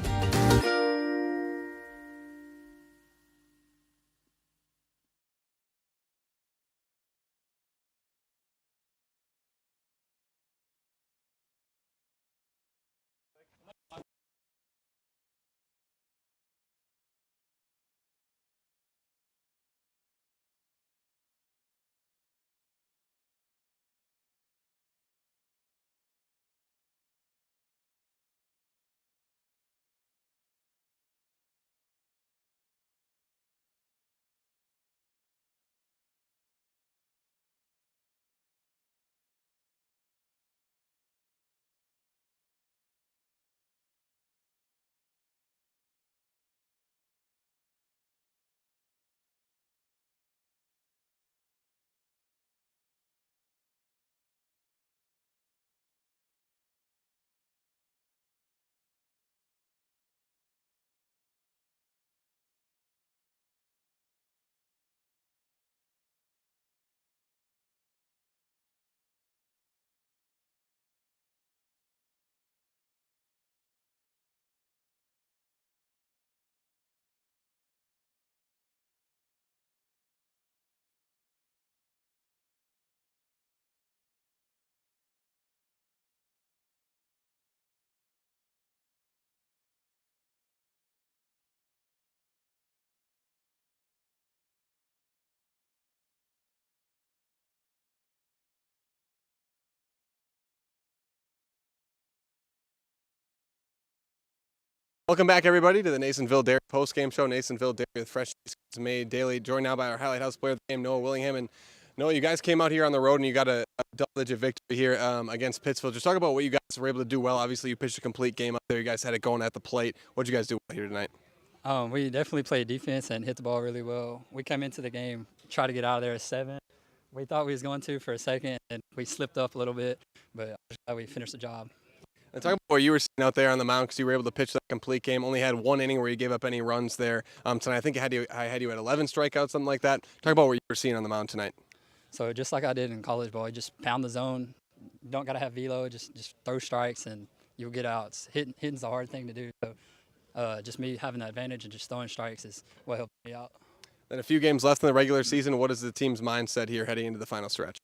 Speaker 1: Welcome back, everybody, to the Nasonville Dairy post-game show. Nasonville Dairy with fresh cheese made daily. Joined now by our highlight house player of the game, Noah Willingham. And Noah, you guys came out here on the road and you got a double-digit victory here against Pittsville. Just talk about what you guys were able to do well. Obviously, you pitched a complete game up there. You guys had it going at the plate. What did you guys do here tonight?
Speaker 5: We definitely played defense and hit the ball really well. We came into the game, tried to get out of there at 7. We thought we was going to for a second, and we slipped up a little bit, but we finished the job.
Speaker 1: And talk about what you were seeing out there on the mound, because you were able to pitch that complete game. Only had one inning where you gave up any runs there. Tonight, I think I had you at 11 strikeouts, something like that. Talk about what you were seeing on the mound tonight.
Speaker 5: So just like I did in college ball, I just pound the zone, don't got to have velo, just throw strikes and you'll get outs. Hitting's the hard thing to do. So just me having the advantage and just throwing strikes is what helped me out.
Speaker 1: Then a few games left in the regular season. What is the team's mindset here heading into the final stretch?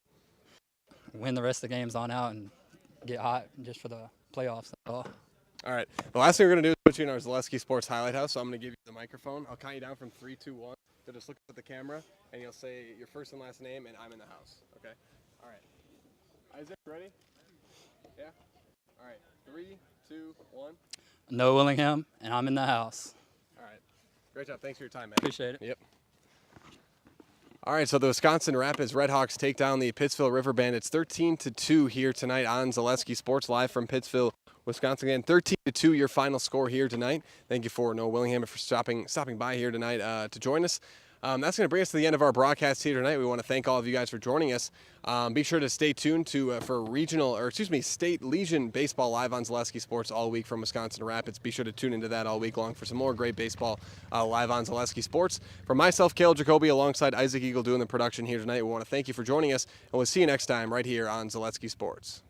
Speaker 5: Win the rest of the games on out and get hot just for the playoffs. That's all.
Speaker 1: All right. The last thing we're going to do is put you in our Zaleski Sports Highlight House. So I'm going to give you the microphone. I'll count you down from 3, 2, 1. So just look at the camera, and you'll say your first and last name, and I'm in the house. Okay? All right. Isaac, ready? Yeah? All right. 3, 2, 1.
Speaker 5: No Willingham, and I'm in the house.
Speaker 1: All right. Great job. Thanks for your time, man.
Speaker 5: Appreciate it.
Speaker 1: Yep. All right, so the Wisconsin Rapids Redhawks take down the Pittsville River Bandits 13-2 here tonight on Zaleski Sports, live from Pittsville, Wisconsin. Again, 13-2 your final score here tonight. Thank you for Noah Willingham for stopping by here tonight to join us. That's going to bring us to the end of our broadcast here tonight. We want to thank all of you guys for joining us. Be sure to stay tuned for State Legion Baseball live on Zaleski Sports all week from Wisconsin Rapids. Be sure to tune into that all week long for some more great baseball live on Zaleski Sports. For myself, Cale Jacoby, alongside Isaac Eagle doing the production here tonight, we want to thank you for joining us, and we'll see you next time right here on Zaleski Sports.